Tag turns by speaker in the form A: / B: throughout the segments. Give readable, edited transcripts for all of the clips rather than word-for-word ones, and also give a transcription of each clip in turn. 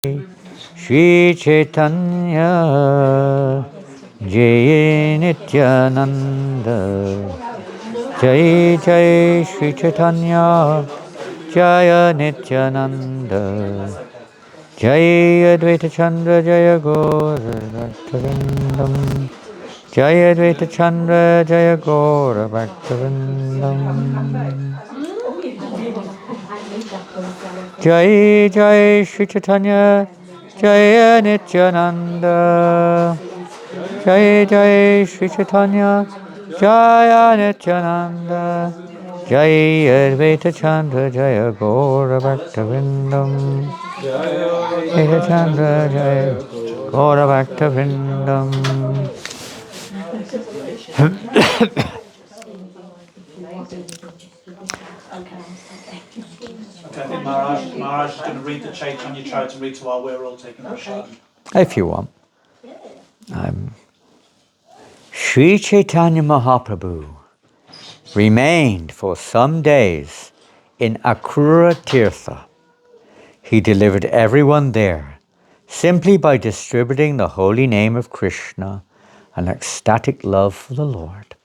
A: Shri Chaitanya Jai Nityananda Jai Jai Shri Chaitanya Jaya Nityananda Jai Advaita Chandra Jaya Gaura Bhaktivinoda Jai Advaita Chandra Jaya Gaura Bhaktivinoda Jai Jai Shri Chaitanya Jaya Nityananda Jai Jai Shri Chaitanya Jaya Nityananda Jai Advaita Chandra Jaya Gaura Bhaktivinoda Advaita Chandra Jaya Gaura Bhaktivinoda
B: Okay, I think Maharaj is going to read the Chaitanya Charitamrita while we're all taking our shot.
A: If you want. Sri Chaitanya Mahaprabhu remained for some days in Akrura Tirtha. He delivered everyone there simply by distributing the holy name of Krishna and ecstatic love for the Lord.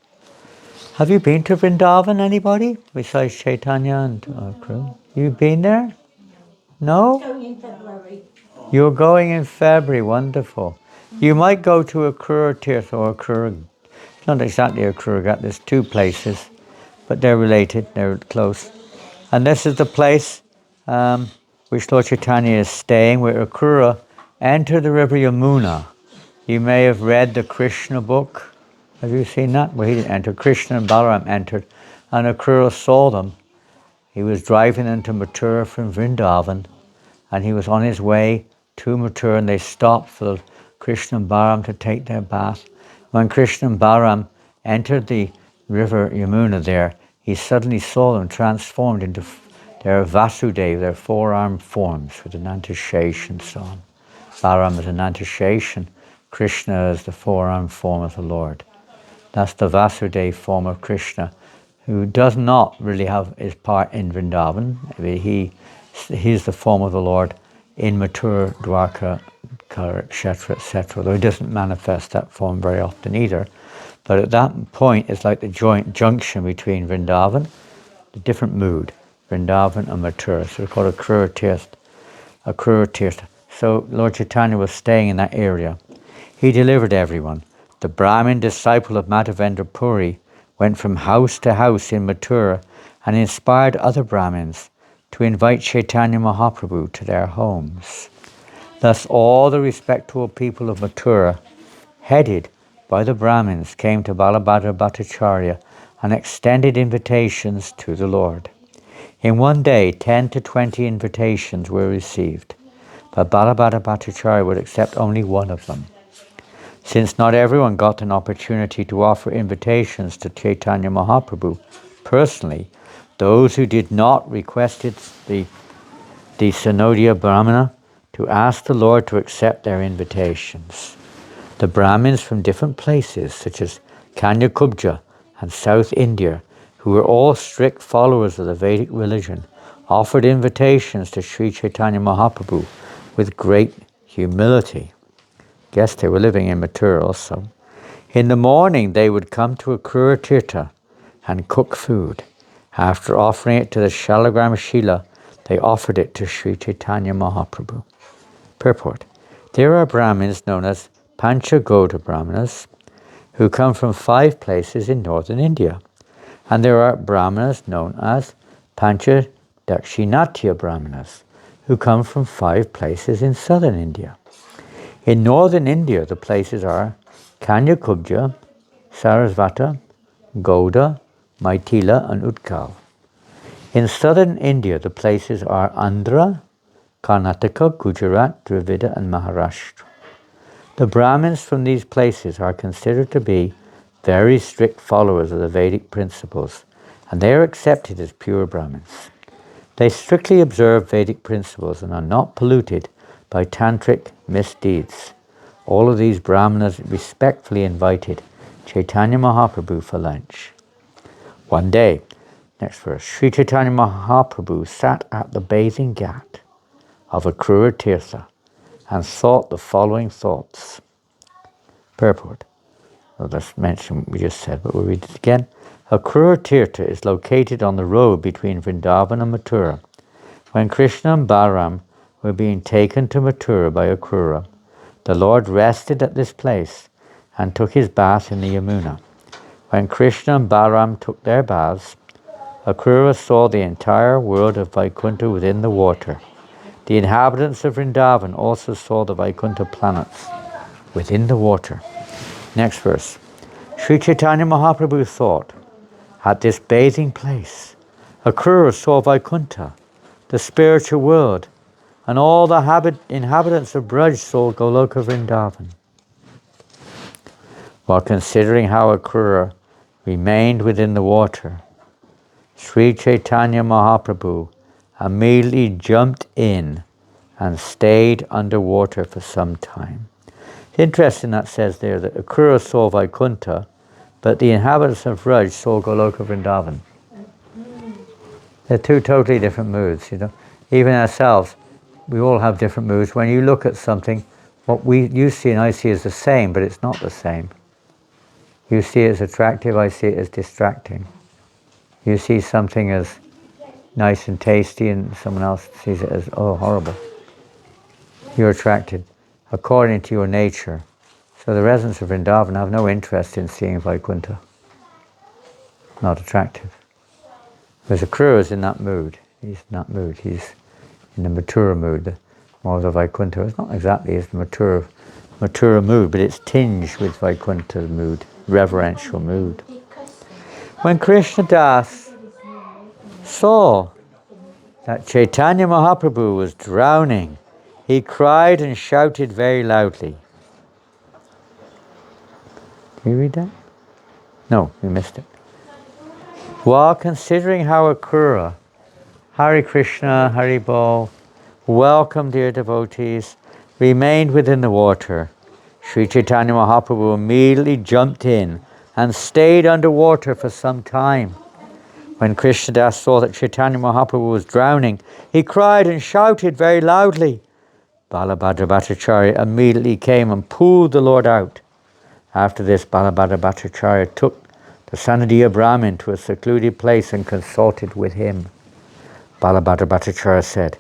A: Have you been to Vrindavan, anybody? Besides Chaitanya and Akrura? You've been there? No?
C: Going in February.
A: You're going in February, wonderful. You might go to Akrura Tirtha or Akrura. It's not exactly Akrura Ghat, there's two places, but they're related, they're close. And this is the place which Lord Chaitanya is staying, where Akrura entered the river Yamuna. You may have read the Krishna book. Have you seen that? Well, he didn't enter. Krishna and Balaram entered, and Akrura saw them. He was driving into Mathura from Vrindavan, and he was on his way to Mathura, and they stopped for Krishna and Balaram to take their bath. When Krishna and Balaram entered the river Yamuna there, he suddenly saw them transformed into their Vasudeva, their four-armed forms, with Anantashesh and so on. Balaram is Anantashesh, Krishna is the four-armed form of the Lord. That's the Vasudeva form of Krishna, who does not really have his part in Vrindavan. He's the form of the Lord in Mathura, Dwarka, etc., etc., though he doesn't manifest that form very often either. But at that point, it's like the joint junction between Vrindavan, the different mood, Vrindavan and Mathura. So it's called Akrura Tirtha. So Lord Chaitanya was staying in that area. He delivered everyone. The Brahmin disciple of Madhavendra Puri went from house to house in Mathura and inspired other Brahmins to invite Chaitanya Mahaprabhu to their homes. Thus all the respectable people of Mathura, headed by the Brahmins, came to Balabhadra Bhattacharya and extended invitations to the Lord. In one day, 10 to 20 invitations were received, but Balabhadra Bhattacharya would accept only one of them. Since not everyone got an opportunity to offer invitations to Chaitanya Mahaprabhu personally, those who did not requested the Sanodia Brahmana to ask the Lord to accept their invitations. The Brahmins from different places, such as Kanyakubja and South India, who were all strict followers of the Vedic religion, offered invitations to Sri Chaitanya Mahaprabhu with great humility. Guess they were living in Mathura also. In the morning, they would come to Akrura Tirtha and cook food. After offering it to the Shalagram Shila, they offered it to Sri Chaitanya Mahaprabhu. Purport. There are Brahmins known as Panchagoda Brahmanas, who come from 5 places in northern India. And there are Brahmanas known as Pancha Dakshinatya Brahmanas, who come from 5 places in southern India. In northern India, the places are Kanyakubja, Sarasvata, Gauda, Maithila, and Utkal. In southern India, the places are Andhra, Karnataka, Gujarat, Dravida, and Maharashtra. The Brahmins from these places are considered to be very strict followers of the Vedic principles, and they are accepted as pure Brahmins. They strictly observe Vedic principles and are not polluted by tantric misdeeds. All of these Brahmanas respectfully invited Chaitanya Mahaprabhu for lunch. One day, next verse, Sri Chaitanya Mahaprabhu sat at the bathing ghat of Akrura Tirtha and thought the following thoughts. Purport. Well, let's mention what we just said, but we'll read it again. Akrura Tirtha is located on the road between Vrindavan and Mathura. When Krishna and Balaram were being taken to Mathura by Akrura, the Lord rested at this place and took his bath in the Yamuna. When Krishna and Balaram took their baths, Akrura saw the entire world of Vaikuntha within the water. The inhabitants of Vrindavan also saw the Vaikuntha planets within the water. Next verse. Sri Chaitanya Mahaprabhu thought, at this bathing place, Akrura saw Vaikuntha, the spiritual world, and all the inhabitants of Braj saw Goloka Vrindavan. While considering how Akrura remained within the water, Sri Chaitanya Mahaprabhu immediately jumped in and stayed underwater for some time. It's interesting that says there that Akrura saw Vaikuntha, but the inhabitants of Braj saw Goloka Vrindavan. They're two totally different moods, you know. Even ourselves, we all have different moods. When you look at something, what you see and I see is the same, but it's not the same. You see it as attractive, I see it as distracting. You see something as nice and tasty and someone else sees it as, oh, horrible. You're attracted according to your nature. So the residents of Vrindavan have no interest in seeing Vaikuntha. Not attractive. Whereas Akrura is in that mood. He's in that mood. He's in the Mathura mood. More the Vaikuntha. It's not exactly as the Mathura mood, but it's tinged with Vaikuntha mood, reverential mood. When Krishna Das saw that Chaitanya Mahaprabhu was drowning, he cried and shouted very loudly. Did you read that? No, you missed it. While considering how Akrura, Hare Krishna, Hare Bol, welcome dear devotees, remained within the water, Sri Chaitanya Mahaprabhu immediately jumped in and stayed underwater for some time. When Krishnadas saw that Chaitanya Mahaprabhu was drowning, he cried and shouted very loudly. Balabhadra Bhattacharya immediately came and pulled the Lord out. After this, Balabhadra Bhattacharya took the Sanadiya Brahmin to a secluded place and consulted with him. Balabhadra Bhattacharya said,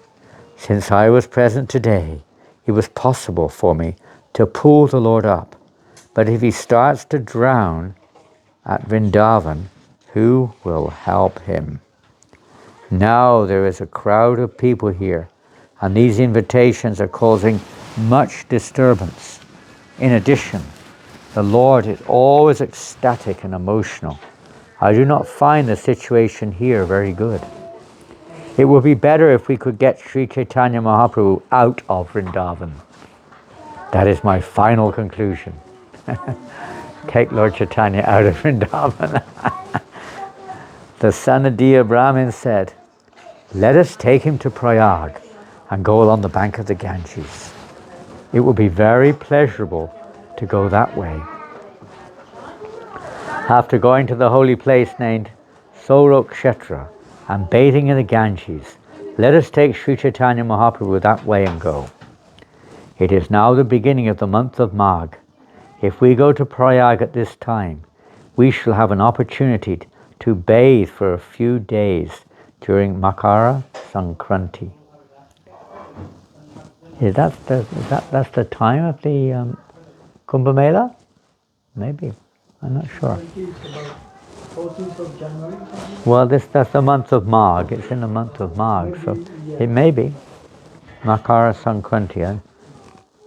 A: since I was present today, it was possible for me to pull the Lord up. But if he starts to drown at Vrindavan, who will help him? Now there is a crowd of people here, and these invitations are causing much disturbance. In addition, the Lord is always ecstatic and emotional. I do not find the situation here very good. It would be better if we could get Sri Chaitanya Mahaprabhu out of Vrindavan. That is my final conclusion. Take Lord Chaitanya out of Vrindavan. The Sanadiya Brahmin said, let us take him to Prayag and go along the bank of the Ganges. It will be very pleasurable to go that way. After going to the holy place named Sorokshetra and bathing in the Ganges, let us take Sri Chaitanya Mahaprabhu that way and go. It is now the beginning of the month of Magh. If we go to Prayag at this time, we shall have an opportunity to bathe for a few days during Makara Sankranti. That's the time of the Kumbh Mela? Maybe. I'm not sure.
C: 14th of January?
A: Well, that's the month of Magh. It's in the month of Magh, so it may be. Makara Sankranti.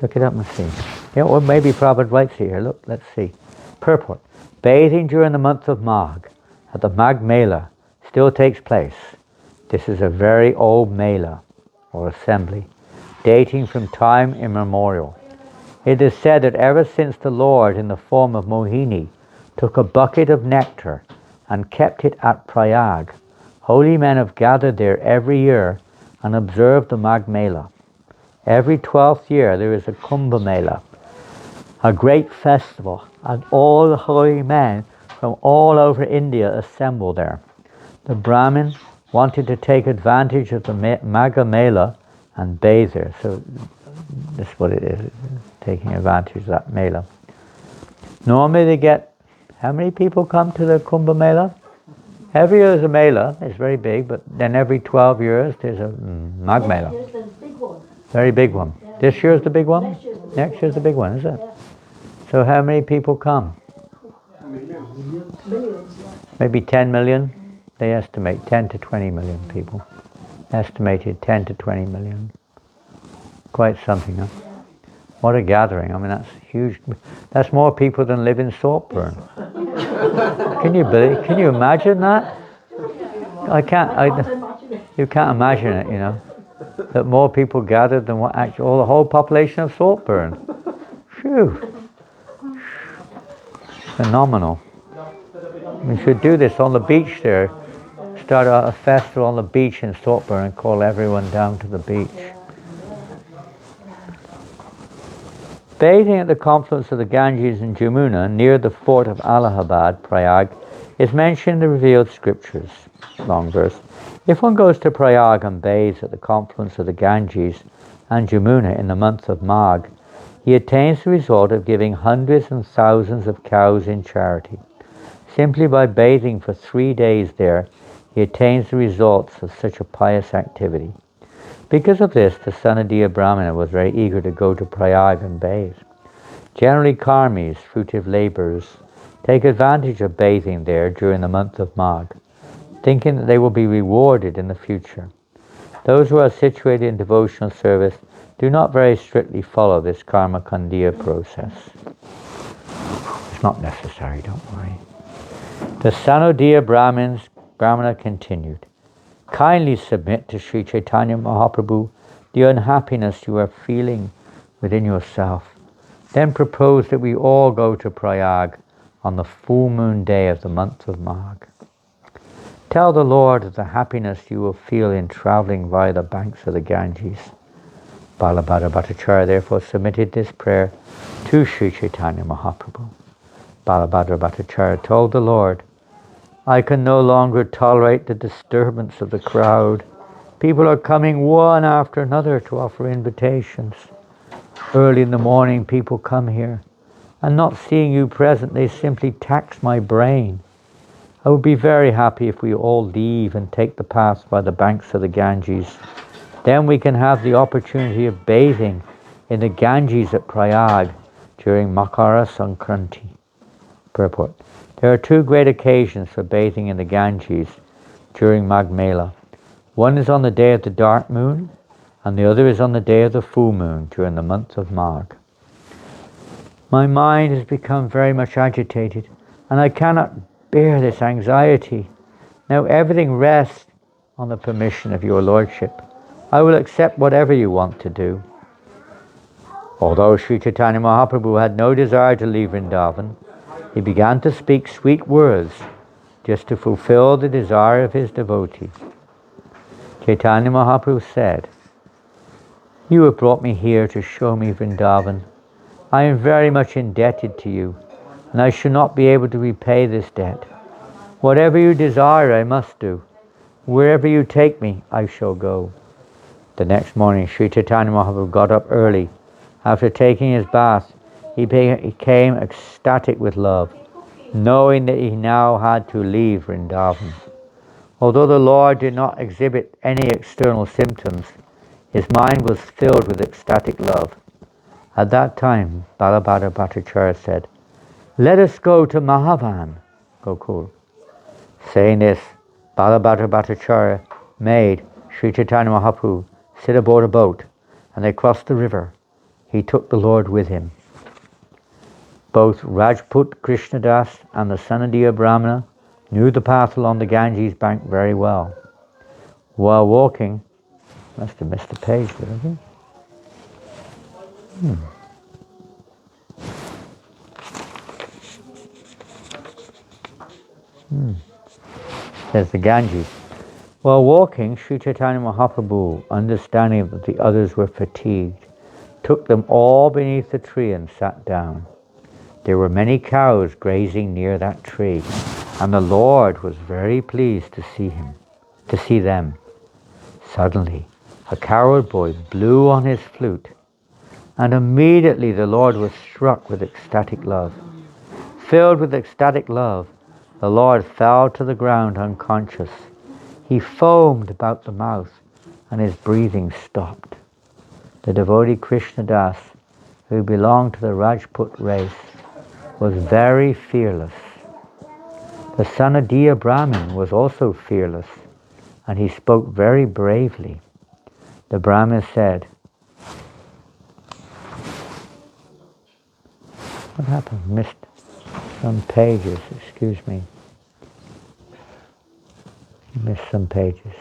A: Look it up and see. Yeah, or maybe Prabhupada writes here. Look, let's see. Purport. Bathing during the month of Magh at the Magh Mela still takes place. This is a very old Mela, or assembly, dating from time immemorial. It is said that ever since the Lord, in the form of Mohini, took a bucket of nectar and kept it at Prayag, holy men have gathered there every year and observed the Magh Mela. Every 12th year there is a Kumbh Mela, a great festival, and all the holy men from all over India assemble there. The Brahmin wanted to take advantage of the Magh Mela and bathe there. So That's what it is, taking advantage of that Mela. Normally they get, how many people come to the Kumbh Mela? Every year there's a Mela, it's very big, but then every 12 years there's a Magh Mela.
D: Here's the big one.
A: Very big one.
D: Yeah.
A: This year's the big one?
D: Next year's the big one.
A: Next year's the big one, is it?
D: Yeah.
A: So how many people come?
D: Millions, yeah.
A: Maybe 10 million? They estimate 10 to 20 million people. Estimated 10 to 20 million. Quite something, huh? What a gathering. I mean, that's huge. That's more people than live in Saltburn. Can you imagine that? You can't imagine it, you know. That more people gathered than what actually, the whole population of Saltburn. Phew. Phenomenal. We should do this on the beach there. Start a festival on the beach in Saltburn and call everyone down to the beach. Bathing at the confluence of the Ganges and Jamuna near the fort of Allahabad, Prayag, is mentioned in the revealed scriptures. Long verse. If one goes to Prayag and bathes at the confluence of the Ganges and Jamuna in the month of Magh, he attains the result of giving hundreds and thousands of cows in charity. Simply by bathing for 3 days there, he attains the results of such a pious activity. Because of this, the Sanadiya Brahmana was very eager to go to Prayag and bathe. Generally, karmis, fruitive laborers, take advantage of bathing there during the month of Magh, thinking that they will be rewarded in the future. Those who are situated in devotional service do not very strictly follow this karma kandiya process. It's not necessary, don't worry. The Sanodiya Brahmana continued, kindly submit to Sri Chaitanya Mahaprabhu the unhappiness you are feeling within yourself. Then propose that we all go to Prayag on the full moon day of the month of Magh. Tell the Lord of the happiness you will feel in traveling via the banks of the Ganges. Balabhadra Bhattacharya therefore submitted this prayer to Sri Chaitanya Mahaprabhu. Balabhadra Bhattacharya told the Lord, I can no longer tolerate the disturbance of the crowd. People are coming one after another to offer invitations. Early in the morning people come here, and not seeing you present, they simply tax my brain. I would be very happy if we all leave and take the path by the banks of the Ganges. Then we can have the opportunity of bathing in the Ganges at Prayag during Makara Sankranti. Purport. There are 2 great occasions for bathing in the Ganges during Magh Mela. One is on the day of the dark moon, and the other is on the day of the full moon during the month of Magh. My mind has become very much agitated, and I cannot bear this anxiety. Now everything rests on the permission of your Lordship. I will accept whatever you want to do. Although Sri Chaitanya Mahaprabhu had no desire to leave Vrindavan, he began to speak sweet words just to fulfill the desire of his devotee. Chaitanya Mahaprabhu said, you have brought me here to show me Vrindavan. I am very much indebted to you, and I should not be able to repay this debt. Whatever you desire, I must do. Wherever you take me, I shall go. The next morning, Sri Chaitanya Mahaprabhu got up early. After taking his bath, he became ecstatic with love, knowing that he now had to leave Vrindavan. Although the Lord did not exhibit any external symptoms, his mind was filled with ecstatic love. At that time, Balabhadra Bhattacharya said, let us go to Mahavan, Gokul. Saying this, Balabhadra Bhattacharya made Sri Chaitanya Mahaprabhu sit aboard a boat, and they crossed the river. He took the Lord with him. Both Rajput Krishnadas and the Sanadiya Brahmana knew the path along the Ganges bank very well. While walking, must have missed a page there, haven't There's the Ganges. While walking, Sri Chaitanya Mahaprabhu, understanding that the others were fatigued, took them all beneath the tree and sat down. There were many cows grazing near that tree, and the Lord was very pleased to see them. Suddenly, a cowherd boy blew on his flute. And immediately the Lord was struck with ecstatic love. Filled with ecstatic love, the Lord fell to the ground unconscious. He foamed about the mouth, and his breathing stopped. The devotee Krishnadas, who belonged to the Rajput race, was very fearless. The Sanadiya Brahmin was also fearless, and he spoke very bravely. The Brahmin said, what happened? Missed some pages, excuse me. Missed some pages.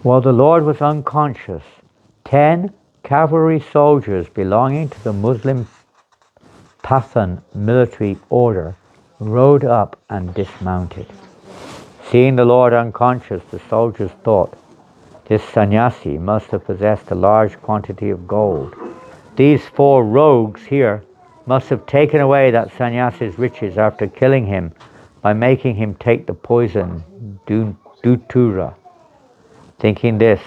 A: While the Lord was unconscious, 10 cavalry soldiers belonging to the Muslim Pathan military order rode up and dismounted. Seeing the Lord unconscious, the soldiers thought, this sannyasi must have possessed a large quantity of gold. These 4 rogues here must have taken away that sannyasi's riches after killing him by making him take the poison Dutura. Thinking this,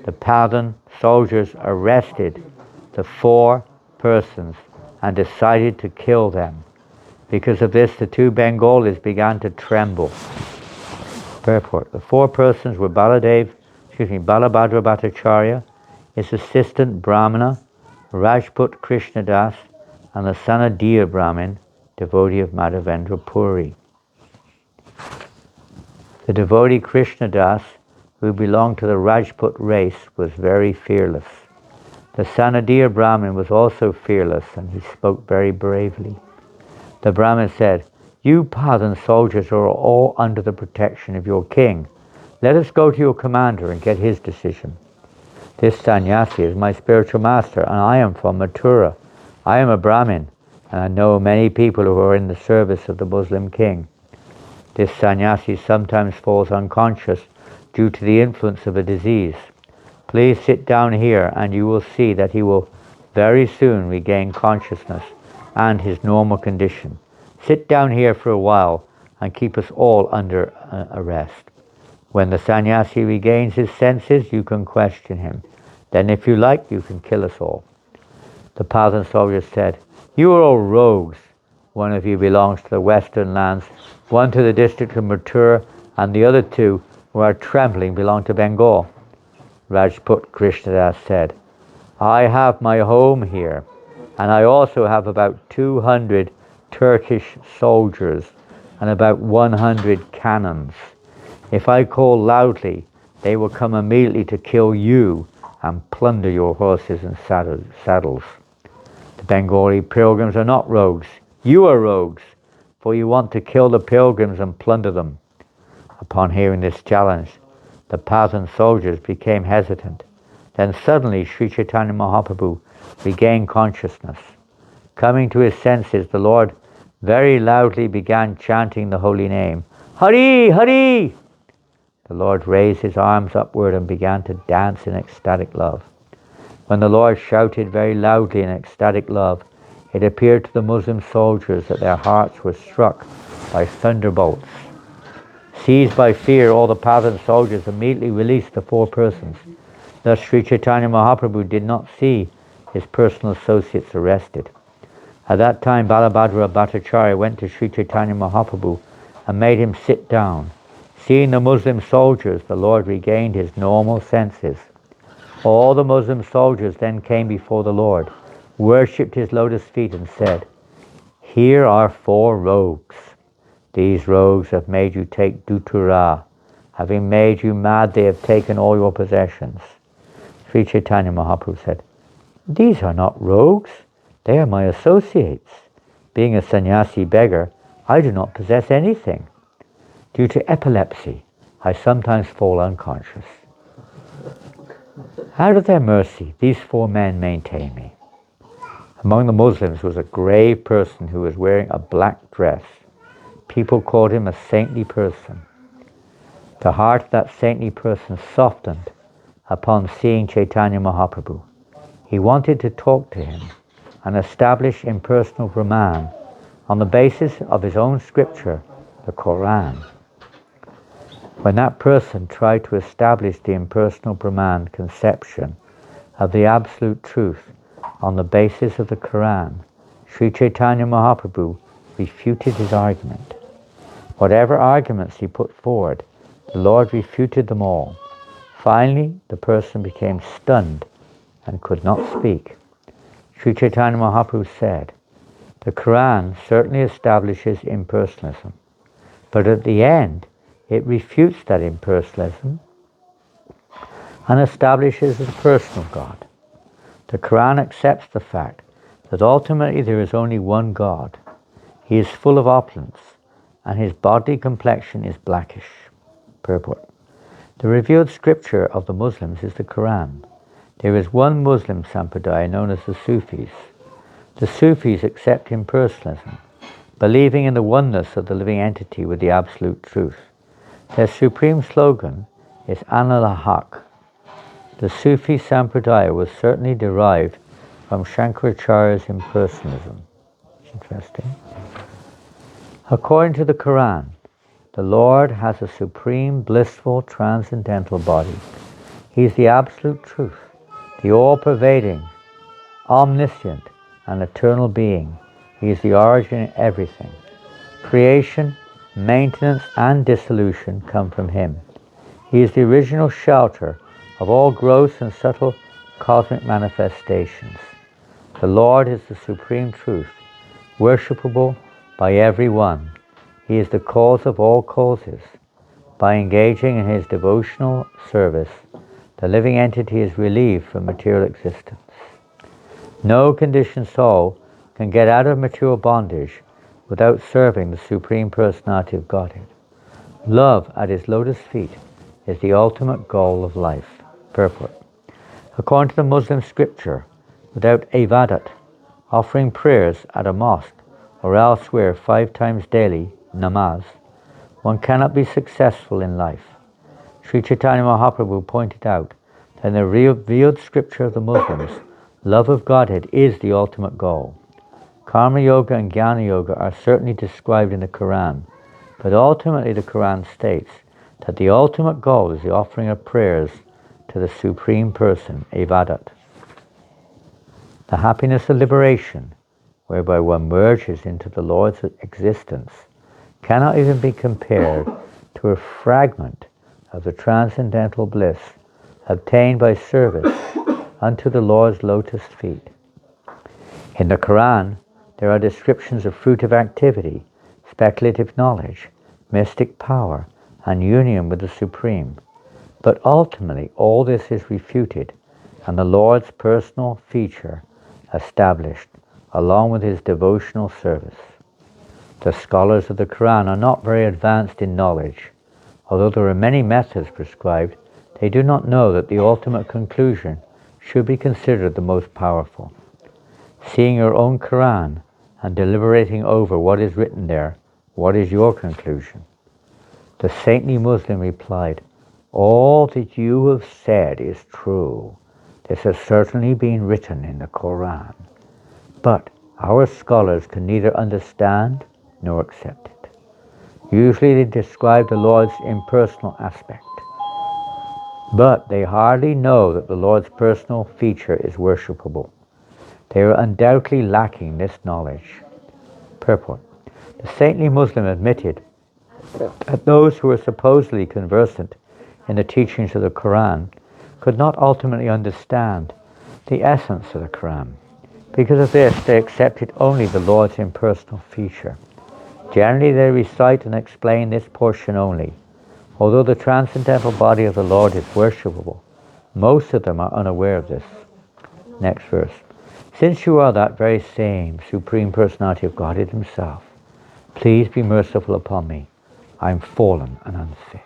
A: the Pathan soldiers arrested the 4 persons and decided to kill them. Because of this, the 2 Bengalis began to tremble. Purport. The 4 persons were Balabhadra Bhattacharya, his assistant Brahmana, Rajput Krishnadas, and the Sanadiya Brahmin, devotee of Madhavendra Puri. The devotee Krishnadas, who belonged to the Rajput race, was very fearless. The Sanadiya Brahmin was also fearless, and he spoke very bravely. The Brahmin said, you Pathan soldiers are all under the protection of your king. Let us go to your commander and get his decision. This sannyasi is my spiritual master, and I am from Mathura. I am a Brahmin, and I know many people who are in the service of the Muslim king. This sannyasi sometimes falls unconscious due to the influence of a disease. Please sit down here, and you will see that he will very soon regain consciousness and his normal condition. Sit down here for a while and keep us all under arrest. When the sannyasi regains his senses, you can question him. Then if you like, you can kill us all. The Pathan soldiers said, you are all rogues. One of you belongs to the western lands, one to the district of Mathura, and the other 2 who are trembling belong to Bengal. Rajput Krishnadas said, I have my home here, and I also have about 200 Turkish soldiers and about 100 cannons. If I call loudly, they will come immediately to kill you and plunder your horses and saddles. The Bengali pilgrims are not rogues. You are rogues, for you want to kill the pilgrims and plunder them. Upon hearing this challenge, the Pathan soldiers became hesitant. Then suddenly Sri Chaitanya Mahaprabhu regained consciousness. Coming to his senses, the Lord very loudly began chanting the holy name, Hari, Hari! The Lord raised his arms upward and began to dance in ecstatic love. When the Lord shouted very loudly in ecstatic love, it appeared to the Muslim soldiers that their hearts were struck by thunderbolts. Seized by fear, all the Pathan soldiers immediately released the 4 persons. Thus Sri Chaitanya Mahaprabhu did not see his personal associates arrested. At that time, Balabhadra Bhattacharya went to Sri Chaitanya Mahaprabhu and made him sit down. Seeing the Muslim soldiers, the Lord regained his normal senses. All the Muslim soldiers then came before the Lord, worshipped his lotus feet and said, here are 4 rogues. These rogues have made you take Dutura. Having made you mad, they have taken all your possessions. Sri Chaitanya Mahaprabhu said, these are not rogues. They are my associates. Being a sannyasi beggar, I do not possess anything. Due to epilepsy, I sometimes fall unconscious. Out of their mercy, these 4 men maintain me. Among the Muslims was a grave person who was wearing a black dress. People called him a saintly person. The heart of that saintly person softened upon seeing Chaitanya Mahaprabhu. He wanted to talk to him and establish impersonal Brahman on the basis of his own scripture the Quran. When that person tried to establish the impersonal Brahman conception of the absolute truth on the basis of the Quran, Sri Chaitanya Mahaprabhu refuted his argument. Whatever arguments he put forward, the Lord refuted them all. Finally, the person became stunned and could not speak. Sri Chaitanya Mahaprabhu said, "The Quran certainly establishes impersonalism, but at the end, it refutes that impersonalism and establishes a personal God. The Quran accepts the fact that ultimately there is only one God. He is full of opulence, and his bodily complexion is blackish." Purport. The revealed scripture of the Muslims is the Quran. There is one Muslim sampradaya known as the Sufis. The Sufis accept impersonalism, believing in the oneness of the living entity with the absolute truth. Their supreme slogan is Anal Haq. The Sufi sampradaya was certainly derived from Shankaracharya's impersonalism. Interesting. According to the Quran, the Lord has a supreme, blissful, transcendental body. He is the absolute truth, the all-pervading, omniscient, and eternal being. He is the origin of everything. Creation, maintenance, and dissolution come from him. He is the original shelter of all gross and subtle cosmic manifestations. The Lord is the supreme truth, worshipable by every one. He is the cause of all causes. By engaging in his devotional service, the living entity is relieved from material existence. No conditioned soul can get out of material bondage without serving the Supreme Personality of Godhead. Love at his lotus feet is the ultimate goal of life. Purport. According to the Muslim scripture, without ibadat, offering prayers at a mosque or elsewhere 5 times daily, namaz, one cannot be successful in life. Sri Chaitanya Mahaprabhu pointed out that in the revealed scripture of the Muslims, love of Godhead is the ultimate goal. Karma Yoga and Jnana Yoga are certainly described in the Quran, but ultimately the Quran states that the ultimate goal is the offering of prayers to the Supreme Person, Ibadat. The happiness of liberation, whereby one merges into the Lord's existence, cannot even be compared to a fragment of the transcendental bliss obtained by service unto the Lord's lotus feet. In the Quran, there are descriptions of fruitive activity, speculative knowledge, mystic power, and union with the Supreme. But ultimately, all this is refuted, and the Lord's personal feature established, along with his devotional service. The scholars of the Quran are not very advanced in knowledge. Although there are many methods prescribed, they do not know that the ultimate conclusion should be considered the most powerful. Seeing your own Quran and deliberating over what is written there, what is your conclusion? The saintly Muslim replied, "All that you have said is true. This has certainly been written in the Quran. But our scholars can neither understand nor accept it. Usually they describe the Lord's impersonal aspect, but they hardly know that the Lord's personal feature is worshipable. They are undoubtedly lacking this knowledge." Purport. The saintly Muslim admitted that those who were supposedly conversant in the teachings of the Quran could not ultimately understand the essence of the Quran. Because of this, they accepted only the Lord's impersonal feature. Generally, they recite and explain this portion only. Although the transcendental body of the Lord is worshipable, most of them are unaware of this. Next verse. Since you are that very same Supreme Personality of Godhead himself, please be merciful upon me. I am fallen and unfit.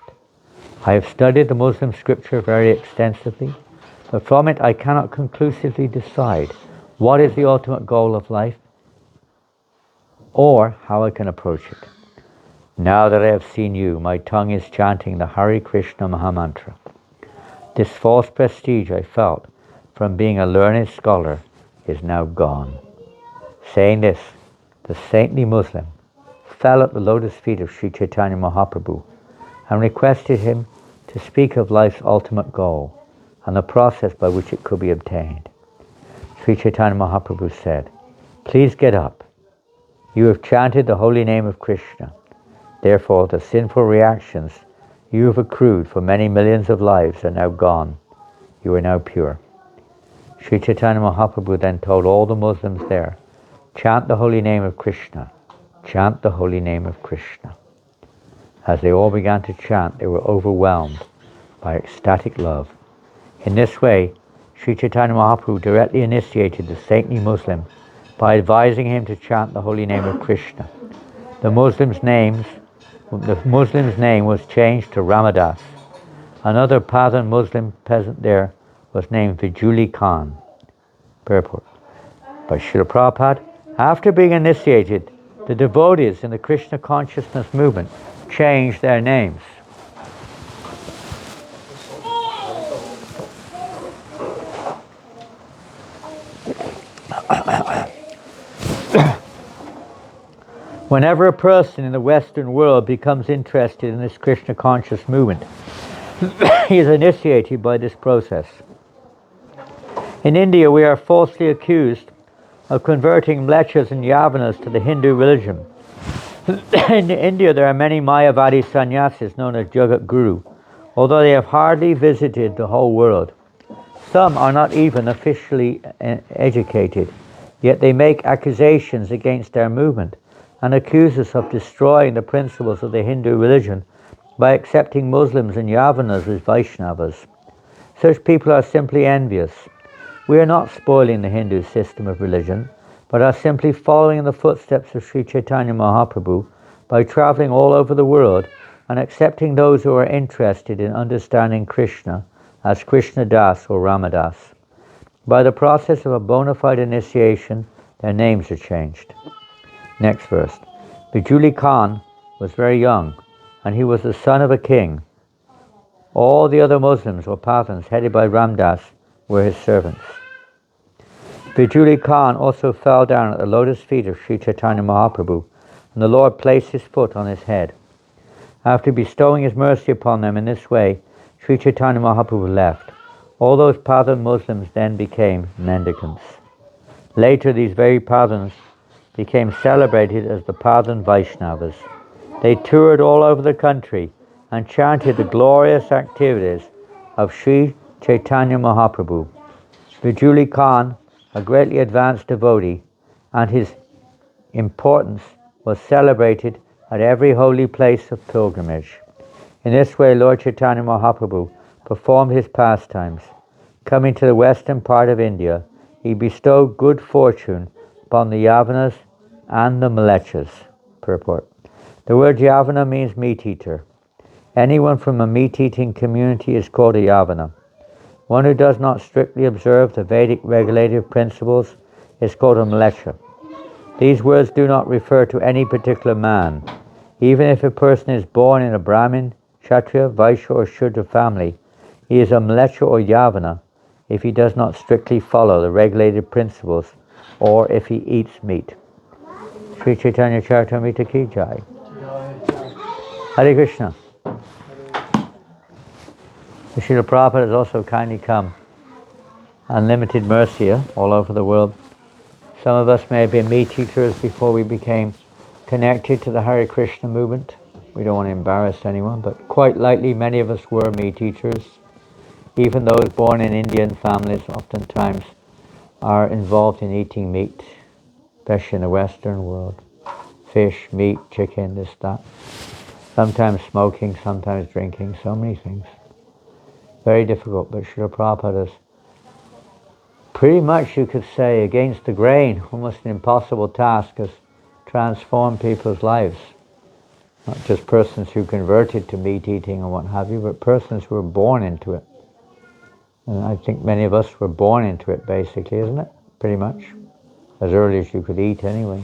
A: I have studied the Muslim scripture very extensively, but from it I cannot conclusively decide what is the ultimate goal of life or how I can approach it. Now that I have seen you, my tongue is chanting the Hare Krishna Mahamantra. This false prestige I felt from being a learned scholar is now gone. Saying this, the saintly Muslim fell at the lotus feet of Sri Chaitanya Mahaprabhu and requested him to speak of life's ultimate goal and the process by which it could be obtained. Sri Chaitanya Mahaprabhu said, "Please get up. You have chanted the holy name of Krishna. Therefore, the sinful reactions you have accrued for many millions of lives are now gone. You are now pure." Sri Chaitanya Mahaprabhu then told all the Muslims there, "Chant the holy name of Krishna. Chant the holy name of Krishna." As they all began to chant, they were overwhelmed by ecstatic love. In this way, Sri Chaitanya Mahaprabhu directly initiated the saintly Muslim by advising him to chant the holy name of Krishna. The Muslim's name was changed to Ramadas. Another Pathan Muslim peasant there was named Vijuli Khan. Purport. By Srila Prabhupada, after being initiated, the devotees in the Krishna consciousness movement changed their names. Whenever a person in the Western world becomes interested in this Krishna conscious movement, he is initiated by this process. In India, we are falsely accused of converting Mlechas and Yavanas to the Hindu religion. In India, there are many Mayavadi sannyasis known as Jagat Guru, although they have hardly visited the whole world. Some are not even officially educated, yet they make accusations against our movement and accuse us of destroying the principles of the Hindu religion by accepting Muslims and Yavanas as Vaishnavas. Such people are simply envious. We are not spoiling the Hindu system of religion, but are simply following in the footsteps of Sri Chaitanya Mahaprabhu by traveling all over the world and accepting those who are interested in understanding Krishna as Krishna Das or Ramadas. By the process of a bona fide initiation, their names are changed. Next verse. Vijuli Khan was very young, and he was the son of a king. All the other Muslims or Pathans headed by Ramdas were his servants. Vijuli Khan also fell down at the lotus feet of Sri Chaitanya Mahaprabhu, and the Lord placed his foot on his head. After bestowing his mercy upon them in this way, Sri Chaitanya Mahaprabhu left. All those Pathan Muslims then became mendicants. Later, these very Pathans became celebrated as the Pathan Vaishnavas. They toured all over the country and chanted the glorious activities of Sri Chaitanya Mahaprabhu. Vijuli Khan, a greatly advanced devotee, and his importance was celebrated at every holy place of pilgrimage. In this way, Lord Chaitanya Mahaprabhu performed his pastimes. Coming to the western part of India, he bestowed good fortune upon the Yavanas and the Mlechas. Purport. The word Yavana means meat eater. Anyone from a meat-eating community is called a Yavana. One who does not strictly observe the Vedic regulative principles is called a Mlecha. These words do not refer to any particular man. Even if a person is born in a Brahmin, Kshatriya, Vaishya or Shudra family, he is a Mlecha or Yavana if he does not strictly follow the regulated principles or if he eats meat. Sri Chaitanya Charitamrita Ki Jai. Hare Krishna. Srila Prabhupada has also kindly come. Unlimited mercy all over the world. Some of us may have been meat eaters before we became connected to the Hare Krishna movement. We don't want to embarrass anyone, but quite likely many of us were meat eaters. Even those born in Indian families oftentimes are involved in eating meat, especially in the Western world. Fish, meat, chicken, this, that. Sometimes smoking, sometimes drinking, so many things. Very difficult, but Srila Prabhupada is pretty much, you could say, against the grain, almost an impossible task, has transformed people's lives. Not just persons who converted to meat eating or what have you, but persons who were born into it. And I think many of us were born into it, basically, isn't it? Pretty much. As early as you could eat, anyway.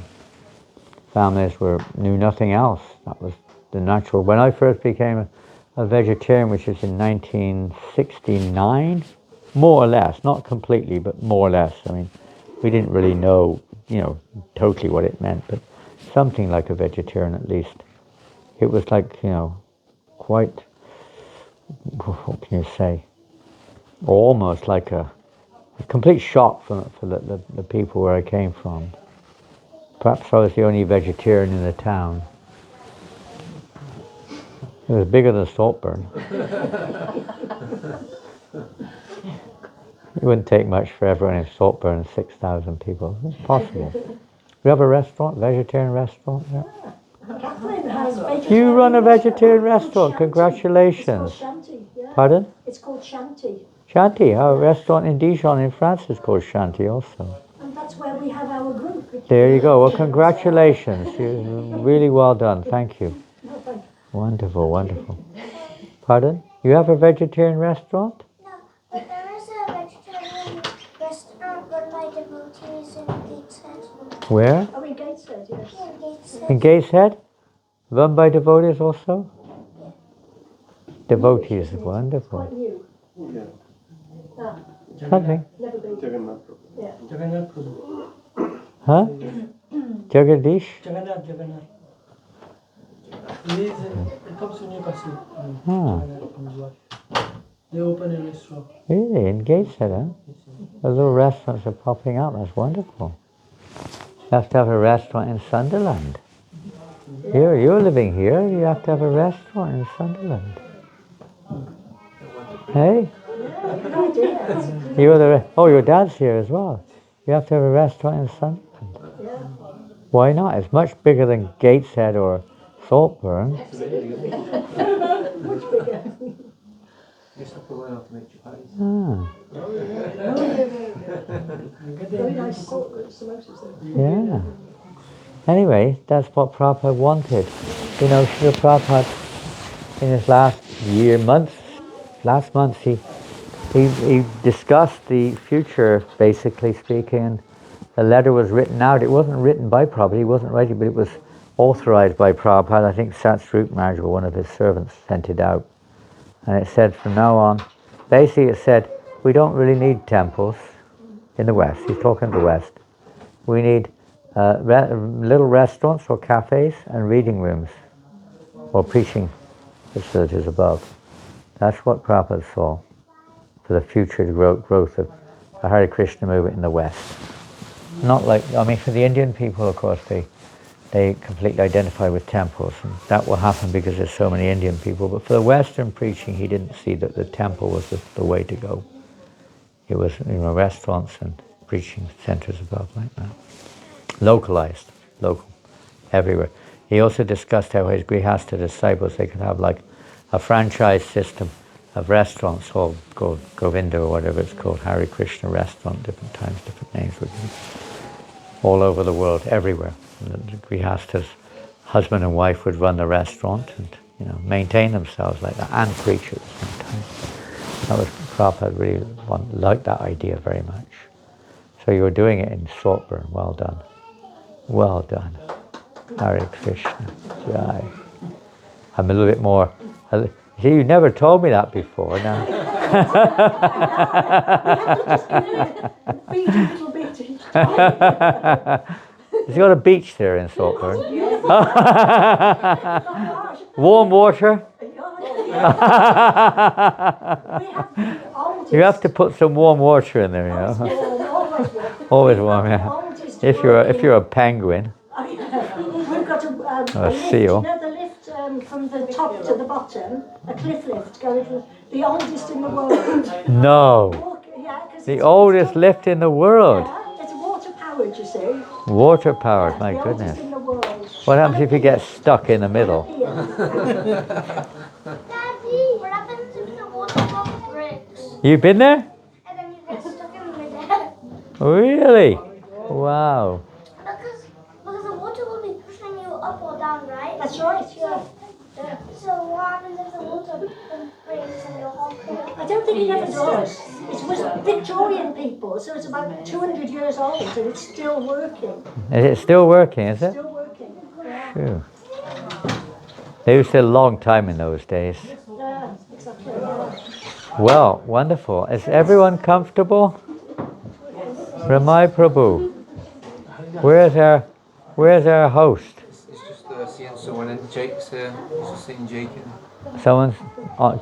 A: Families knew nothing else. That was the natural. When I first became a vegetarian, which was in 1969, more or less, not completely, but more or less. I mean, we didn't really know, totally what it meant, but something like a vegetarian at least. It was like, quite, what can you say, almost like a complete shock for the people where I came from. Perhaps I was the only vegetarian in the town. It was bigger than Saltburn. It wouldn't take much for everyone in Saltburn, 6,000 people. It's possible. You have a restaurant, vegetarian restaurant there?
D: Catherine has vegetarian.
A: You run a vegetarian
D: It's
A: restaurant,
D: called Shanty.
A: congratulations.
D: It's called Shanty, yeah.
A: Pardon?
D: It's called Shanty.
A: Shanty, our restaurant in Dijon in France is called Shanty also.
D: And that's where we have our group.
A: There you go. Well, congratulations. Really well done. Thank you.
D: No, thank you.
A: Wonderful, wonderful. Pardon? You have a vegetarian restaurant?
E: No, but there is a vegetarian restaurant run by devotees in Gateshead.
A: Where?
D: Oh, in Gateshead, yes.
E: Yeah, Gateshead.
A: In Gateshead? Run by devotees also? Devotees, wonderful.
D: Quite new.
C: Yeah.
D: Ah,
A: Something.
D: never been.
C: Jagannath Prabhu.
D: Yeah.
C: Jagannath Prabhu.
A: Huh? Jagadish?
C: Jagannath. He comes to Newcastle.
A: Ah.
C: Jagannath and his wife. They open a restaurant.
A: Really? In Gateshead, huh? The little restaurants are popping up. That's wonderful. You have to have a restaurant in Sunderland. Here, you're living here. You have to have a restaurant in Sunderland. Hey?
D: Good idea.
A: Your dad's here as well. You have to have a restaurant in Sunderland.
D: Yeah.
A: Why not? It's much bigger than Gateshead or Saltburn.
D: Much bigger.
A: Ah,
D: Very nice samosas there.
A: yeah. Anyway, that's what Prabhupada wanted. Srila Prabhupada, in his last month, he discussed the future, basically speaking, and the letter was written out. It wasn't written by Prabhupada, he wasn't writing, but it was authorized by Prabhupada. I think Satsrup Maharaj, or one of his servants, sent it out. And it said, from now on, basically it said, we don't really need temples in the West. He's talking the West. We need little restaurants or cafes and reading rooms or preaching facilities above. That's what Prabhupada saw for the future growth of the Hare Krishna movement in the West. Not like, for the Indian people, of course, they completely identify with temples, and that will happen because there's so many Indian people. But for the Western preaching, he didn't see that the temple was the way to go. It was, restaurants and preaching centers above like that. Localized, local, everywhere. He also discussed how his Grihastha disciples, they could have like a franchise system of restaurants called Govinda or whatever it's called, Hare Krishna restaurant, different times, different names were given, all over the world, everywhere. And the Grihastha's husband and wife would run the restaurant and maintain themselves like that and preach at the same time. That was Prabhupada really liked that idea very much. So you were doing it in Saltburn. Well done. Well done. Hare Krishna. Jai. I'm a little bit more. See, you never told me that before. Now.
D: Beat a little bit each time.
A: Has he got a beach there in Saltburn?
D: Yes.
A: Warm water? You have to put some warm water in there,
D: Always warm.
A: Always warm, yeah. If you're a penguin.
D: We've got a lift,
A: seal.
D: the lift from the top to the bottom, a cliff lift going to the oldest in the world.
A: No. The oldest lift in the world.
D: Yeah, it's water powered, you see.
A: Water powered, my
D: The
A: goodness.
D: oldest in the world.
A: What happens if you get stuck in the middle?
E: Daddy, what happens if the water bottle breaks?
A: You've been there?
E: And then you get stuck in the middle?
A: Really? Wow.
E: Because the water will be pushing you up or down, right?
D: That's right, yeah.
E: So what happens if the water breaks and your whole car?
D: I don't think it ever does. It was Victorian people, so it's about 200 years old and it's still working.
A: Is it still working, is it?
D: Still working. Yeah,
A: Phew. They used to a long time in those days.
D: yeah, exactly. Yeah.
A: Well, wonderful. Is everyone comfortable? Ramai Prabhu. Where's our host?
F: then Jake's here. Just seen Jake.
A: Someone's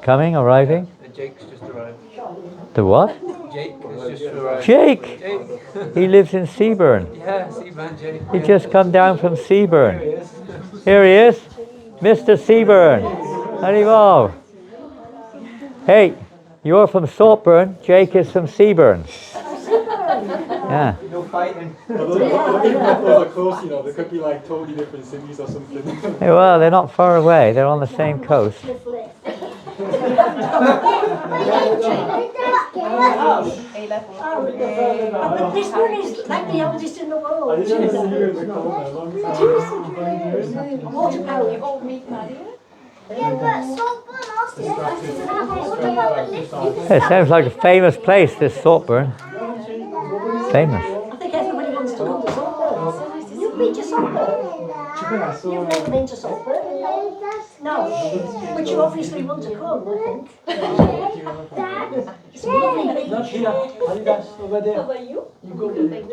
A: coming, arriving?
F: Jake's just arrived.
A: The what?
F: Jake has just arrived.
A: Jake!
F: Jake.
A: He lives in Seaburn.
F: Yeah, Seaburn Jake.
A: He just come down from Seaburn. Here he is. Mr. Seaburn. Arrival. Hey, you're from Saltburn. Jake is from Seaburn. Yeah.
F: No fighting.
G: Although close, you know, they could be like totally different cities or something.
A: Hey, well, they're not far away. They're on the same coast.
D: But this one is like the oldest in the world.
G: I didn't see you in the corner a long time.
D: Water polo.
E: Yeah, but Saltburn also what about the lift?
A: It sounds like a famous place, this Saltburn. Famous.
D: I think everybody wants to go to Saltburn. You've been to Saltburn. You've never been to Saltburn. No, but you obviously want to come, I think. It's a lovely
C: Not
D: beach.
C: here. Adidas, over there. You go there.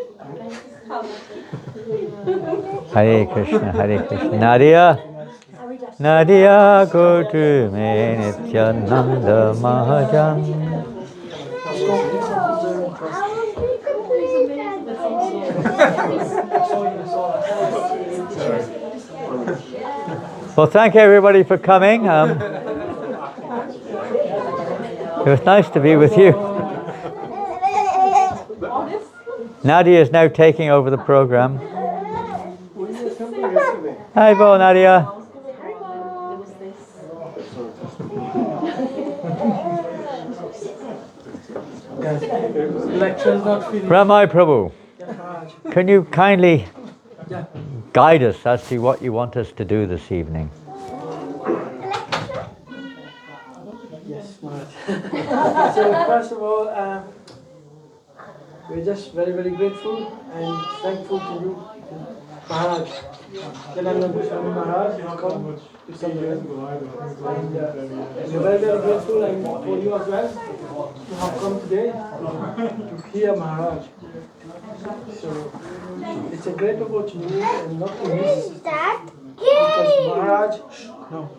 A: Hare Krishna, Hare Krishna. Nadia, Nadia, go to me, Nityananda Mahajan. Well, thank everybody for coming. It was nice to be with you. Nadia is now taking over the program. Hi, Bo, Nadia.
C: Lecture's not finished.
A: Ramai Prabhu, can you kindly
C: Yeah.
A: guide us as to what you want us to do this evening?
C: Yes, Maharaj. So first of all, we're just very, very grateful and thankful to you, Maharaj. Jalanand Swami Maharaj has come to Sunday. And we're very, very grateful and for you as well to have come today to hear Maharaj. So it's a great opportunity and not to miss
E: Dad?
C: because Maharaj, no,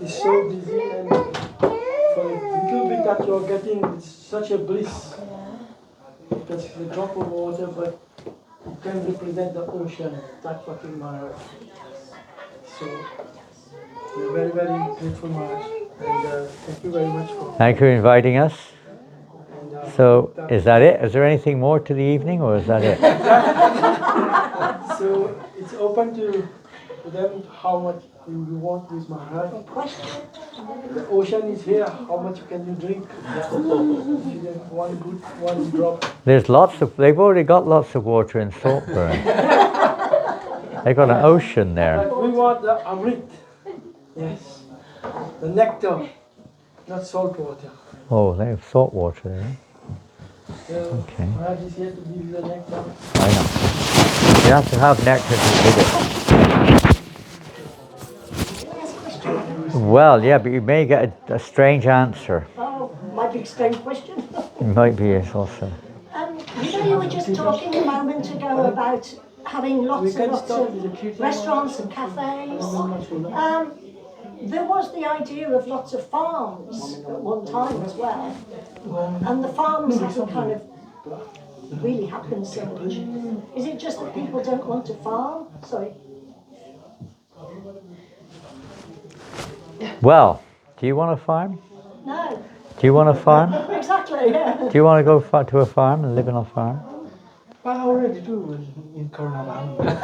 C: is so busy and for a little bit that you're getting, it's such a bliss. Because it's a drop of water, but it can represent the ocean, that fucking Maharaj. So we're very, very grateful, Maharaj. And thank you very much for.
A: Thank you for inviting us.
C: And,
A: So, is that it? Is there anything more to the evening, or is that it?
C: so it's open to them how much you want with Maharaj. The ocean is here, how much can you drink? If you get one drop.
A: They've already got lots of water in Saltburn. They've got an ocean there.
C: But we want the Amrit. Yes. The nectar, not salt water.
A: Oh, they have salt water there.
C: So
A: Okay.
C: Maharaj is here to give you the nectar.
A: I know. You have to have nectar to get it. Well, yeah, but you may get a strange answer.
D: Oh, my big strange question.
A: It might be it also.
D: You were just talking a moment ago about having
C: We
D: lots
C: can
D: and lots
C: stop
D: of
C: with the cute
D: restaurants and cafes. There was the idea of lots of farms at one time as well. And the farms haven't kind of really happened so much. Is it just that people don't want to farm? Sorry.
A: Well, do you want a farm?
D: No.
A: Do you want a farm?
D: Exactly, yeah.
A: Do you want to go to a farm and live in a farm?
C: I already do in Karnataka.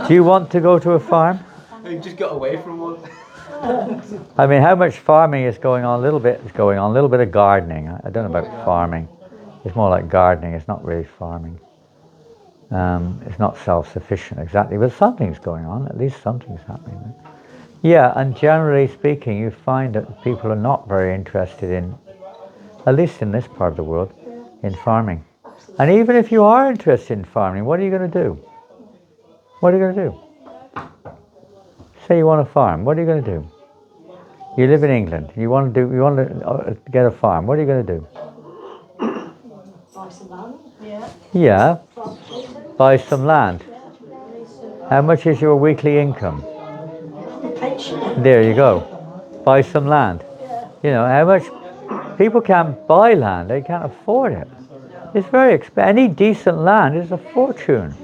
A: Do you want to go to a farm?
F: You just got away from one.
A: I mean, how much farming is going on? A little bit is going on. A little bit of gardening. I don't know about farming. It's more like gardening. It's not really farming. It's not self-sufficient exactly, but something's going on. At least something's happening there. Yeah, and generally speaking, you find that people are not very interested in, at least in this part of the world, in farming. And even if you are interested in farming, what are you going to do? What are you going to do? Say you want a farm. What are you going to do? You live in England. You want to get a farm. What are you going to do?
D: Buy some land. Yeah.
A: Yeah, buy some land. How much is your weekly income?
D: Pension.
A: There you go. Buy some land. You know, how much people can't buy land, they can't afford it. It's very expensive. Any decent land is a fortune.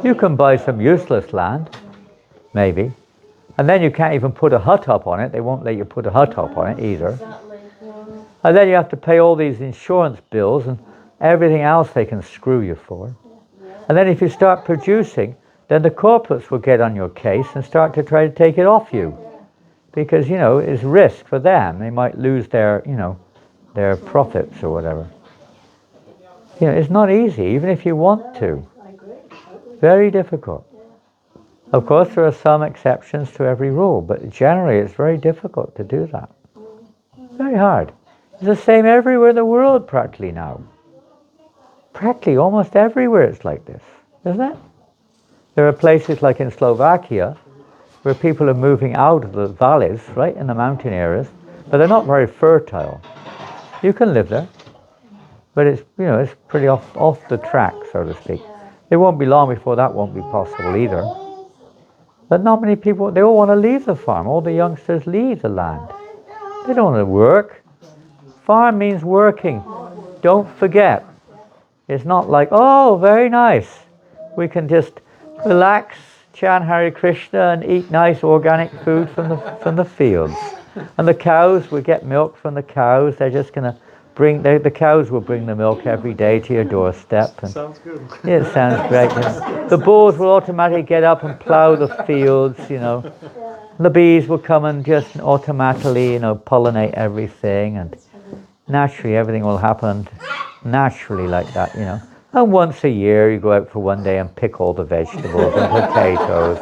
A: You can buy some useless land, maybe. And then you can't even put a hut up on it. They won't let you put a hut up on it either. And then you have to pay all these insurance bills and everything else they can screw you for. And then if you start producing, then the corporates will get on your case and start to try to take it off you. Because, you know, it's risk for them. They might lose their, you know, their profits or whatever. You know, it's not easy, even if you want to. Very difficult. Of course, there are some exceptions to every rule, but generally it's very difficult to do that. Very hard. It's the same everywhere in the world practically now. Practically almost everywhere it's like this, isn't it? There are places like in Slovakia where people are moving out of the valleys, right, in the mountain areas, but they're not very fertile. You can live there, but it's, you know, it's pretty off the track, so to speak. It won't be long before that won't be possible either. But not many people, they all want to leave the farm. All the youngsters leave the land. They don't want to work. Farm means working. Don't forget. It's not like, oh, very nice. We can just relax, chant Hare Krishna and eat nice organic food from the fields. And the cows, we get milk from the cows. They're just going to bring, the cows will bring the milk every day to your doorstep. And
G: Sounds good.
A: yeah, it sounds great. Yeah. The bulls will automatically get up and plow the fields, you know. The bees will come and just automatically, you know, pollinate everything. And naturally, everything will happen naturally like that, you know. And once a year, you go out for one day and pick all the vegetables and potatoes.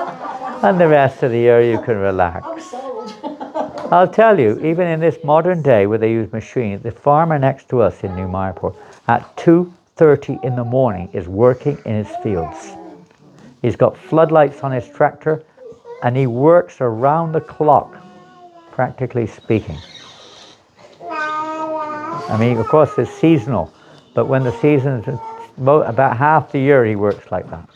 A: And the rest of the year, you can relax. I'll tell you, even in this modern day where they use machines, the farmer next to us in New Mayapur at 2:30 in the morning is working in his fields. He's got floodlights on his tractor and he works around the clock, practically speaking. I mean, of course, it's seasonal, but when the season is about half the year, he works like that.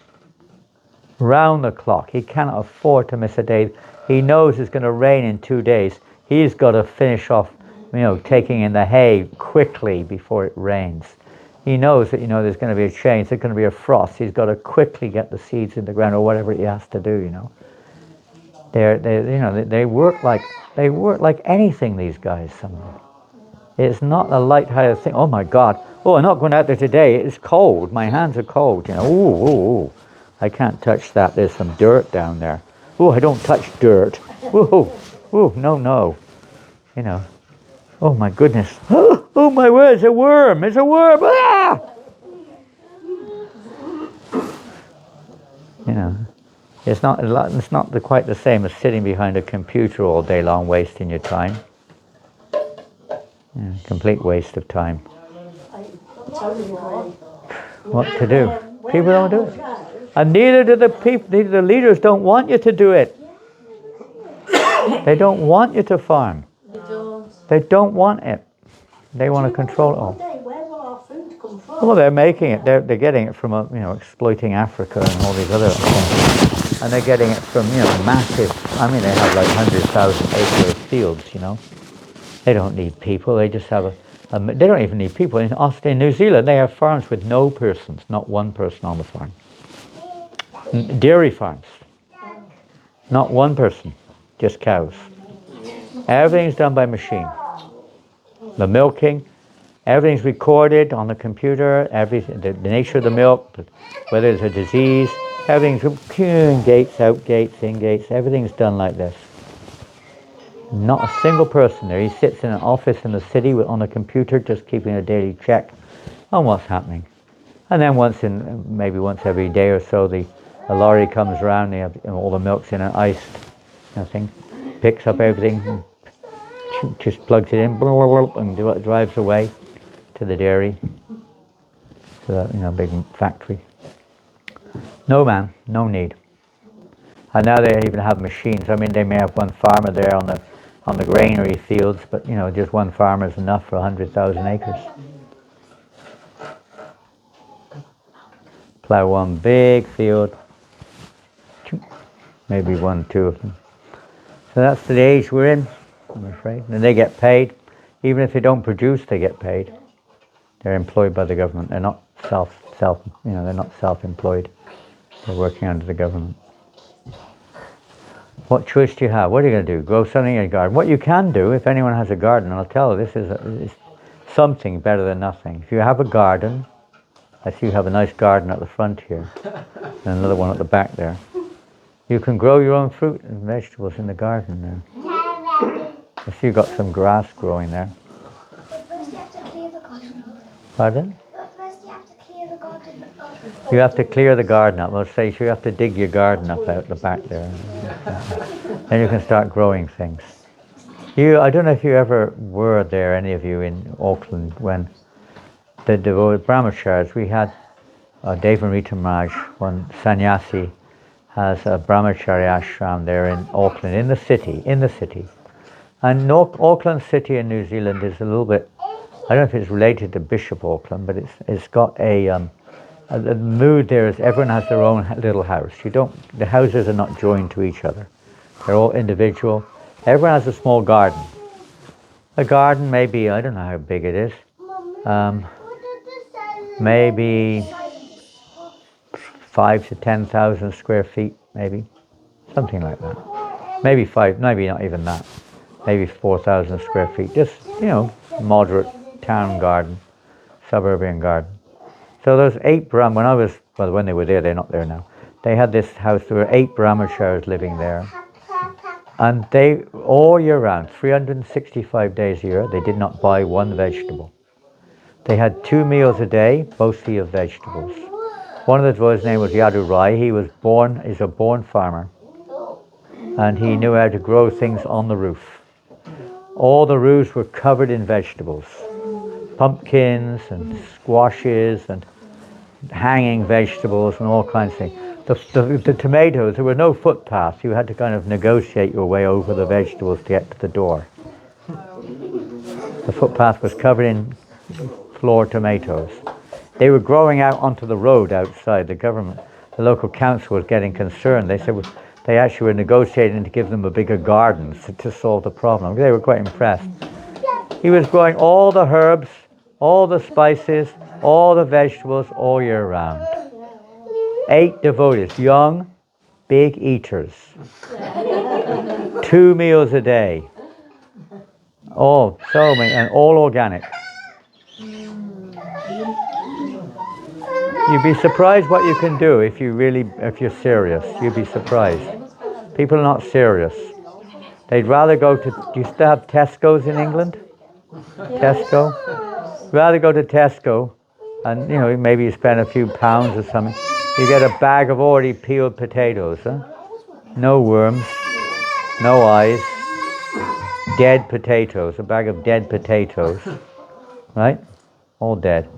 A: Round the clock. He cannot afford to miss a day. He knows it's going to rain in 2 days. He's got to finish off, you know, taking in the hay quickly before it rains. He knows that, you know, there's going to be a change. There's going to be a frost. He's got to quickly get the seeds in the ground or whatever he has to do, you know. They work like anything, these guys, somehow. It's not a light-hearted thing. Oh my God. Oh, I'm not going out there today. It's cold. My hands are cold, you know. Ooh. I can't touch that. There's some dirt down there. Oh, I don't touch dirt. Ooh, no. You know. Oh my goodness. Oh my word, it's a worm. It's a worm. Ah! You know. It's not quite the same as sitting behind a computer all day long wasting your time. Yeah, complete waste of time. What to do? People don't do it. And neither do the leaders don't want you to do it. They don't want you to farm. They don't want it. They want to control it all.
D: Where will our food come from?
A: Well, they're making it. They're getting it from, you know, exploiting Africa and all these other things. And they're getting it from, you know, massive. I mean, they have like 100,000 acre fields, you know. They don't need people. They just have they don't even need people. In New Zealand, they have farms with no persons, not one person on the farm. Dairy farms, not one person, just cows. Everything's done by machine. The milking, everything's recorded on the computer. Everything, the nature of the milk, whether it's a disease, everything's gates, out gates, in gates. Everything's done like this. Not a single person there. He sits in an office in the city on a computer, just keeping a daily check on what's happening. And then maybe once every day or so, a lorry comes around. They have, you know, all the milk's in an iced thing, picks up everything, just plugs it in, and drives away to the dairy, to the, you know, big factory. No man, no need. And now they even have machines. I mean, they may have one farmer there on the granary fields, but, you know, just one farmer is enough for 100,000 acres. Plow one big field. maybe 1, 2 of them. So that's the age we're in, I'm afraid. And they get paid. Even if they don't produce, they get paid. They're employed by the government. They're not they're not self-employed. They're working under the government. What choice do you have? What are you going to do? Grow something in your garden? What you can do, if anyone has a garden, and I'll tell you, this is something better than nothing. If you have a garden, I see you have a nice garden at the front here, and another one at the back there. You can grow your own fruit and vegetables in the garden there. I see you've got some grass growing there.
E: But first you have to clear the garden.
A: Pardon?
E: But first you have to clear the garden up.
A: You have to clear the garden up. Let's say you have to dig your garden up out the back there. Then you can start growing things. I don't know if you ever were there, any of you, in Auckland when the brahmacharis, we had Deva and Rita Maharaj, one sannyasi, has a brahmachari ashram there in Auckland, in the city. And Auckland City in New Zealand is a little bit, I don't know if it's related to Bishop Auckland, but it's got the mood there is everyone has their own little house. The houses are not joined to each other. They're all individual. Everyone has a small garden. A garden maybe, I don't know how big it is, maybe 5 to 10,000 square feet, maybe, something like that. Maybe 5, maybe not even that. Maybe 4,000 square feet. Just, moderate town garden, suburban garden. So those 8 when they were there, they're not there now. They had this house, there were 8 brahmacharis living there. And they, all year round, 365 days a year, they did not buy one vegetable. They had 2 meals a day, mostly of vegetables. One of the boys' name was Yadu Rai. He's a born farmer. And he knew how to grow things on the roof. All the roofs were covered in vegetables. Pumpkins and squashes and hanging vegetables and all kinds of things. The tomatoes, there were no footpaths. You had to kind of negotiate your way over the vegetables to get to the door. The footpath was covered in floor tomatoes. They were growing out onto the road outside. The local council was getting concerned. They said they actually were negotiating to give them a bigger garden to solve the problem. They were quite impressed. He was growing all the herbs, all the spices, all the vegetables all year round. 8 devotees, young, big eaters. 2 meals a day. Oh, so many, and all organic. You'd be surprised what you can do if you're serious. You'd be surprised. People are not serious. They'd rather go to, do you still have Tesco's in England? Tesco? Rather go to Tesco and, maybe you spend a few pounds or something. You get a bag of already peeled potatoes, no worms, no eyes, dead potatoes, a bag of dead potatoes, right? All dead,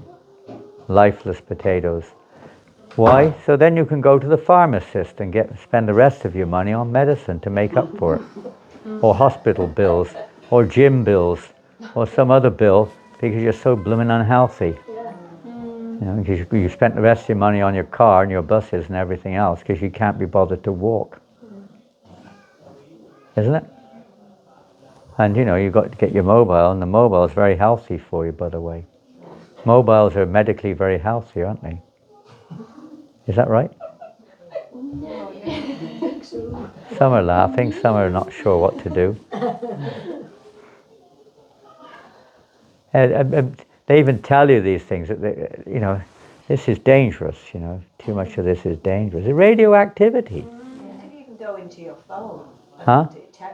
A: lifeless potatoes. Why? So then you can go to the pharmacist and spend the rest of your money on medicine to make up for it, or hospital bills, or gym bills, or some other bill because you're so blooming unhealthy. Because you spent the rest of your money on your car and your buses and everything else because you can't be bothered to walk. Isn't it? And you've got to get your mobile, and the mobile is very healthy for you, by the way. Mobiles are medically very healthy, aren't they? Is that right? Some are laughing, some are not sure what to do. They even tell you these things, that this is dangerous, too much of this is dangerous. Radioactivity.
H: You can go into your phone.
A: Huh?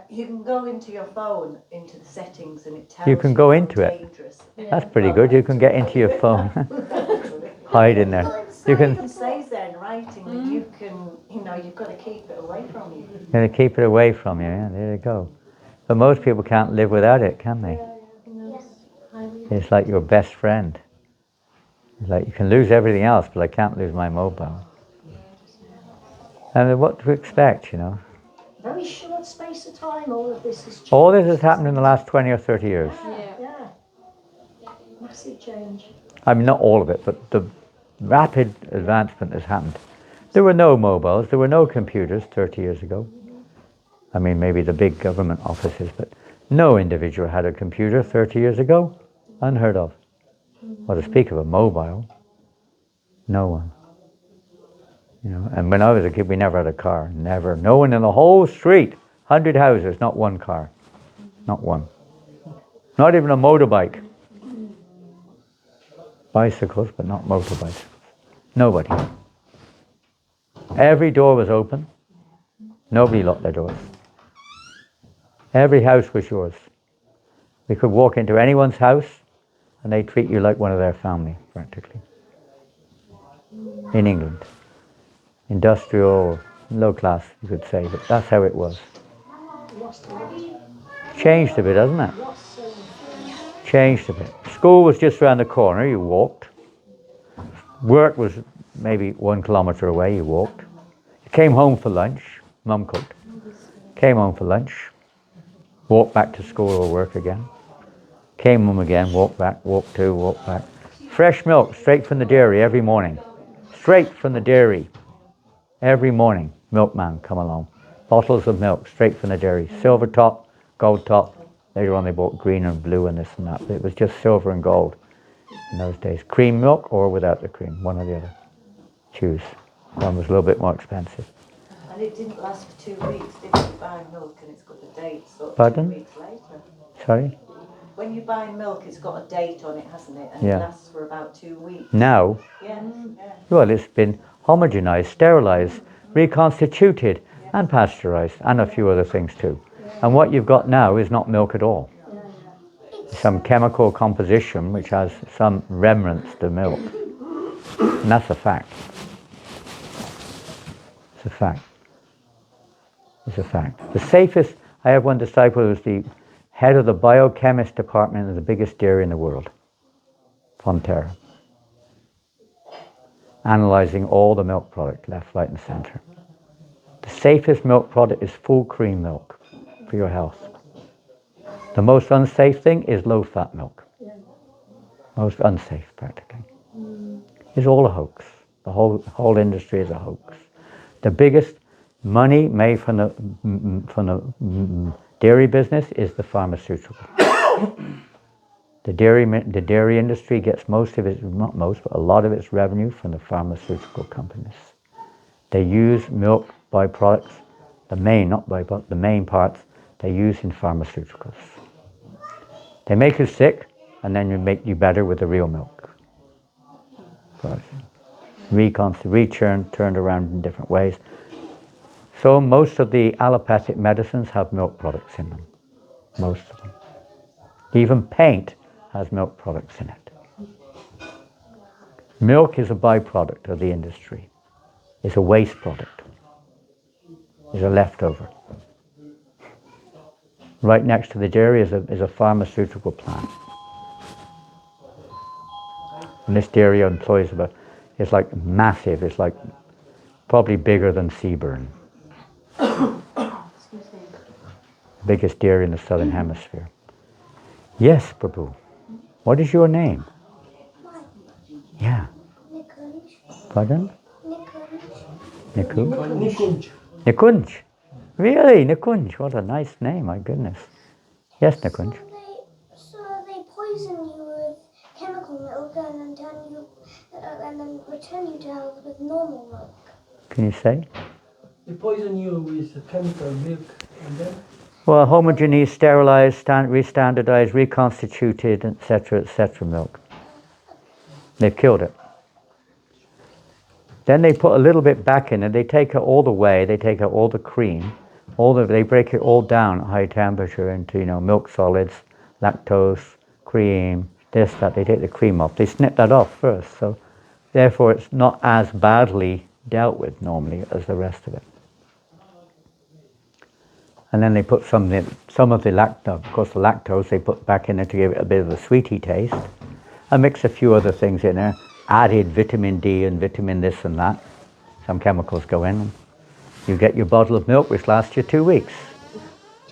H: You can go into your phone, into the settings, and it tells
A: You can go
H: how
A: into it.
H: dangerous.
A: That's pretty good. You can get into your phone. Hide in there. You can.
H: It says there in writing that you can, you've got to keep it away from you.
A: You're going to keep it away from you. Yeah, there you go. But most people can't live without it, can they? It's like your best friend. It's like you can lose everything else, but I can't lose my mobile. And what to expect,
D: Very short space of time, all of this has changed.
A: All this has happened in the last 20 or 30 years.
D: Yeah. Massive change.
A: I mean, not all of it, but the rapid advancement has happened. There were no mobiles, there were no computers 30 years ago. I mean, maybe the big government offices, but no individual had a computer 30 years ago. Unheard of. Well, to speak of a mobile, no one. You know, and when I was a kid, we never had a car. Never. No one in the whole street, 100 houses, not one car. Not one. Not even a motorbike. Bicycles, but not motorbicycles. Nobody. Every door was open. Nobody locked their doors. Every house was yours. We could walk into anyone's house and they treat you like one of their family, practically. In England. Industrial, low class, you could say, but that's how it was. Changed a bit, hasn't it? Changed a bit. School was just around the corner, you walked. Work was maybe 1 kilometre away, you walked. You came home for lunch, Mum cooked. Came home for lunch, walked back to school or work again. Came home again, walked back, walked to, walked back. Fresh milk, straight from the dairy every morning. Straight from the dairy. Every morning, milkman come along. Bottles of milk, straight from the dairy. Silver top, gold top. Later on they bought green and blue and this and that. But it was just silver and gold in those days. Cream milk or without the cream, one or the other. Choose. One was a little bit more expensive.
H: And it didn't last for 2 weeks, did it? You buy milk and it's got a date, so
A: Pardon?
H: 2 weeks later.
A: Sorry?
H: When you buy milk, it's got a date on it, hasn't it? And
A: Yeah.
H: it lasts for about 2 weeks.
A: Now,
H: Yeah, yeah.
A: well, it's been homogenized, sterilized, reconstituted, and pasteurized, and a few other things too. And what you've got now is not milk at all. Some chemical composition which has some remnants to milk. And that's a fact. It's a fact. It's a fact. The safest, I have one disciple who's the head of the biochemist department of the biggest dairy in the world, Fonterra. Analyzing all the milk product, left, right and center. The safest milk product is full cream milk for your health. The most unsafe thing is low-fat milk. Most unsafe, practically. It's all a hoax. The whole industry is a hoax. The biggest money made from the dairy business is the pharmaceutical. The dairy industry gets most of its, not most, but a lot of its revenue from the pharmaceutical companies. They use milk byproducts, the main parts they use in pharmaceuticals. They make you sick, and then you make you better with the real milk. Turned around in different ways. So most of the allopathic medicines have milk products in them. Most of them. Even paint has milk products in it. Milk is a byproduct of the industry. It's a waste product. It's a leftover. Right next to the dairy is a pharmaceutical plant. And this dairy employs it's like massive, it's like probably bigger than Seaburn. Biggest dairy in the southern hemisphere. Yes, Prabhu. What is your name? Yeah. Pardon?
C: Nikunj.
A: Nikunj. Really, Nikunj. What a nice name, my goodness. Yes, Nikunj.
E: So they poison you with chemical milk and then return you to health with normal milk.
A: Can you say?
C: They poison you with chemical milk and then?
A: Well, homogeneous, sterilized, re-standardized, reconstituted, etc., milk. They've killed it. Then they put a little bit back in it. They take it all the way. They take out all the cream. They break it all down at high temperature into, milk solids, lactose, cream, this, that. They take the cream off. They snip that off first. So therefore, it's not as badly dealt with normally as the rest of it. And then they put some of the lactose, of course the lactose they put back in there to give it a bit of a sweety taste. And mix a few other things in there. Added vitamin D and vitamin this and that. Some chemicals go in. You get your bottle of milk which lasts you 2 weeks.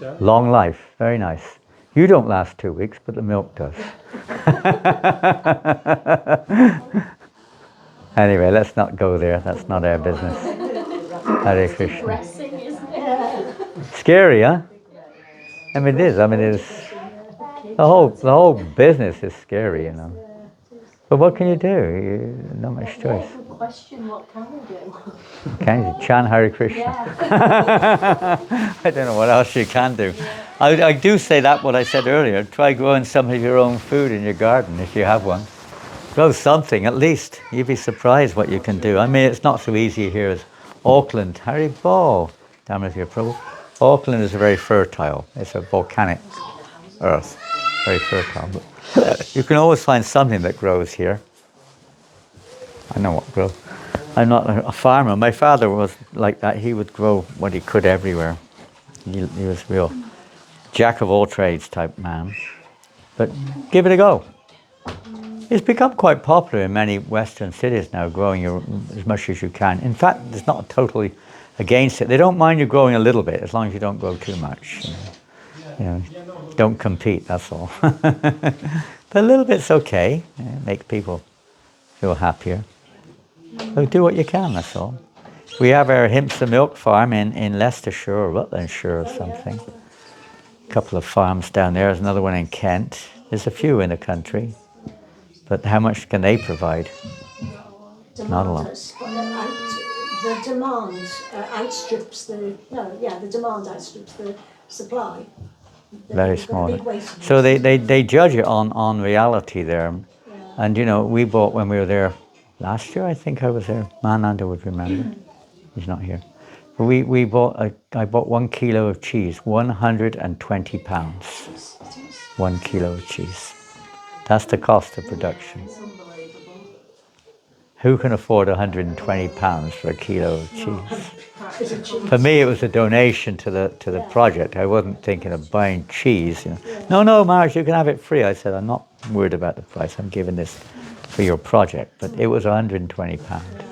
G: Yeah.
A: Long life, very nice. You don't last 2 weeks, but the milk does. Anyway, let's not go there. That's not our business. Hare Krishna.
I: Depressing, isn't it?
D: Yeah.
A: Scary, huh? I mean, it is. I mean, it's the whole business is scary, you know. But what can you do? Not much choice.
I: Yeah, good question. What can we do?
A: Can you chant Hare Krishna?
I: Yeah.
A: I don't know what else you can do. I do say that what I said earlier. Try growing some of your own food in your garden if you have one. Grow something at least. You'd be surprised what you can do. I mean, it's not so easy here as Auckland. Haribol. Damn it, your Prabhu. Auckland is very fertile. It's a volcanic earth. Very fertile. But you can always find something that grows here. I know what grows. I'm not a farmer. My father was like that. He would grow what he could everywhere. He was real jack of all trades type man. But give it a go. It's become quite popular in many Western cities now, growing as much as you can. In fact, it's not totally against it. They don't mind you growing a little bit, as long as you don't grow too much. You know, don't compete, that's all. But a little bit's okay. Make people feel happier. So do what you can, that's all. We have our Himpsa milk farm in Leicestershire or Rutlandshire or something. A couple of farms down there. There's another one in Kent. There's a few in the country. But how much can they provide? Not a lot.
D: The demand outstrips the demand outstrips the supply.
A: Very small. So they judge it on reality there.
D: Yeah.
A: And you know, we bought when we were there last year, I think I was there. Mananda would remember. He's not here. But I bought 1 kilo of cheese, 120 pounds. 1 kilo of cheese. That's the cost of production. Who can afford 120 pounds for a kilo of cheese? For me, it was a donation to the project. I wasn't thinking of buying cheese. You know. No, Marge, you can have it free. I said, I'm not worried about the price. I'm giving this for your project. But it was 120 pounds.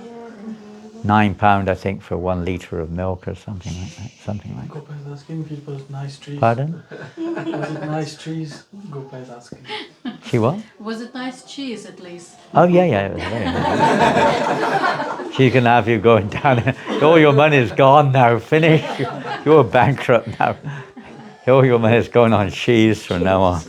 A: £9, I think, for 1 litre of milk or something like that.
C: Gopal is asking if it was nice trees.
A: Pardon?
C: Was it nice trees? Gopal is asking.
A: She what?
I: Was it nice cheese at least?
A: Oh, yeah, it was very nice. She can have you going down. All your money is gone now. Finish. You're bankrupt now. All your money is going on cheese from now on.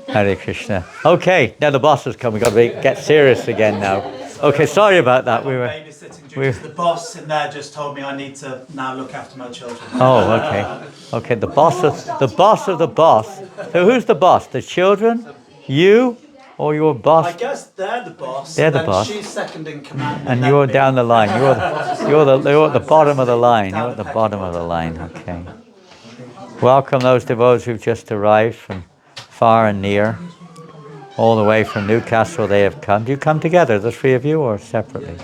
A: Hare Krishna. Okay, now the boss has come. We've got to get serious again now. Okay, sorry about that. We were
B: babysitting duties. The boss in there just told me I need to now look after my children.
A: Oh, okay. Okay, the boss of the boss. So who's the boss? The children? You? Or your boss?
B: I guess they're the boss.
A: They're the
B: and
A: boss.
B: She's second in command.
A: And you're down the line. You're at the bottom of the line. You're at the bottom of the line. Okay. Welcome those devotees who've just arrived from far and near. All the way from Newcastle they have come. Do you come together, the three of you, or separately?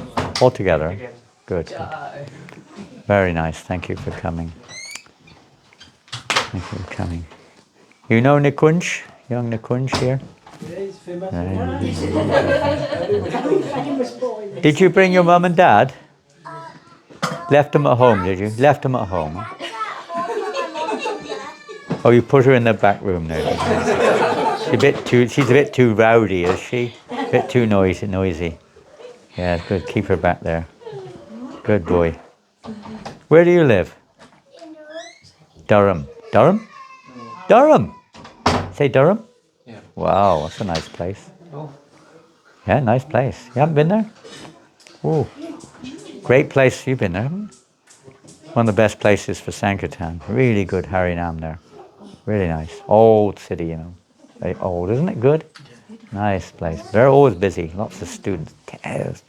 A: All together. Good. Very nice. Thank you for coming. Thank you for coming. You know Nikunj? Young Nikunj here?
C: Yeah, he's famous.
D: Famous boy.
A: Did you bring your mum and dad? Left them at home, did you? Left them at home. Oh, you put her in the back room there. She's a bit too rowdy, is she? A bit too noisy. Yeah, good. Keep her back there. Good boy. Where do you live? Durham. Durham? Durham! Say Durham?
F: Yeah.
A: Wow, that's a nice place.
F: Oh.
A: Yeah, nice place. You haven't been there? Oh, great place. You've been there, haven't you? One of the best places for Sankirtan. Really good Harinam there. Really nice. Old city, you know. Very old, isn't it good? Nice place. They're always busy. Lots of students.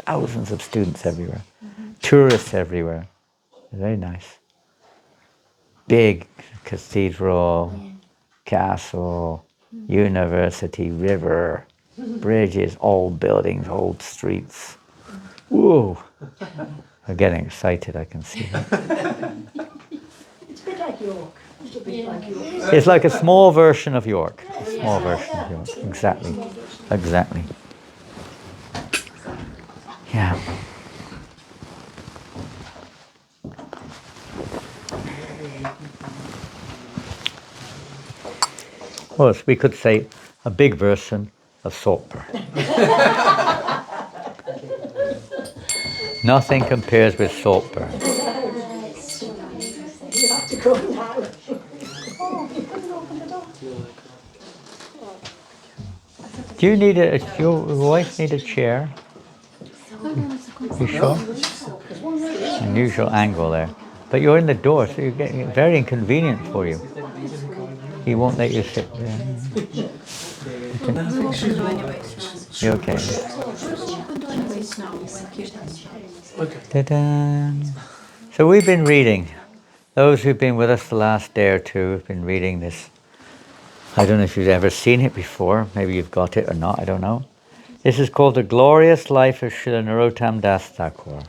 A: Thousands of students everywhere. Tourists everywhere. Very nice. Big cathedral, castle, university, river, bridges, old buildings, old streets. Whoa! I'm getting excited, I can see that.
D: It's a bit like York.
A: It's like a small version of York. A small version of York. Exactly. Exactly. Yeah. Well, we could say a big version of Saltburn. Nothing compares with Saltburn.
D: You have to go now.
A: Do you need your wife need a chair? You sure? Unusual angle there. But you're in the door, so you're getting it very inconvenient for you. He won't let you sit there. You okay? Ta-da. So we've been reading. Those who've been with us the last day or two have been reading this. I don't know if you've ever seen it before. Maybe you've got it or not, I don't know. This is called The Glorious Life of Srila Narottam Das Thakur.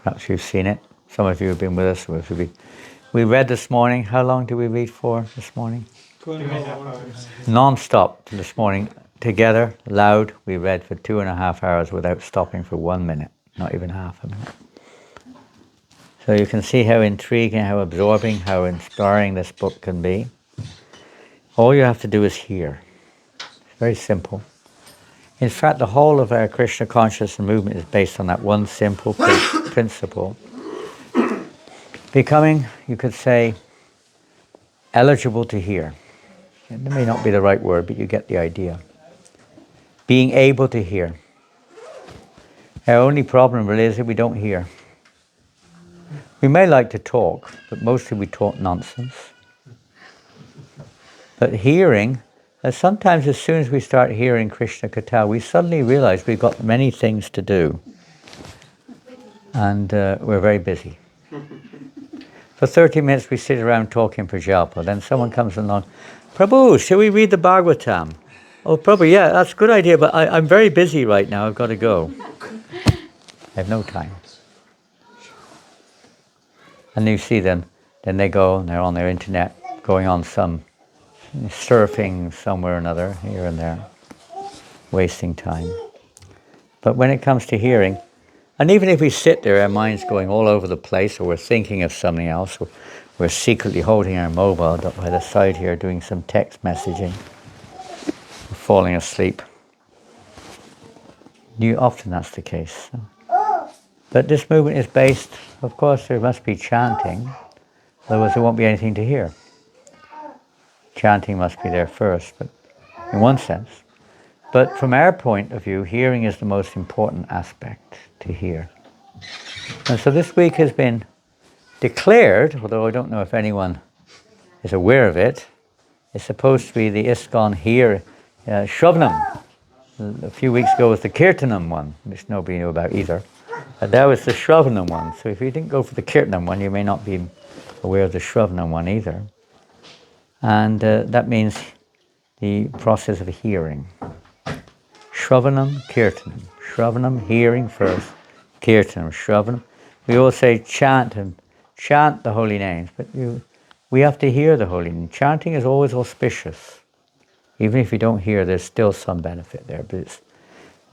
A: Perhaps you've seen it. Some of you have been with us. We read this morning. How long did we read for this morning?
G: 2.5 hours.
A: Non-stop this morning. Together, loud, we read for 2.5 hours without stopping for 1 minute. Not even half a minute. So you can see how intriguing, how absorbing, how inspiring this book can be. All you have to do is hear. It's very simple. In fact, the whole of our Krishna consciousness movement is based on that one simple principle. Becoming, you could say, eligible to hear. It may not be the right word, but you get the idea. Being able to hear. Our only problem really is that we don't hear. We may like to talk, but mostly we talk nonsense. But hearing, sometimes as soon as we start hearing Krishna Katha, we suddenly realize we've got many things to do. And we're very busy. For 30 minutes we sit around talking Prajalpa, then someone comes along, Prabhu, shall we read the Bhagavatam? Oh, Prabhu, yeah, that's a good idea, but I'm very busy right now, I've got to go. I have no time. And you see them, then they go and they're on their internet, going on some surfing somewhere or another, here and there, wasting time. But when it comes to hearing, and even if we sit there, our mind's going all over the place, or we're thinking of something else, or we're secretly holding our mobile up by the side here, doing some text messaging, or falling asleep. Often that's the case. But this movement is based, of course, there must be chanting, otherwise there won't be anything to hear. Chanting must be there first, but in one sense. But from our point of view, hearing is the most important aspect, to hear. And so this week has been declared, although I don't know if anyone is aware of it, it's supposed to be the ISKCON here, Shravanam. A few weeks ago was the Kirtanam one, which nobody knew about either. And that was the Shravanam one. So if you didn't go for the Kirtanam one, you may not be aware of the Shravanam one either. And that means the process of hearing. Shravanam, Kirtanam. Shravanam, hearing first. Kirtanam, Shravanam. We all say chant and chant the holy names, but we have to hear the holy names. Chanting is always auspicious. Even if you don't hear, there's still some benefit there, but it's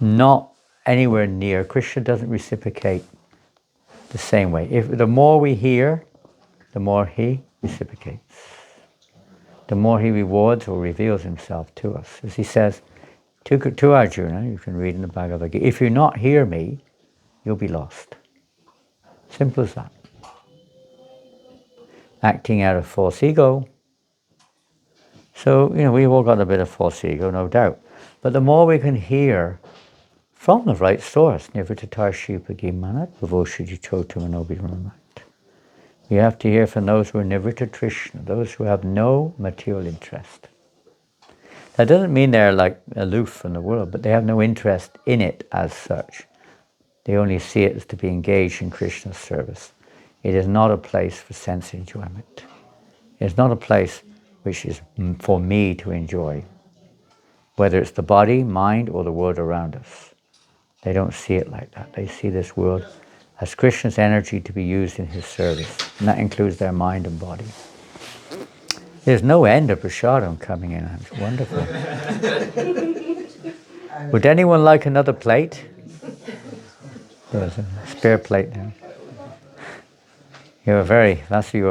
A: not anywhere near. Krishna doesn't reciprocate the same way. The more we hear, the more he reciprocates. The more he rewards or reveals himself to us. As he says to Arjuna, you can read in the Bhagavad Gita, if you not hear me, you'll be lost. Simple as that. Acting out of false ego. So, we've all got a bit of false ego, no doubt. But the more we can hear from the right source, Nivrittatar Shipagi Manat, Vivoshaji Chotamanobiranat. You have to hear from those who are Nivritta Trishna, those who have no material interest. That doesn't mean they're like aloof from the world, but they have no interest in it as such. They only see it as to be engaged in Krishna's service. It is not a place for sense enjoyment. It is not a place which is for me to enjoy, whether it's the body, mind, or the world around us. They don't see it like that. They see this world as Krishna's energy to be used in his service, and that includes their mind and body. There's no end of prasadam coming in. It's wonderful. Would anyone like another plate? There's a spare plate now. You were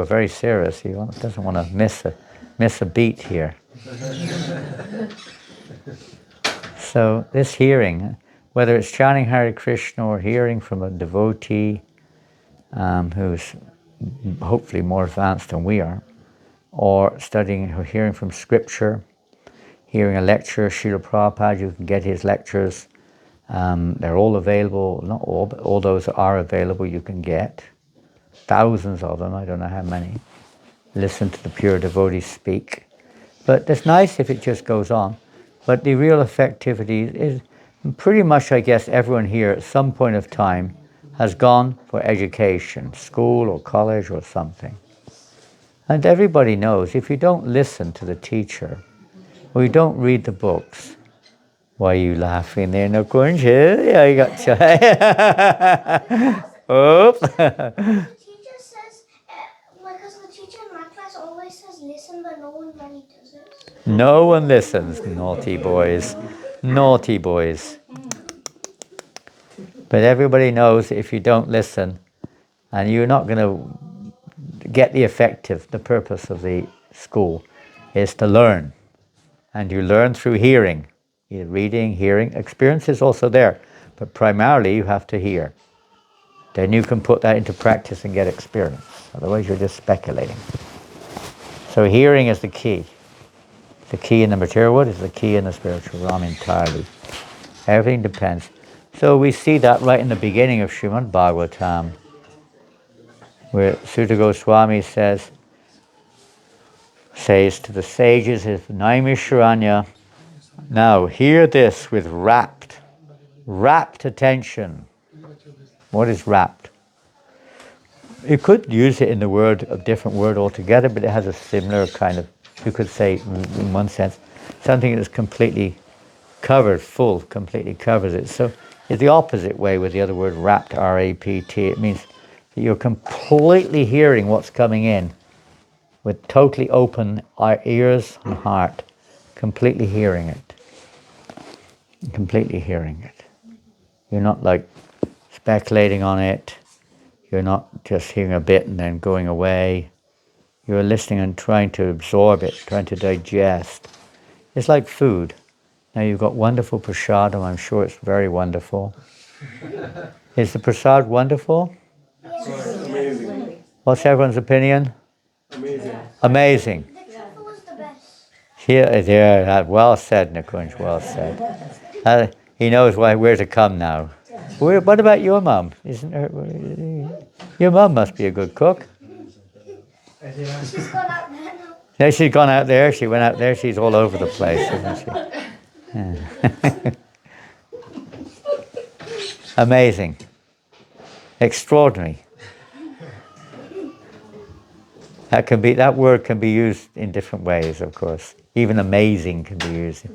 A: very serious. He doesn't want to miss a beat here. So this hearing, whether it's chanting Hare Krishna or hearing from a devotee who's hopefully more advanced than we are, or studying or hearing from scripture, hearing a lecture, Srila Prabhupada, you can get his lectures. They're all available, not all, but all those are available you can get. Thousands of them, I don't know how many. Listen to the pure devotees speak. But it's nice if it just goes on. But the real effectivity is pretty much, I guess, everyone here at some point of time has gone for education, school or college or something. And everybody knows if you don't listen to the teacher, or you don't read the books, why are you laughing there, Nakunj? Yeah, you got Oops.
E: The teacher says, because the teacher in my class always says listen, but no one really does it.
A: No one listens, naughty boys. Naughty boys. But everybody knows if you don't listen, and you're not going to get the purpose of the school is to learn. And you learn through hearing. Either reading, hearing. Experience is also there, but primarily you have to hear. Then you can put that into practice and get experience. Otherwise you're just speculating. So hearing is the key. The key in the material world is the key in the spiritual realm entirely. Everything depends. So we see that right in the beginning of Srimad Bhagavatam, where Sutta Goswami says to the sages of Naimisharanya, now hear this with rapt attention. What is rapt? You could use it in the word, a different word altogether, but it has a similar kind of, you could say in one sense, something that's completely covered, completely covers it. So it's the opposite way with the other word rapt, R-A-P-T. It means that you're completely hearing what's coming in with totally open ears and heart, completely hearing it. Completely hearing it. You're not like speculating on it. You're not just hearing a bit and then going away. You're listening and trying to absorb it, trying to digest. It's like food. Now you've got wonderful prasadam. I'm sure it's very wonderful. Is the prasad wonderful?
G: Amazing.
A: What's everyone's opinion?
G: Amazing.
A: Amazing.
E: The truffle is the best.
A: Here, well said, Nikunj, well said. He knows where to come now. What about your mum? Your mum must be a good cook.
E: She's gone out there now.
A: No, she's gone out there. She went out there. She's all over the place, isn't she? Yeah. Amazing. Extraordinary. That word can be used in different ways, of course. Even amazing can be used.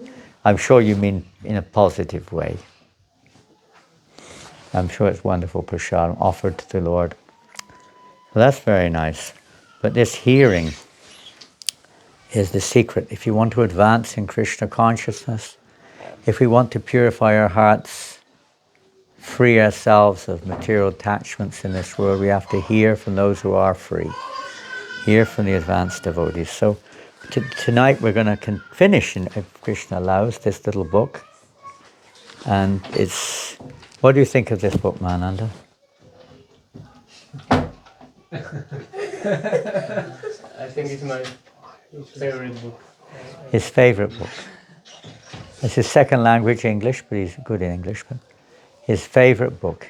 A: I'm sure you mean in a positive way. I'm sure it's wonderful prasadam offered to the Lord. So that's very nice. But this hearing is the secret. If you want to advance in Krishna consciousness, if we want to purify our hearts, free ourselves of material attachments in this world, we have to hear from those who are free. Hear from the advanced devotees. So tonight we're going to finish, if Krishna allows, this little book. And it's... What do you think of this book, Mananda?
F: I think it's my favorite book.
A: His favorite book. It's his second language, English, but he's good in English. But his favorite book.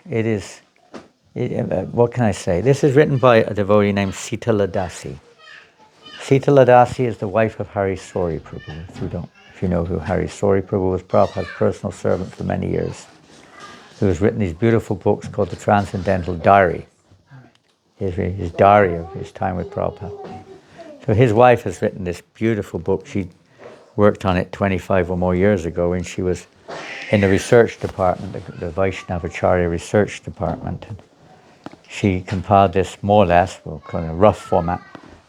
A: What can I say? This is written by a devotee named Sitala Dasi. Sitala Dasi is the wife of Hari Sori Prabhu. If you know who Hari Sori Prabhu was, Prabhupada's personal servant for many years, who has written these beautiful books called the Transcendental Diary. His diary of his time with Prabhupada. So his wife has written this beautiful book. She worked on it 25 or more years ago when she was in the research department, the Vaishnavacharya research department. And she compiled this more or less, we'll call it a rough format,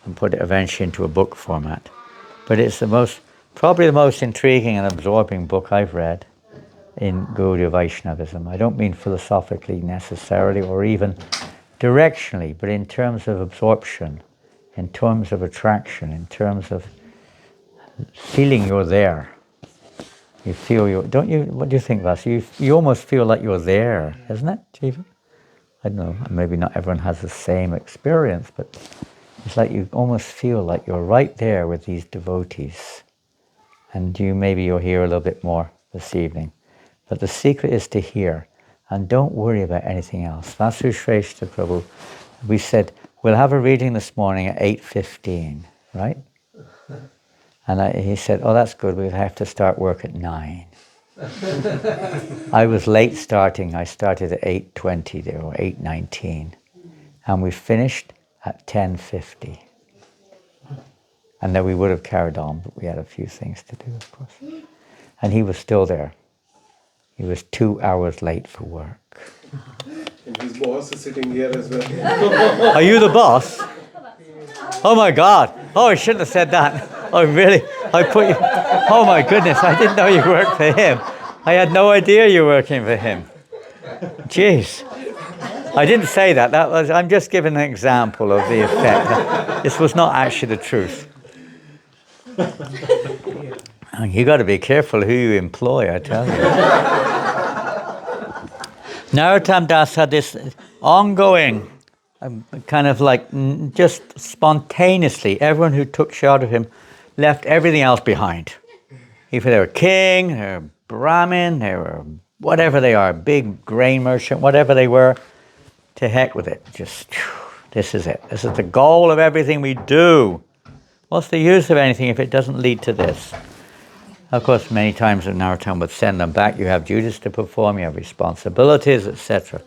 A: and put it eventually into a book format. But it's probably the most intriguing and absorbing book I've read in Gaudiya Vaishnavism. I don't mean philosophically necessarily or even directionally, but in terms of absorption, in terms of attraction, in terms of feeling you're there. You feel don't you? What do you think, Vas? You almost feel like you're there, isn't it, Jiva? I don't know. Maybe not everyone has the same experience, but it's like you almost feel like you're right there with these devotees, and maybe you'll hear a little bit more this evening. But the secret is to hear, and don't worry about anything else. Vasu Shrestha Prabhu, we said we'll have a reading this morning at 8:15, right? And he said, oh, that's good, we'll have to start work at 9. I was late starting. I started at 8:20 there, or 8:19. And we finished at 10:50. And then we would have carried on, but we had a few things to do, of course. And he was still there. He was 2 hours late for work.
G: And his boss is sitting here as well.
A: Are you the boss? Oh my God. Oh, I shouldn't have said that. Oh, really? I put you... Oh my goodness, I didn't know you worked for him. I had no idea you were working for him. Jeez. I didn't say that. I'm just giving an example of the effect. This was not actually the truth. You got to be careful who you employ, I tell you. Narottam Das had this ongoing, kind of like just spontaneously, everyone who took shelter of him left everything else behind. If they were king, they were Brahmin, they were whatever they are, big grain merchant, whatever they were, to heck with it. Just, this is it. This is the goal of everything we do. What's the use of anything if it doesn't lead to this? Of course, many times Narottam would send them back. You have duties to perform, you have responsibilities, etc.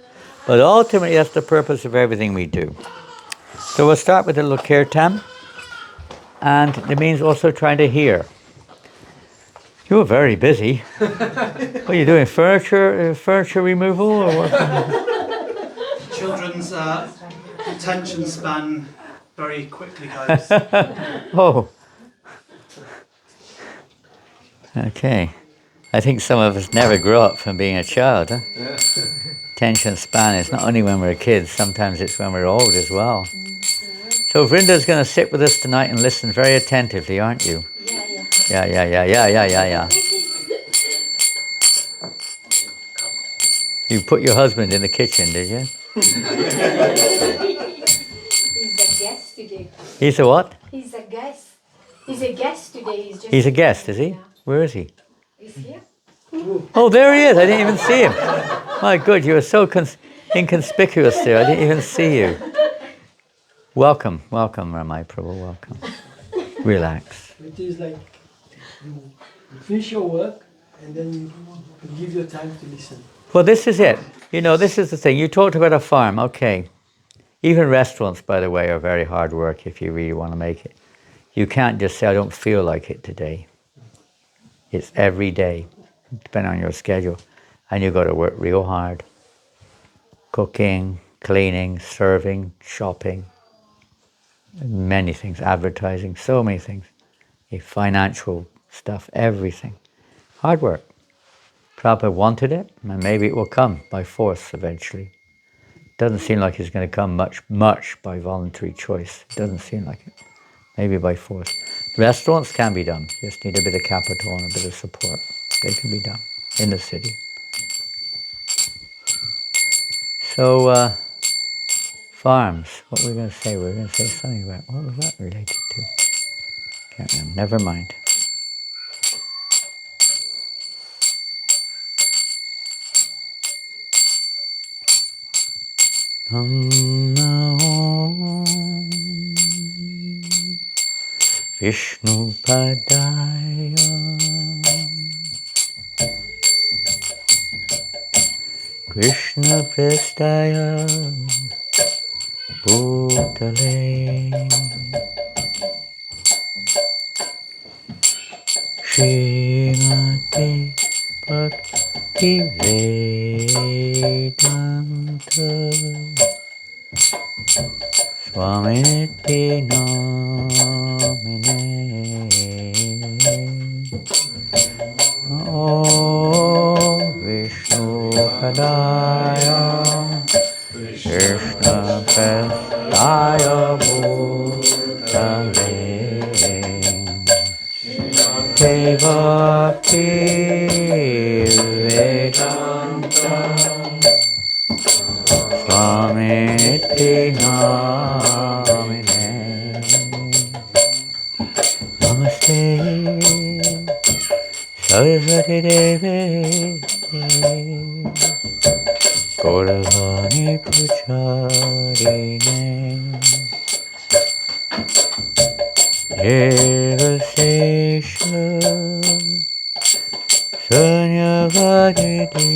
A: But ultimately, that's the purpose of everything we do. So we'll start with the little kirtan. And it means also trying to hear. You're very busy. What are you doing? Furniture removal or what?
B: Children's attention span very quickly goes.
A: Oh. Okay. I think some of us never grew up from being a child. Huh?
G: Yeah.
A: Attention span is not only when we're kids, sometimes it's when we're old as well. So Vrinda's going to sit with us tonight and listen very attentively, aren't you? Yeah. You put your husband in the kitchen, did you?
I: He's a guest today.
A: He's a what?
I: He's a guest. He's a guest today.
A: He's a guest, is he? Where is he?
I: He's here.
A: Oh, there he is. I didn't even see him. My God, you were so inconspicuous there. I didn't even see you. Welcome, Ramai Prabhu, welcome. Relax.
C: It is like you finish your work and then you give your time to listen.
A: Well, this is it. This is the thing. You talked about a farm, okay. Even restaurants, by the way, are very hard work if you really want to make it. You can't just say, I don't feel like it today. It's every day, depending on your schedule. And you've got to work real hard. Cooking, cleaning, serving, shopping. Many things, advertising, so many things. Financial stuff, everything. Hard work. Prabhupada wanted it, and maybe it will come by force eventually. Doesn't seem like it's going to come much by voluntary choice. Doesn't seem like it. Maybe by force. Restaurants can be done. You just need a bit of capital and a bit of support. They can be done in the city. So, farms. What were we going to say? We were going to say something about, what was that related to? Can't remember. Never mind. Vishnu Padaya Krishna Prestaya Bhutale Srimati Bhakti Vedanta Swamiti Namine Om Vishnu Padaya Krishna Prestaya Bhutale Namaste Bhakti Vedanta Swamiti Namine Namaste Saraswati Devi Gauravani Pucharine Devasesha Sunyavadidi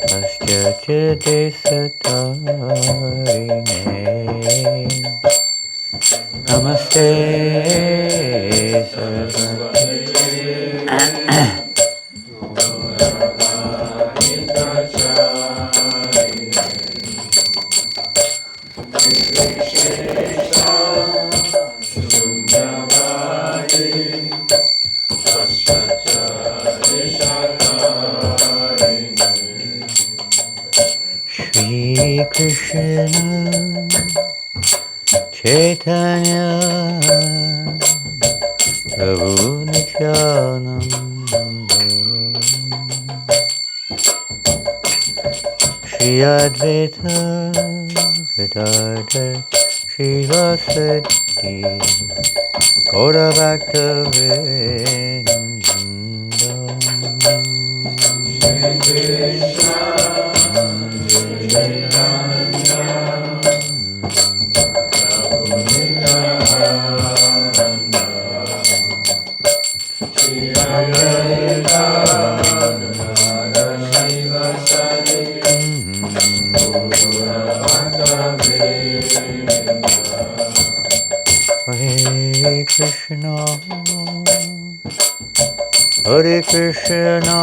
A: Paschatya Desatarine Namaste Saraswati Shri Krishna Chaitanya Prabhu Nityananda Shri Advaita Gadadhar Srivasadi Gaura Bhakta Vrinda Shri Krishna Hare Krishna, Hare Krishna,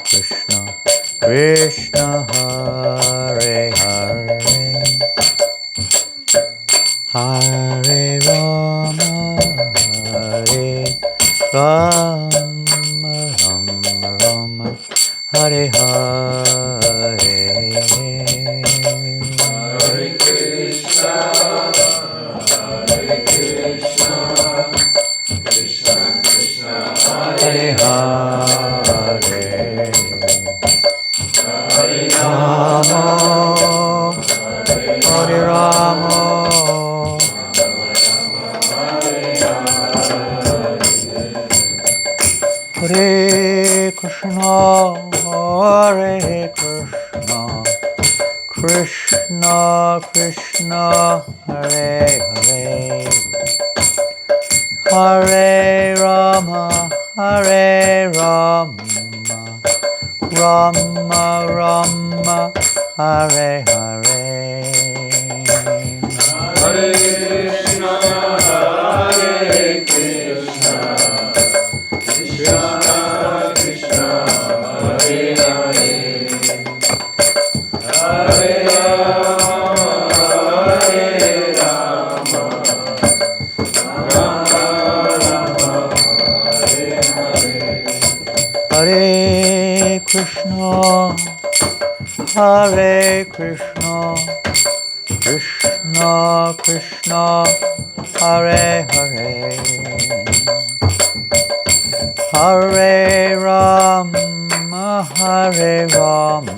A: Krishna Krishna, Hare Hare, Hare Rama, Hare Rama, Rama Rama, Hare Hare. Hare Krishna, Krishna Krishna, Hare Hare, Hare Rama, Hare Rama, Hare Krishna, Hare Krishna, Krishna Krishna, Hare Hare, Hare Rama, Hare Rama, Rama Rama, Hare Hare. Hare Krishna, Hare Krishna, Krishna Krishna, Hare Hare, Hare Hare Krishna, Hare Krishna, Krishna Krishna, Hare Hare, Hare Rama, Hare Rama,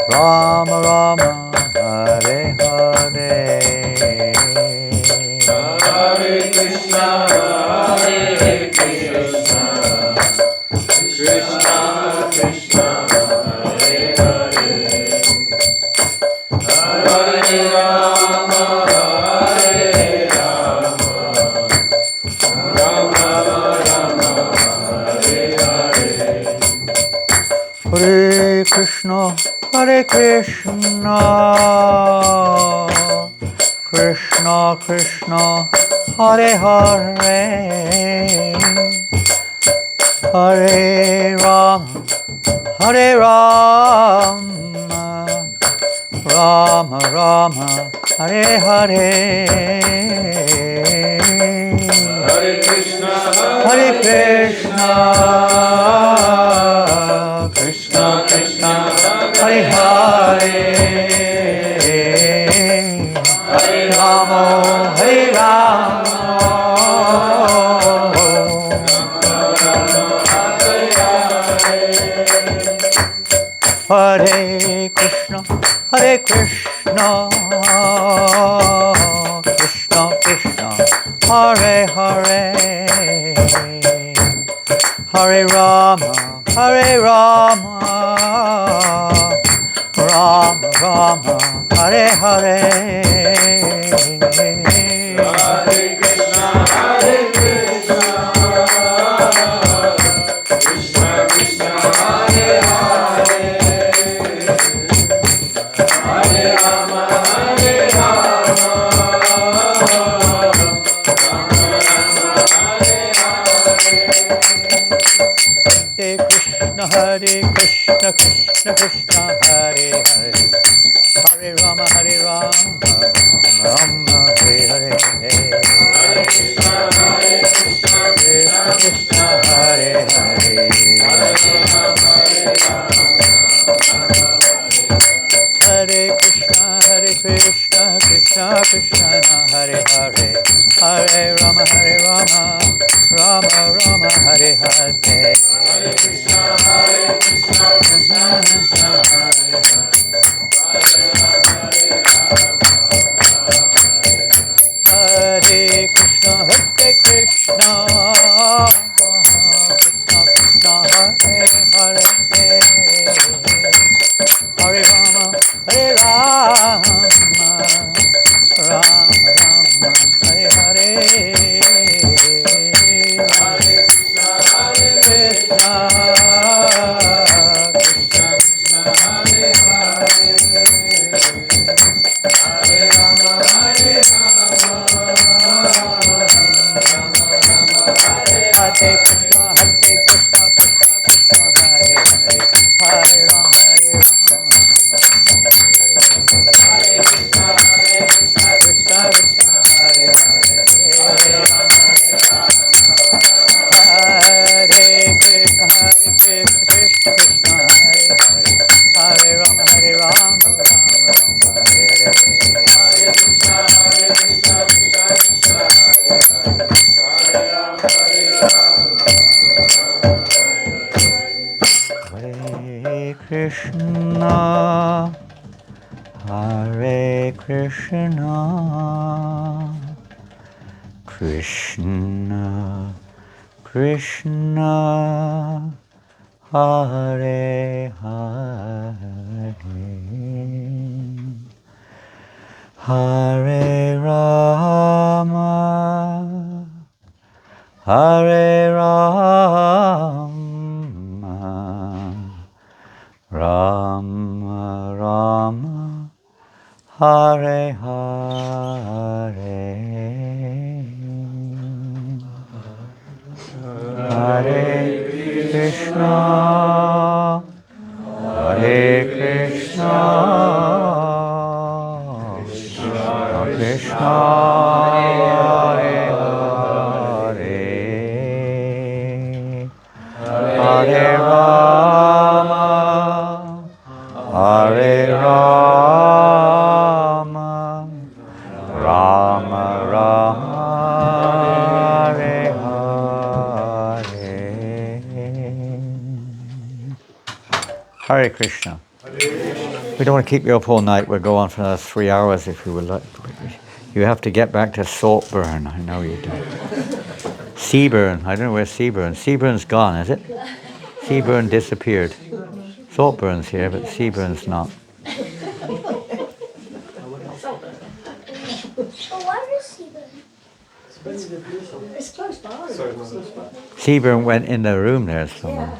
A: Rama Rama, Hare Hare. Hare Krishna, Hare Krishna, Krishna Krishna, Hare Hare, Hare Rama, Hare Rama, Rama Rama, Hare Hare. Hare Krishna, Hare Krishna, Krishna Krishna, Hare Hare, Hare Rama, Hare Rama, Rama Rama, Hare Hare, Hare Krishna, Hare Krishna, Krishna Krishna, Hare Hare, Hare Rama, Hare Rama, Hare Krishna, Hare Krishna, Krishna Krishna, Hare Hare, Hare Rama, Hare Rama, Rama Rama, Hare Hare.
G: Hare Krishna, Hare Krishna, Krishna Krishna, Hare Hare, Hare Rama, Hare Rama, Rama Rama, Hare Hare.
A: Hare Krishna, Hare Krishna, Krishna Krishna, Hare Hare, Hare Rama, Hare Rama, Rama Hare Hare.
G: Hare Krishna, Hare Krishna,
A: Krishna Krishna, Hare Hare,
G: Hare Rama, Hare Rama,
A: Hare Krishna, Hare Krishna, Krishna Krishna, Hare Hare, Hare Rama, Hare Rama, Rama Rama, Hare Hare.
G: Hare Krishna, Hare Krishna, Krishna Krishna, Hare Hare, Hare Rama, Hare
A: Hare Krishna, Hare Krishna, Krishna Krishna, Hare Hare, Hare Rama, Hare Rama, Rama Rama, Hare Hare.
G: Hare Krishna, Hare
A: Krishna,
G: Krishna Krishna, Hare Hare, Hare Rama, Hare Rama, Rama Rama, Hare
A: Hare Krishna, Hare Krishna, Krishna Krishna, Hare Hare, Hare Rama, Hare Rama,
G: Hare Krishna, Hare Krishna,
A: Krishna Krishna, Hare Hare,
G: Hare Rama, Hare
A: Hare Krishna, Hare Krishna, Krishna Krishna, Hare Hare, Hare Rama, Hare Rama, Rama Rama, Hare Hare.
G: Hare Krishna, Hare Krishna, Krishna Krishna, Hare Hare, Hare Rama, Hare Rama,
A: Hare Krishna, Hare Krishna, Krishna Krishna, Hare Hare, Hare Rama, Hare Rama, Rama Rama, Hare Hare, Hare Krishna, Hare Krishna, Krishna Krishna, Hare Hare, Hare Rama, Hare Rama, Rama Rama, Hare Hare. Hare Krishna. We don't want to keep you up all night. We'll go on for another 3 hours if you would like. You have to get back to Saltburn. I know you do. Seaburn. I don't know where Seaburn. Seaburn's gone, is it? Seaburn disappeared. Saltburn's here, but Seaburn's not.
E: But where is Seaburn?
D: It's close by.
A: Seaburn went in the room there somewhere.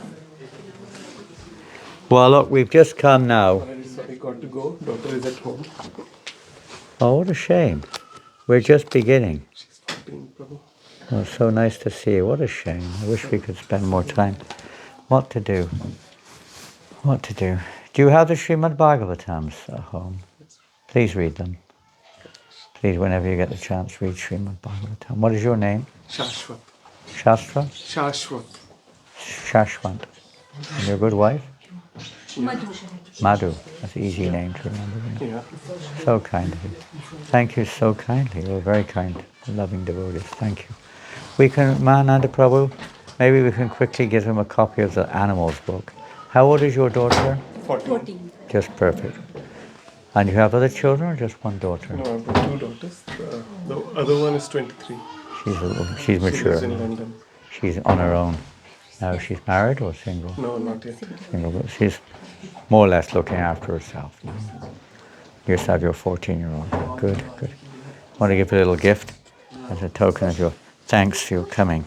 A: Well, look, we've just come now.
G: Sorry, got to go. Daughter is at home.
A: Oh, what a shame. We're just beginning.
G: She's fighting, Prabhu.
A: Oh, so nice to see you. What a shame. I wish we could spend more time. What to do? What to do? Do you have the Srimad Bhagavatams at home? Please read them. Please, whenever you get the chance, read Srimad Bhagavatam. What is your name?
G: Shashwat.
A: Shastra?
G: Shashwat.
A: Shashwant. And your good wife? Madhu. That's an easy name to remember. Isn't it?
G: Yeah.
A: So kind of you. Thank you so kindly. You're very kind, loving devotees. Thank you. We can, Mahananda Prabhu, maybe we can quickly give him a copy of the animals book. How old is your daughter?
G: 14.
A: Just perfect. And you have other children or just one daughter?
J: No, I've got 2 daughters. The other one is 23.
A: She's
J: She
A: mature.
J: lives in London.
A: She's on her own. Now she's married or single?
J: No, not yet.
A: Single, but she's more or less looking after herself. You just have your 14-year-old. Good, good. I want to give you a little gift as a token of your thanks for your coming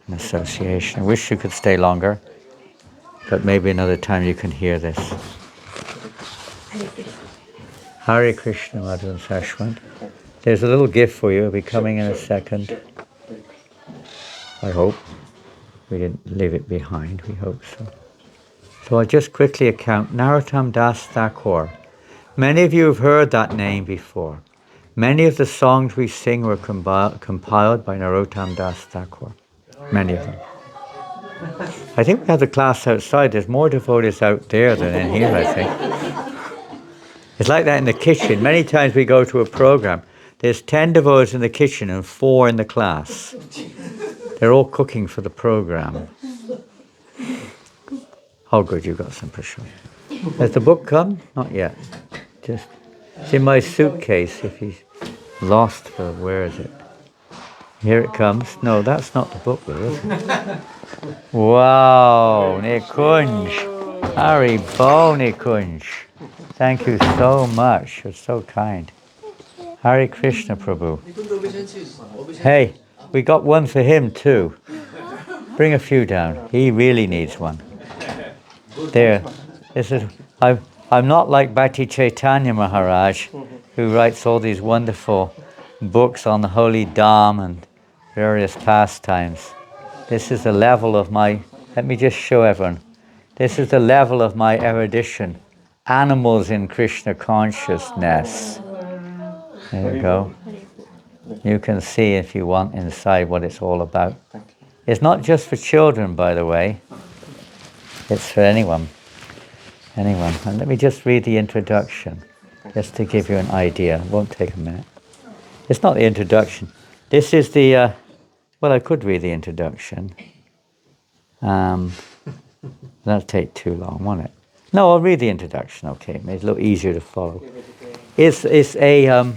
A: in association. I wish you could stay longer, but maybe another time you can hear this. Hare Krishna, Madhu and Sashwant. There's a little gift for you. It'll be coming in a second. I hope. We didn't leave it behind. We hope so. So I'll just quickly account. Narottam Das Thakur. Many of you have heard that name before. Many of the songs we sing were compiled by Narottam Das Thakur. Many of them. I think we have the class outside. There's more devotees out there than in here, I think. It's like that in the kitchen. Many times we go to a program, there's 10 devotees in the kitchen and 4 in the class. They're all cooking for the program. Oh good, you got some pressure. Has the book come? Not yet. Just, it's in my suitcase if he's lost for, where is it? Here it comes. No, that's not the book, though, is it? Wow, Nikunj. Haribo, Nikunj. Thank you so much. You're so kind. Hare Krishna, Prabhu. Hey, we got one for him too. Bring a few down. He really needs one. There. This is. I'm not like Bhakti Chaitanya Maharaj, who writes all these wonderful books on the holy Dham and various pastimes. This is the level of my. Let me just show everyone. This is the level of my erudition. Animals in Krishna consciousness. There you go. You can see if you want inside what it's all about. It's not just for children, by the way. It's for anyone. Anyone. And let me just read the introduction, just to give you an idea. It won't take a minute. It's not the introduction. This is the, well, I could read the introduction. That'll take too long, won't it? No, I'll read the introduction, okay. It's a little easier to follow. It's a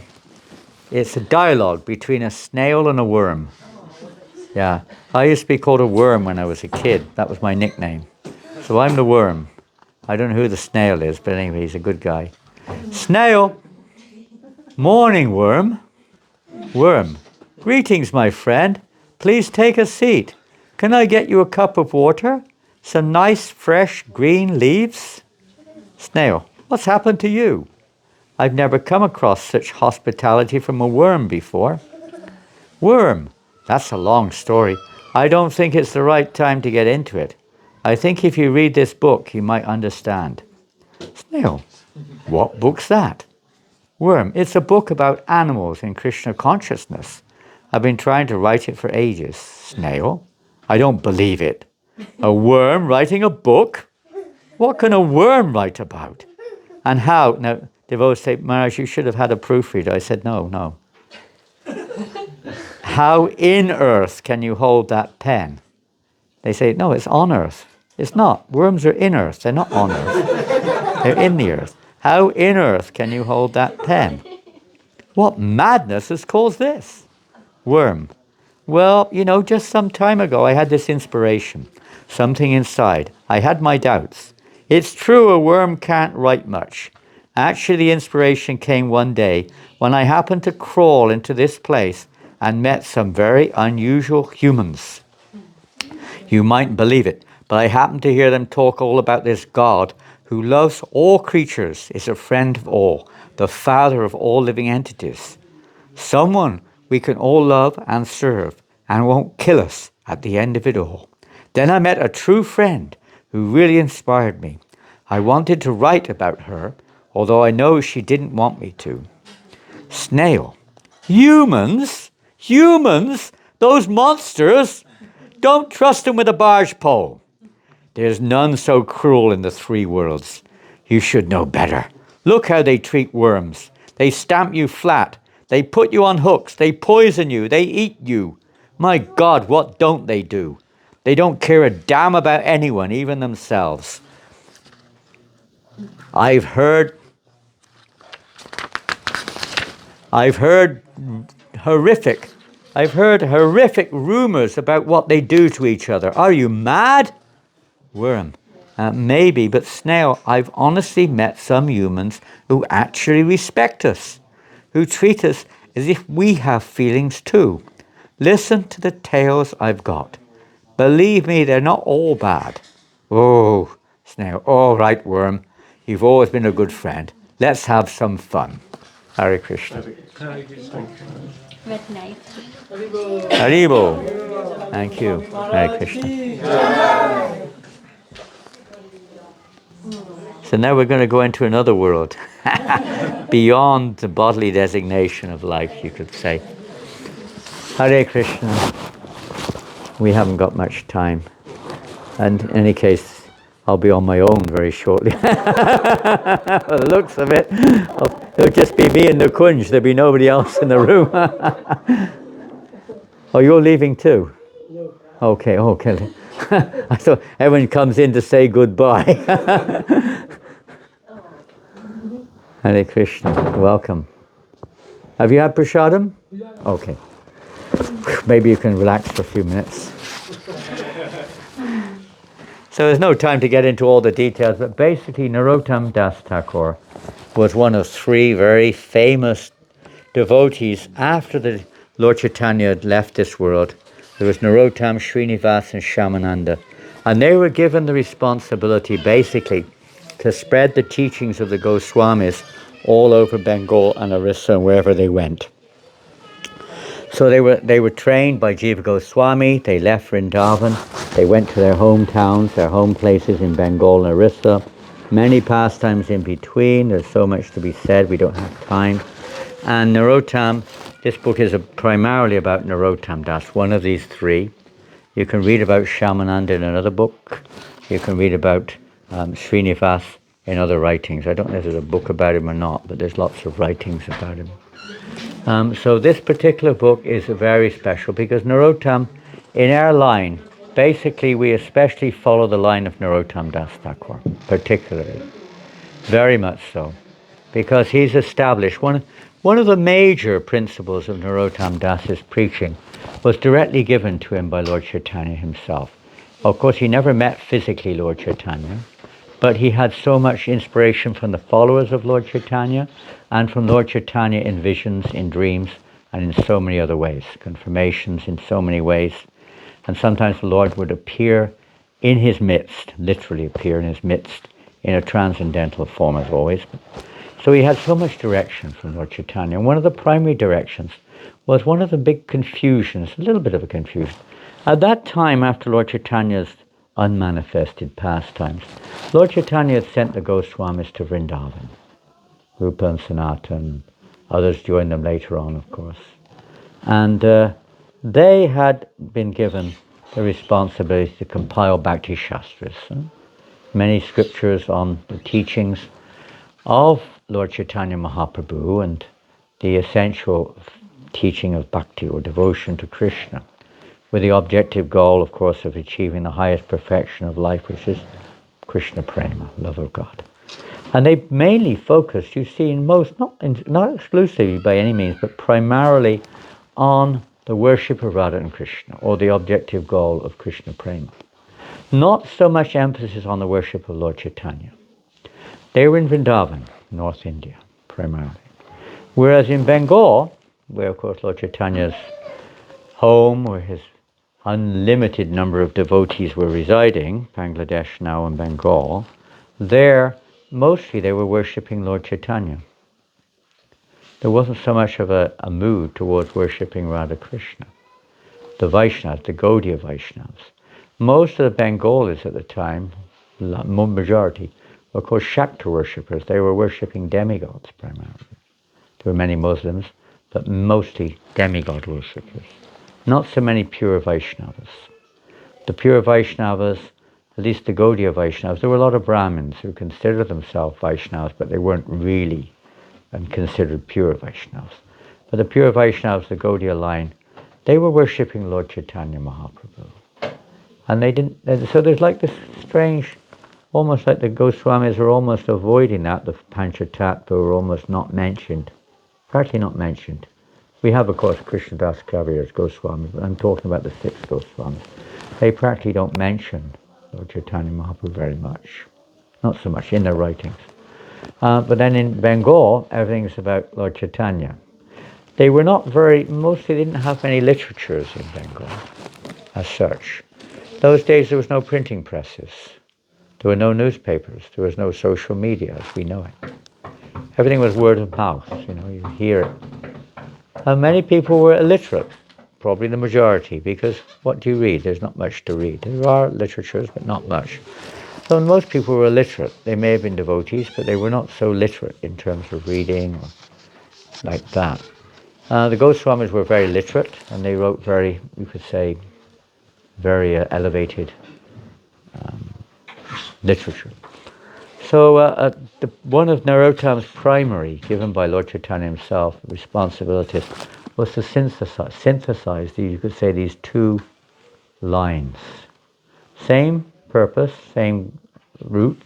A: dialogue between a snail and a worm. Yeah, I used to be called a worm when I was a kid. That was my nickname. So I'm the worm. I don't know who the snail is, but anyway, he's a good guy. Snail. Morning, worm. Worm. Greetings, my friend. Please take a seat. Can I get you a cup of water? Some nice, fresh, green leaves? Snail. What's happened to you? I've never come across such hospitality from a worm before. Worm. That's a long story. I don't think it's the right time to get into it. I think if you read this book, you might understand. Snail. What book's that? Worm. It's a book about animals in Krishna consciousness. I've been trying to write it for ages. Snail. I don't believe it. A worm writing a book? What can a worm write about? And how? Now, devotees say, Maharaj, you should have had a proofreader. I said, no. How in earth can you hold that pen? They say, no, it's on earth. It's not. Worms are in earth. They're not on earth. They're in the earth. How in earth can you hold that pen? What madness has caused this? Worm. Well, just some time ago I had this inspiration. Something inside. I had my doubts. It's true a worm can't write much. Actually, the inspiration came one day when I happened to crawl into this place and met some very unusual humans. You mightn't believe it, but I happened to hear them talk all about this God who loves all creatures, is a friend of all, the father of all living entities. Someone we can all love and serve and won't kill us at the end of it all. Then I met a true friend who really inspired me. I wanted to write about her, although I know she didn't want me to. Snail. Humans? Humans? Those monsters? Don't trust them with a barge pole. There's none so cruel in the 3 worlds. You should know better. Look how they treat worms. They stamp you flat. They put you on hooks. They poison you. They eat you. My God, what don't they do? They don't care a damn about anyone, even themselves. I've heard horrific rumors about what they do to each other. Are you mad? Worm. Maybe, but Snail, I've honestly met some humans who actually respect us, who treat us as if we have feelings too. Listen to the tales I've got. Believe me, they're not all bad. Oh, Snail, all right, Worm. You've always been a good friend. Let's have some fun. Hare Krishna.
I: Good night.
A: Haribo. Thank you. Hare Krishna. So now we're going to go into another world. Beyond the bodily designation of life, you could say. Hare Krishna. We haven't got much time. And in any case, I'll be on my own very shortly. By the looks of it, it'll just be me and the Kunj. There'll be nobody else in the room. Oh, you're leaving too?
C: No.
A: Okay. I thought everyone comes in to say goodbye. Hare Krishna, welcome. Have you had prasadam?
C: Yeah.
A: Okay. Maybe you can relax for a few minutes. So there's no time to get into all the details, but basically Narottam Das Thakur was one of three very famous devotees after the Lord Chaitanya had left this world. There was Narottam, Srinivas and Shyamananda. And they were given the responsibility basically to spread the teachings of the Goswamis all over Bengal and Orissa and wherever they went. So they were trained by Jiva Goswami. They left Vrindavan. They went to their hometowns, their home places in Bengal and Orissa. Many pastimes in between. There's so much to be said. We don't have time. And Narottam, this book is primarily about Narottam Das, one of these three. You can read about Shyamananda in another book. You can read about Srinivas in other writings. I don't know if there's a book about him or not, but there's lots of writings about him. So this particular book is very special because Narottam, in our line, basically we especially follow the line of Narottam Das Thakur, particularly. Very much so. Because he's established, one of the major principles of Narottam Das's preaching was directly given to him by Lord Chaitanya himself. Of course, he never met physically Lord Chaitanya, but he had so much inspiration from the followers of Lord Chaitanya and from Lord Chaitanya in visions, in dreams, and in so many other ways, confirmations in so many ways. And sometimes the Lord would appear in his midst, literally appear in his midst, in a transcendental form as always. So he had so much direction from Lord Chaitanya. And one of the primary directions was one of the big confusions, a little bit of a confusion. At that time, after Lord Chaitanya's unmanifested pastimes, Lord Chaitanya had sent the Goswamis to Vrindavan. Rupa and Sanatan, others joined them later on, of course. And they had been given the responsibility to compile Bhakti Shastras, many scriptures on the teachings of Lord Chaitanya Mahaprabhu and the essential teaching of bhakti or devotion to Krishna, with the objective goal, of course, of achieving the highest perfection of life, which is Krishna Prema, love of God. And they mainly focused, you see, not exclusively by any means, but primarily on the worship of Radha and Krishna, or the objective goal of Krishna Prema. Not so much emphasis on the worship of Lord Chaitanya. They were in Vrindavan, North India, primarily. Whereas in Bengal, where of course Lord Chaitanya's home, where his unlimited number of devotees were residing, Bangladesh now and Bengal, there mostly they were worshipping Lord Chaitanya. There wasn't so much of a mood towards worshipping Radha Krishna. The Vaishnavas, the Gaudiya Vaishnavas. Most of the Bengalis at the time, majority, were of course Shakta worshippers. They were worshipping demigods primarily. There were many Muslims, but mostly demigod worshippers. Not so many pure Vaishnavas. The pure Vaishnavas, at least the Gaudiya Vaishnavas, there were a lot of Brahmins who considered themselves Vaishnavas, but they weren't really considered pure Vaishnavas. But the pure Vaishnavas, the Gaudiya line, they were worshipping Lord Chaitanya Mahaprabhu. And they didn't, so there's like this strange almost like the Goswamis were almost avoiding that. The Panchatattva were almost not mentioned, practically not mentioned. We have, of course, Krishnadas Kaviraj Goswamis, but I'm talking about the 6 Goswamis. They practically don't mention Lord Chaitanya Mahaprabhu very much. Not so much in their writings. But then in Bengal, everything's about Lord Chaitanya. They were not mostly didn't have many literatures in Bengal, as such. Those days there was no printing presses. There were no newspapers. There was no social media as we know it. Everything was word of mouth, you hear it. And many people were illiterate, probably the majority, because what do you read? There's not much to read. There are literatures, but not much. So most people were illiterate. They may have been devotees, but they were not so literate in terms of reading or like that. The Goswamis were very literate, and they wrote very, you could say, very elevated literature. So one of Narottam's primary, given by Lord Chaitanya himself, responsibilities was to synthesize these, you could say, these 2 lines. Same purpose, same root,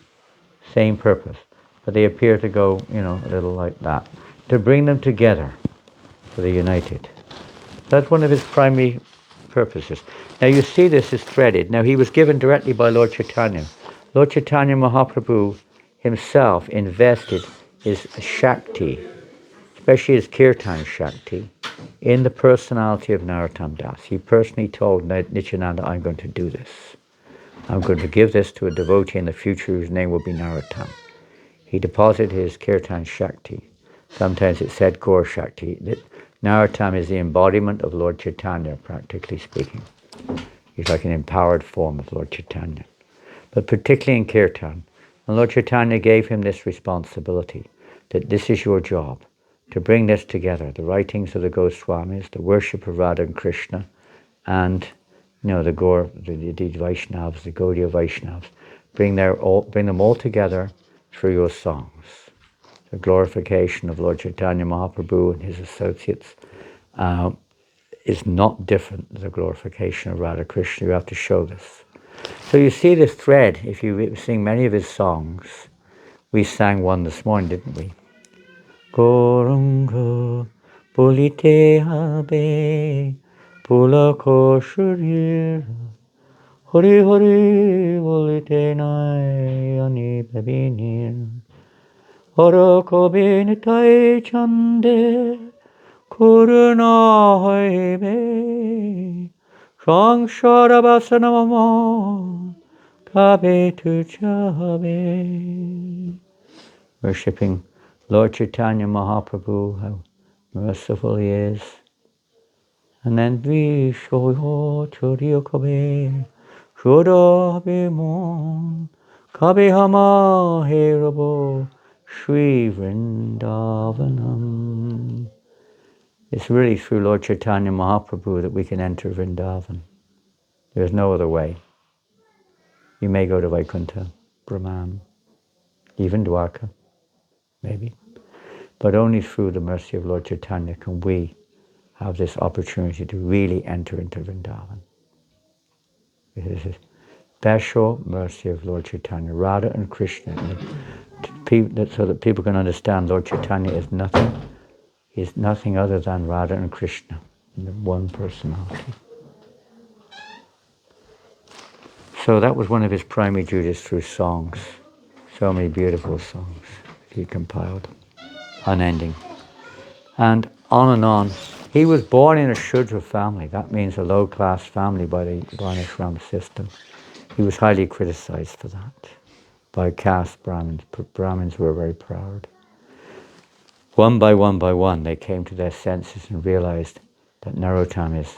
A: same purpose, but they appear to go, a little like that. To bring them together, so they're united. That's one of his primary purposes. Now you see this is threaded. Now he was given directly by Lord Chaitanya. Lord Chaitanya Mahaprabhu himself invested his Shakti, especially his Kirtan Shakti, in the personality of Narottam Das. He personally told Nityananda, I'm going to do this. I'm going to give this to a devotee in the future whose name will be Narottam. He deposited his Kirtan Shakti. Sometimes it said Gaur Shakti. Narottam is the embodiment of Lord Chaitanya, practically speaking. He's like an empowered form of Lord Chaitanya. But particularly in Kirtan. And Lord Chaitanya gave him this responsibility, that this is your job, to bring this together, the writings of the Goswamis, the worship of Radha and Krishna, and the Gaur, the Vaishnavas, the Gaudiya Vaishnavas, bring them all together through your songs. The glorification of Lord Chaitanya Mahaprabhu and his associates is not different than the glorification of Radha Krishna. You have to show this. So you see this thread, if you sing many of his songs. We sang one this morning, didn't we? Gauranga Pulite Habe Pulako Shurir Hori Hori Pulite Nai Ani Babinir Oroko Binitai Chande Kuruna Hoibe Shangshara Basanamamo Kabe Tuchabe. Worshipping Lord Chaitanya Mahaprabhu, how merciful he is. And then Vishoyo Choriyo Kabe Shoda Mon Kabe Hama Herabo Shri Vrindavanam. It's really through Lord Chaitanya Mahaprabhu that we can enter Vrindavan. There's no other way. You may go to Vaikuntha, Brahman, even Dwarka, maybe. But only through the mercy of Lord Chaitanya can we have this opportunity to really enter into Vrindavan. It is a special mercy of Lord Chaitanya, Radha and Krishna, so that people can understand Lord Chaitanya is nothing other than Radha and Krishna, in the one personality. So that was one of his primary duties through songs. So many beautiful songs he compiled, unending. And on. He was born in a Shudra family. That means a low-class family by the Varnashram system. He was highly criticized for that by caste Brahmins. Brahmins were very proud. One by one, they came to their senses and realized that Narottam is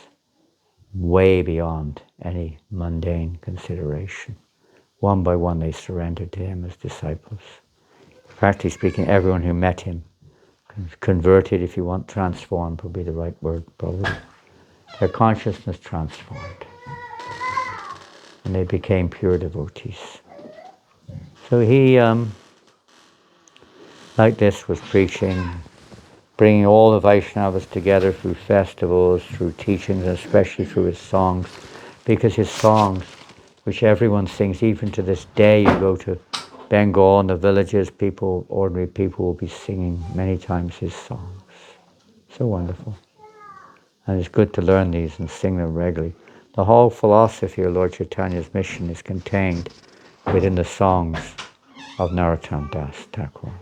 A: way beyond any mundane consideration. One by one, they surrendered to him as disciples. Practically speaking, everyone who met him converted, if you want, transformed would be the right word, probably. Their consciousness transformed. And they became pure devotees. So he, like this, was preaching, bringing all the Vaishnavas together through festivals, through teachings, and especially through his songs, because his songs which everyone sings. Even to this day, you go to Bengal and the villages, ordinary people will be singing many times his songs. So wonderful. And it's good to learn these and sing them regularly. The whole philosophy of Lord Chaitanya's mission is contained within the songs of Narottam Das Thakur.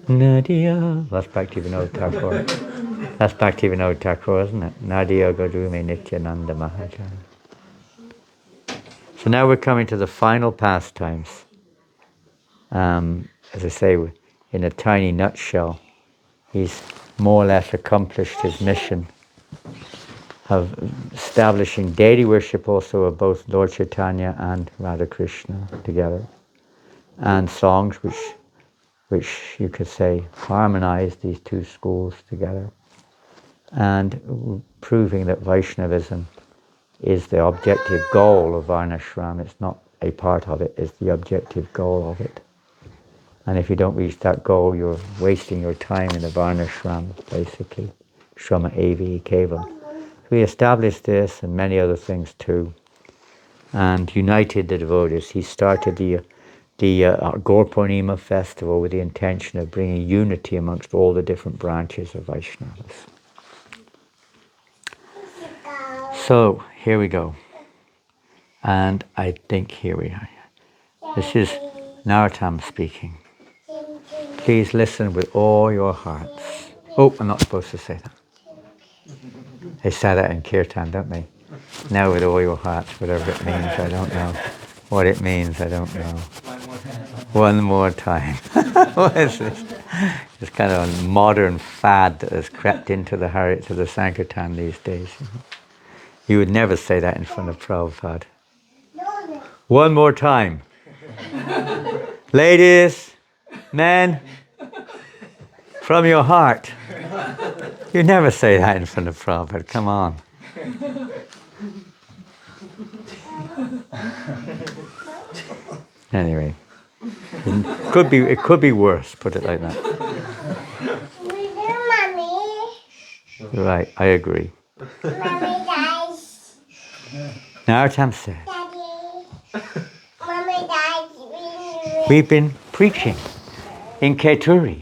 A: Nadia, that's Bhaktivinoda Thakur. That's Bhaktivinoda Thakur, isn't it? Nadia Gadume Nityananda Mahajan. So now we're coming to the final pastimes. As I say, in a tiny nutshell, he's more or less accomplished his mission of establishing deity worship also of both Lord Chaitanya and Radha Krishna together, and songs which you could say harmonize these two schools together, and proving that Vaishnavism is the objective goal of Varnashram. It's not a part of it, it's the objective goal of it. And if you don't reach that goal, you're wasting your time in the Varnashram, basically. Shrama Avi Keval. We established this and many other things too, and united the devotees. He started the Gaur Purnima festival with the intention of bringing unity amongst all the different branches of Vaishnavas. So, here we go. And I think here we are. This is Narottam speaking. Please listen with all your hearts. Oh, I'm not supposed to say that. They say that in Kirtan, don't they? Now with all your hearts, whatever it means, I don't know. What it means, I don't know. One more time. What is this? It's kind of a modern fad that has crept into the Sankirtan these days. You would never say that in front of Prabhupada. One more time. Ladies, men, from your heart. You never say that in front of Prabhupada, come on. Anyway, it could be worse, put it like that.
E: Mommy.
A: Right, I agree.
E: Mommy, guys.
A: Narottam said,
E: Daddy. Mommy, guys.
A: we've been preaching in Keturi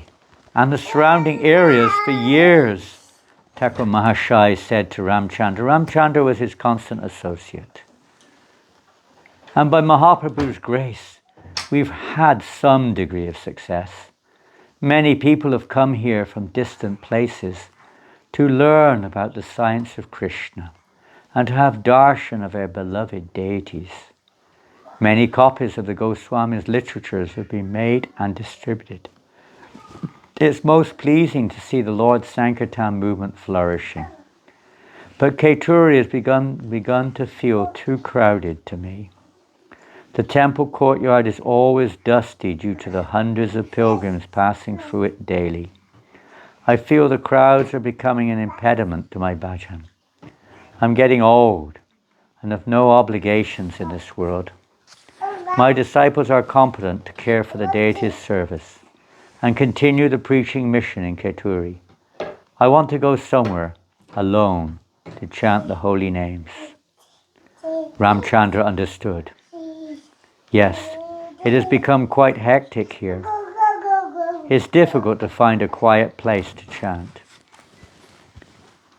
A: and the surrounding areas for years. Thakur Mahashai said to Ramchandra. Ramchandra was his constant associate. And by Mahaprabhu's grace, we've had some degree of success. Many people have come here from distant places to learn about the science of Krishna and to have darshan of their beloved deities. Many copies of the Goswami's literatures have been made and distributed. It's most pleasing to see the Lord Sankirtan movement flourishing. But Keturi has begun to feel too crowded to me. The temple courtyard is always dusty due to the hundreds of pilgrims passing through it daily. I feel the crowds are becoming an impediment to my bhajan. I'm getting old and have no obligations in this world. My disciples are competent to care for the deity's service and continue the preaching mission in Keturi. I want to go somewhere alone to chant the holy names. Ramchandra understood. Yes, it has become quite hectic here. It's difficult to find a quiet place to chant.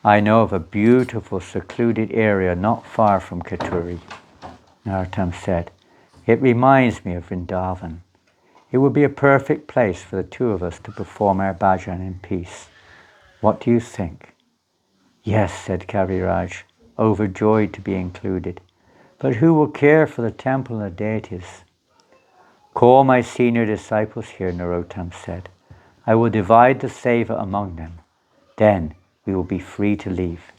A: I know of a beautiful secluded area not far from Keturi. Narottam said, it reminds me of Vrindavan. It would be a perfect place for the two of us to perform our bhajan in peace. What do you think? Yes, said Kaviraj, overjoyed to be included. But who will care for the temple and the deities? Call my senior disciples here, Narottam said. I will divide the seva among them. Then we will be free to leave.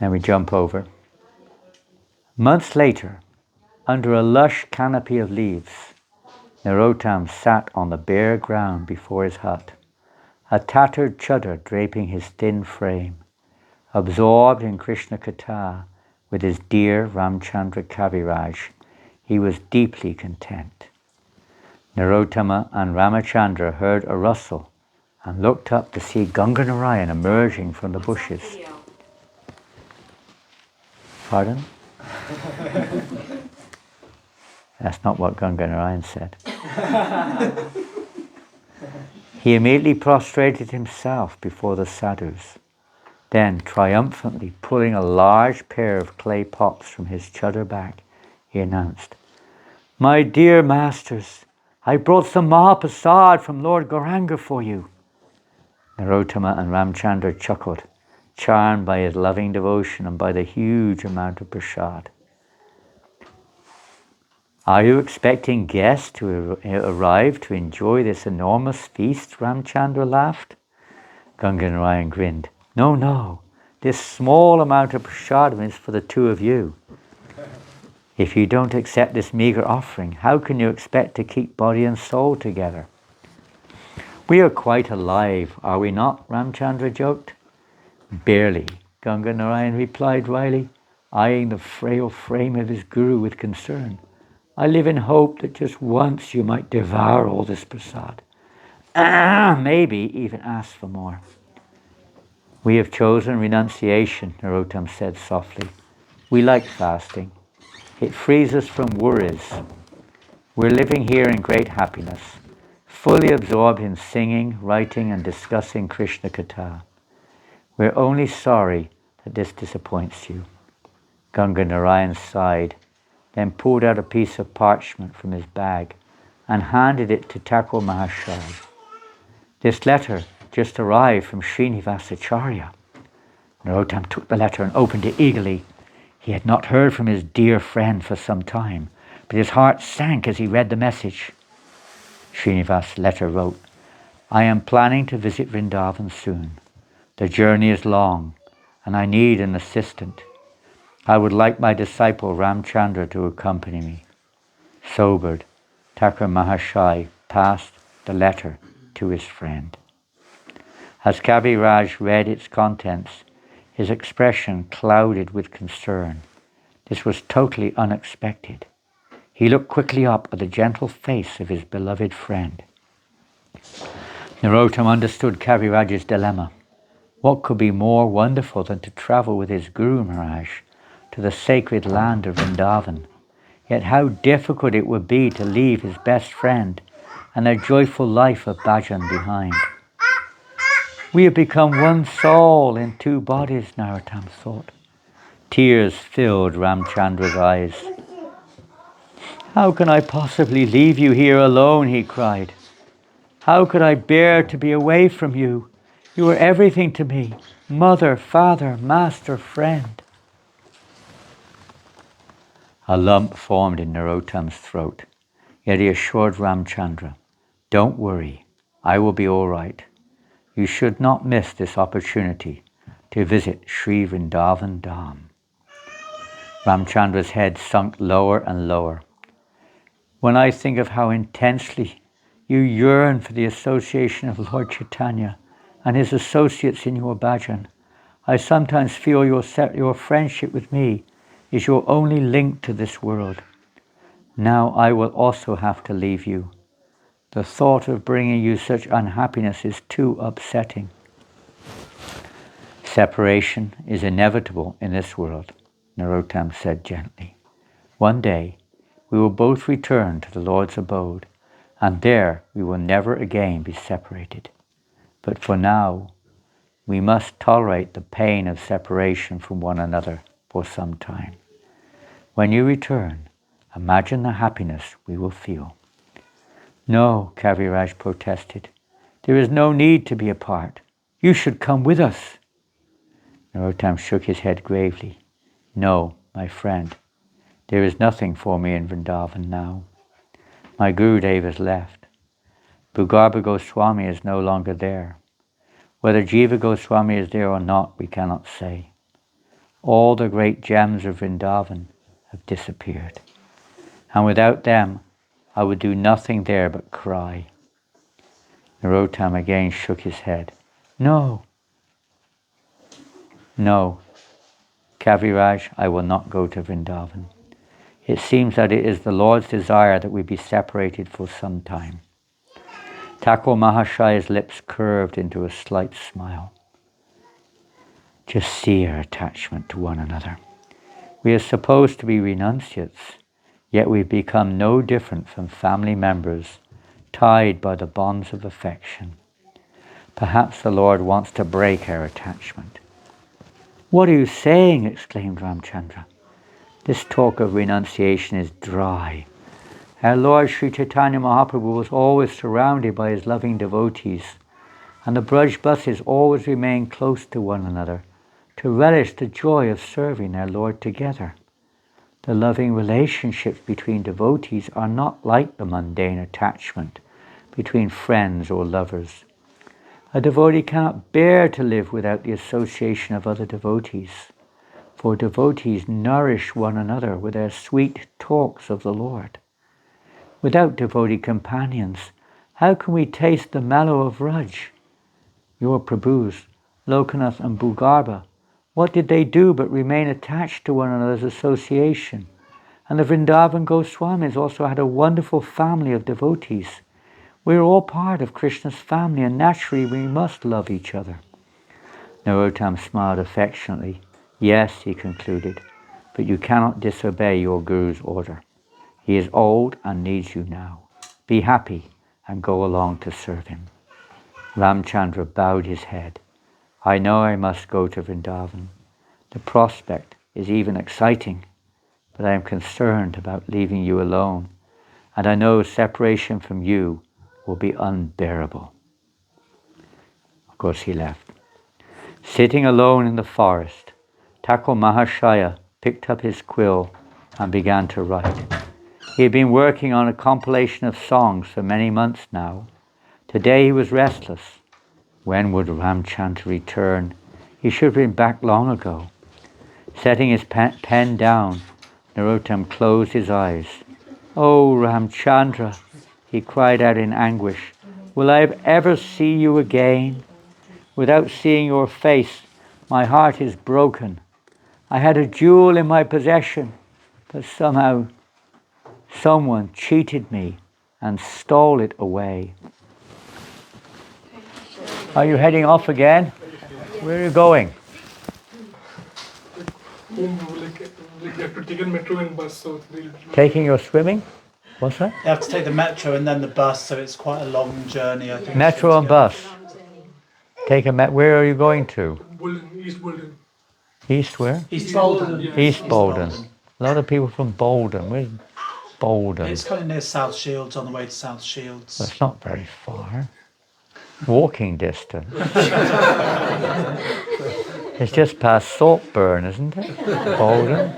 A: Then we jump over. Months later, under a lush canopy of leaves, Narottam sat on the bare ground before his hut, a tattered chadar draping his thin frame, absorbed in Krishna Katha with his dear Ramchandra Kaviraj. He was deeply content. Narottama and Ramachandra heard a rustle and looked up to see Ganganarayan emerging from the bushes. Pardon? That's not what Ganga Narayan said. He immediately prostrated himself before the sadhus. Then, triumphantly pulling a large pair of clay pots from his chadar bag, he announced, "My dear masters, I brought some Mahaprasad from Lord Gauranga for you." Narottama and Ramchandra chuckled, charmed by his loving devotion and by the huge amount of prasad. "Are you expecting guests to arrive to enjoy this enormous feast?" Ramchandra laughed. Ganga Narayan grinned. No, no. This small amount of prasadam is for the two of you. If you don't accept this meager offering, how can you expect to keep body and soul together? We are quite alive, are we not? Ramchandra joked. Barely, Ganga Narayan replied wryly, eyeing the frail frame of his guru with concern. I live in hope that just once you might devour all this prasad. Maybe even ask for more. We have chosen renunciation, Narottam said softly. We like fasting. It frees us from worries. We're living here in great happiness, fully absorbed in singing, writing and discussing Krishna Katha. We're only sorry that this disappoints you. Ganga Narayan sighed, then pulled out a piece of parchment from his bag and handed it to Thakur Mahashaya. This letter just arrived from Srinivasacharya. Narottam took the letter and opened it eagerly. He had not heard from his dear friend for some time, but his heart sank as he read the message. Srinivas' letter wrote, I am planning to visit Vrindavan soon. The journey is long, and I need an assistant. I would like my disciple Ramchandra to accompany me. Sobered, Thakur Mahashaya passed the letter to his friend. As Kaviraj read its contents, his expression clouded with concern. This was totally unexpected. He looked quickly up at the gentle face of his beloved friend. Narottam understood Kaviraj's dilemma. What could be more wonderful than to travel with his Guru Maharaj to the sacred land of Vrindavan? Yet how difficult it would be to leave his best friend and a joyful life of bhajan behind. We have become one soul in two bodies, Narottam thought. Tears filled Ramchandra's eyes. How can I possibly leave you here alone, he cried. How could I bear to be away from you? You are everything to me, mother, father, master, friend. A lump formed in Narottam's throat, yet he assured Ramchandra, don't worry, I will be all right. You should not miss this opportunity to visit Sri Vrindavan Dham. Ramchandra's head sunk lower and lower. When I think of how intensely you yearn for the association of Lord Chaitanya and his associates in your bhajan, I sometimes feel your friendship with me is your only link to this world. Now I will also have to leave you. The thought of bringing you such unhappiness is too upsetting. Separation is inevitable in this world, Narottam said gently. One day, we will both return to the Lord's abode, and there we will never again be separated. But for now, we must tolerate the pain of separation from one another for some time. When you return, imagine the happiness we will feel. No, Kaviraj protested. There is no need to be apart. You should come with us. Narottam shook his head gravely. No, my friend. There is nothing for me in Vrindavan now. My Gurudev has left. Bhugarbha Goswami is no longer there. Whether Jiva Goswami is there or not, we cannot say. All the great gems of Vrindavan have disappeared. And without them, I would do nothing there but cry. Narottam again shook his head. No. No. Kaviraj, I will not go to Vrindavan. It seems that it is the Lord's desire that we be separated for some time. Thakur Mahashaya's lips curved into a slight smile. Just see our attachment to one another. We are supposed to be renunciates, yet we become no different from family members, tied by the bonds of affection. Perhaps the Lord wants to break our attachment. What are you saying? Exclaimed Ramchandra. This talk of renunciation is dry. Our Lord Sri Chaitanya Mahaprabhu was always surrounded by his loving devotees, and the Braj Basis always remained close to one another to relish the joy of serving our Lord together. The loving relationships between devotees are not like the mundane attachment between friends or lovers. A devotee cannot bear to live without the association of other devotees, for devotees nourish one another with their sweet talks of the Lord. Without devotee companions, how can we taste the mallow of Raj? Your Prabhus, Lokanath and Bhugarbha, what did they do but remain attached to one another's association? And the Vrindavan Goswamis also had a wonderful family of devotees. We are all part of Krishna's family, and naturally we must love each other. Narottam smiled affectionately. Yes, he concluded, but you cannot disobey your Guru's order. He is old and needs you now. Be happy and go along to serve him. Ramchandra bowed his head. I know I must go to Vrindavan. The prospect is even exciting, but I am concerned about leaving you alone, and I know separation from you will be unbearable. Of course, he left. Sitting alone in the forest, Thakur Mahashaya picked up his quill and began to write. He had been working on a compilation of songs for many months now. Today he was restless. When would Ramchandra return? He should have been back long ago. Setting his pen down, Narottam closed his eyes. Oh, Ramchandra, he cried out in anguish, will I ever see you again? Without seeing your face, my heart is broken. I had a jewel in my possession, but somehow someone cheated me and stole it away. Are you heading off again? Where are you going?
J: You have to take a metro and bus, so
A: Taking your swimming? What's that?
B: You have to take the metro and then the bus, so it's quite a long journey, I think.
A: Metro and bus. Where are you going to?
J: Bolden, East Bolden.
A: East where?
B: East Bolden.
J: Yeah.
A: East Bolden. A lot of people from Bolden. Where's Bolden?
B: It's kind of near South Shields, on the way to South Shields.
A: Well, it's not very far. Walking distance. It's just past Saltburn, isn't it? Bolden.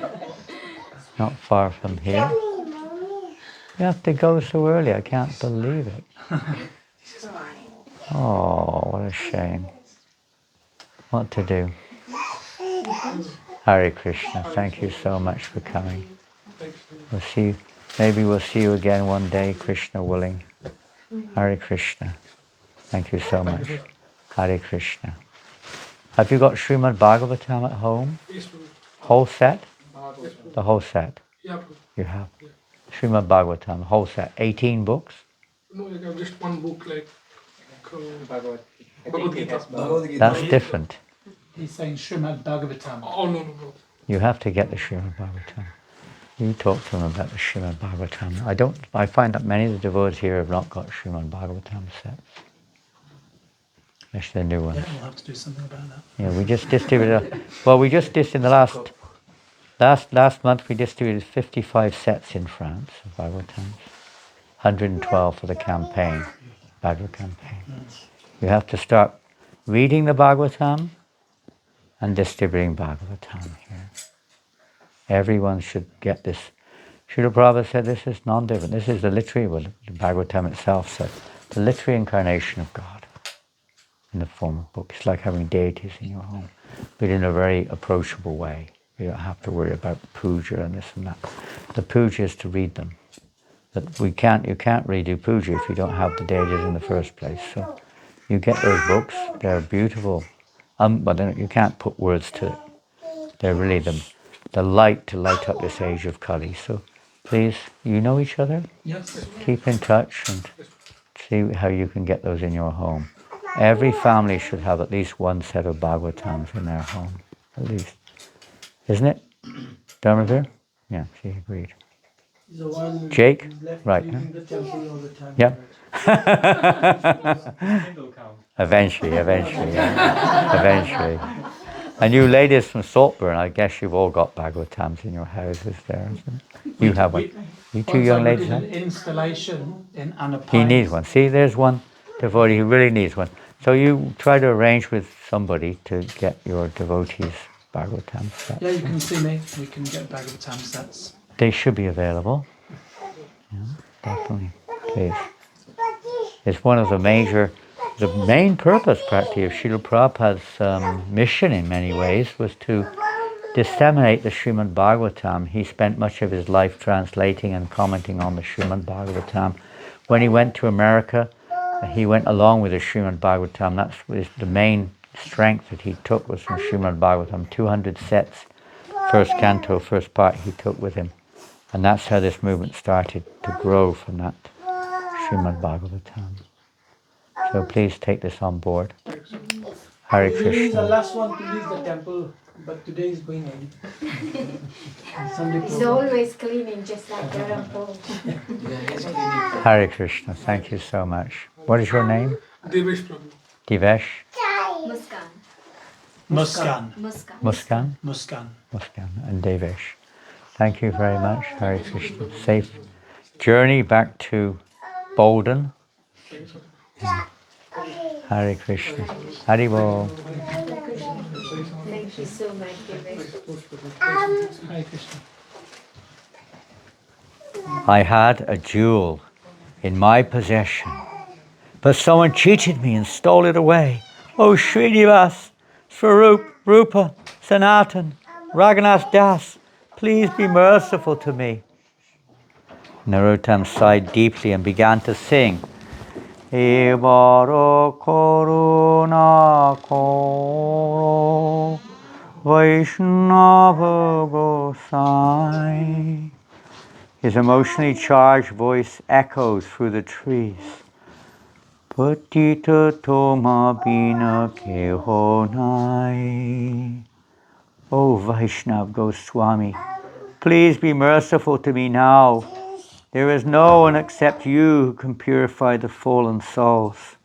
A: Not far from here. You have to go so early, I can't believe it. Oh, what a shame. What to do? Hare Krishna, thank you so much for coming. We'll see. Maybe we'll see you again one day, Krishna willing. Hare Krishna. Thank you so much. Hare Krishna. Have you got Srimad Bhagavatam at home? Whole set? The whole set?
J: Yeah.
A: You have? Srimad Bhagavatam, whole set. 18 books?
J: No, I have just one book, like
F: Bhagavad
J: Gita.
A: That's different.
B: He's saying Srimad Bhagavatam.
J: Oh, no.
A: You have to get the Srimad Bhagavatam. You talk to them about the Srimad Bhagavatam. I find that many of the devotees here have not got Srimad Bhagavatam sets. Especially the new ones.
B: Yeah, we'll have to do something about that.
A: Yeah, we just distributed, in the last month we distributed 55 sets in France of Bhagavatams. 112 for the campaign, Bhagavad campaign. You have to start reading the Bhagavatam and distributing Bhagavatam here. Everyone should get this. Srila Prabhupada said this is non-different. This is the literary, the Bhagavatam itself said, the literary incarnation of God in the form of book. It's like having deities in your home, but in a very approachable way. You don't have to worry about puja and this and that. The puja is to read them. But you can't really do puja if you don't have the deities in the first place. So you get those books, they're beautiful. But you can't put words to it. They're really the light to light up this age of Kali. So please, you know each other?
B: Yes.
A: Keep in touch and see how you can get those in your home. Every family should have at least one set of Bhagavatams in their home, at least. Isn't it? Dharmavir? Yeah, she agreed.
C: He's the one
A: Jake?
C: who's left
A: Right,
C: leaving the temple all the time.
A: Yep.
F: Kindle count.
A: Eventually. Eventually. And you ladies from Saltburn, I guess you've all got Bhagavatams in your houses there, isn't it? You have one. You two young ladies
B: did
A: have?
B: an installation in Anna
A: He needs one. See, there's one devotee who really needs one. So you try to arrange with somebody to get your devotees Bhagavatam sets.
B: Yeah, you can see me. We can get Bhagavatam sets.
A: They should be available. Yeah, definitely. Please. It's one of the main purpose, practically, of Srila Prabhupada's mission in many ways was to disseminate the Srimad Bhagavatam. He spent much of his life translating and commenting on the Srimad Bhagavatam. When he went to America, he went along with the Srimad Bhagavatam. That's the main strength that he took was from Srimad Bhagavatam. 200 sets, first canto, first part he took with him. And that's how this movement started to grow from that Srimad Bhagavatam. So please take this on board. Hare
C: He is the
A: Krishna.
C: last one to leave the temple, but today is going on. Sunday
I: He's
C: program.
I: always cleaning, just like Dharam Paul.
A: Hare Krishna. Thank you so much. What is your name?
J: Devesh Prabhu.
A: Divesh?
I: Muskan.
B: Muskan.
I: Muskan.
A: Muskan?
B: Muskan.
A: Muskan and Devesh. Thank you very much. Hare Krishna. Safe journey back to Bolden. Hare Krishna. Hari Bol.
I: Thank you so much, Devesh.
B: Hare Krishna.
A: I had a jewel in my possession, but someone cheated me and stole it away. Oh, Srinivas, Swarup, Rupa, Sanatan, Raghunath Das, please be merciful to me. Narottam sighed deeply and began to sing. Ebaro koruna koro Vaishnava Gosai. His emotionally charged voice echoes through the trees. Patita toma bina kehonai. O Vaishnav Goswami, please be merciful to me now. There is no one except you who can purify the fallen souls.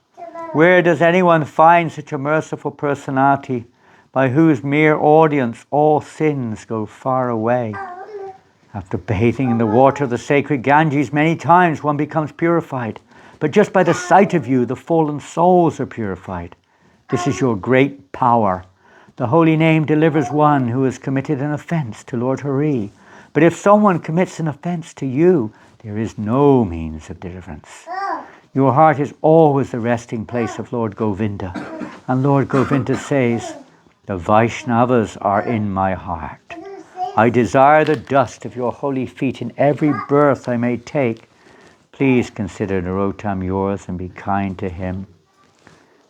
A: Where does anyone find such a merciful personality by whose mere audience all sins go far away? After bathing in the water of the sacred Ganges many times, one becomes purified. But just by the sight of you, the fallen souls are purified. This is your great power. The holy name delivers one who has committed an offense to Lord Hari. But if someone commits an offense to you, there is no means of deliverance. Your heart is always the resting place of Lord Govinda. And Lord Govinda says, the Vaishnavas are in my heart. I desire the dust of your holy feet in every birth I may take. Please consider Narottam yours and be kind to him.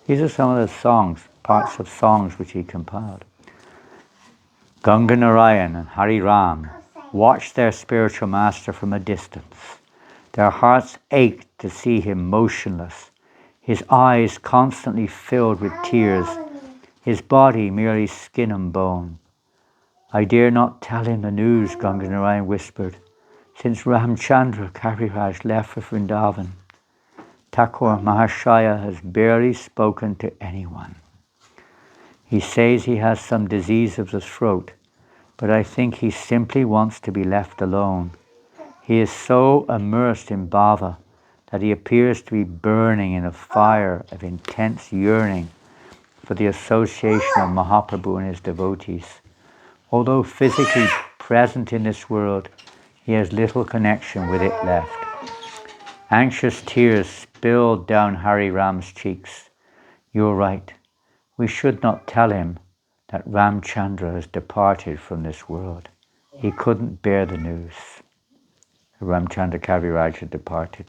A: These are some of the songs, parts of songs which he compiled. Ganga Narayan and Hari Ram watched their spiritual master from a distance. Their hearts ached to see him motionless, his eyes constantly filled with tears, his body merely skin and bone. I dare not tell him the news, Ganga Narayan whispered. Since Ramchandra Kaviraj left for Vrindavan, Thakur Mahashaya has barely spoken to anyone. He says he has some disease of the throat, but I think he simply wants to be left alone. He is so immersed in bhava that he appears to be burning in a fire of intense yearning for the association of Mahaprabhu and his devotees. Although physically present in this world, he has little connection with it left. Anxious tears spilled down Hari Ram's cheeks. You're right. We should not tell him that Ramchandra has departed from this world. He couldn't bear the news. Ramchandra Kaviraj had departed.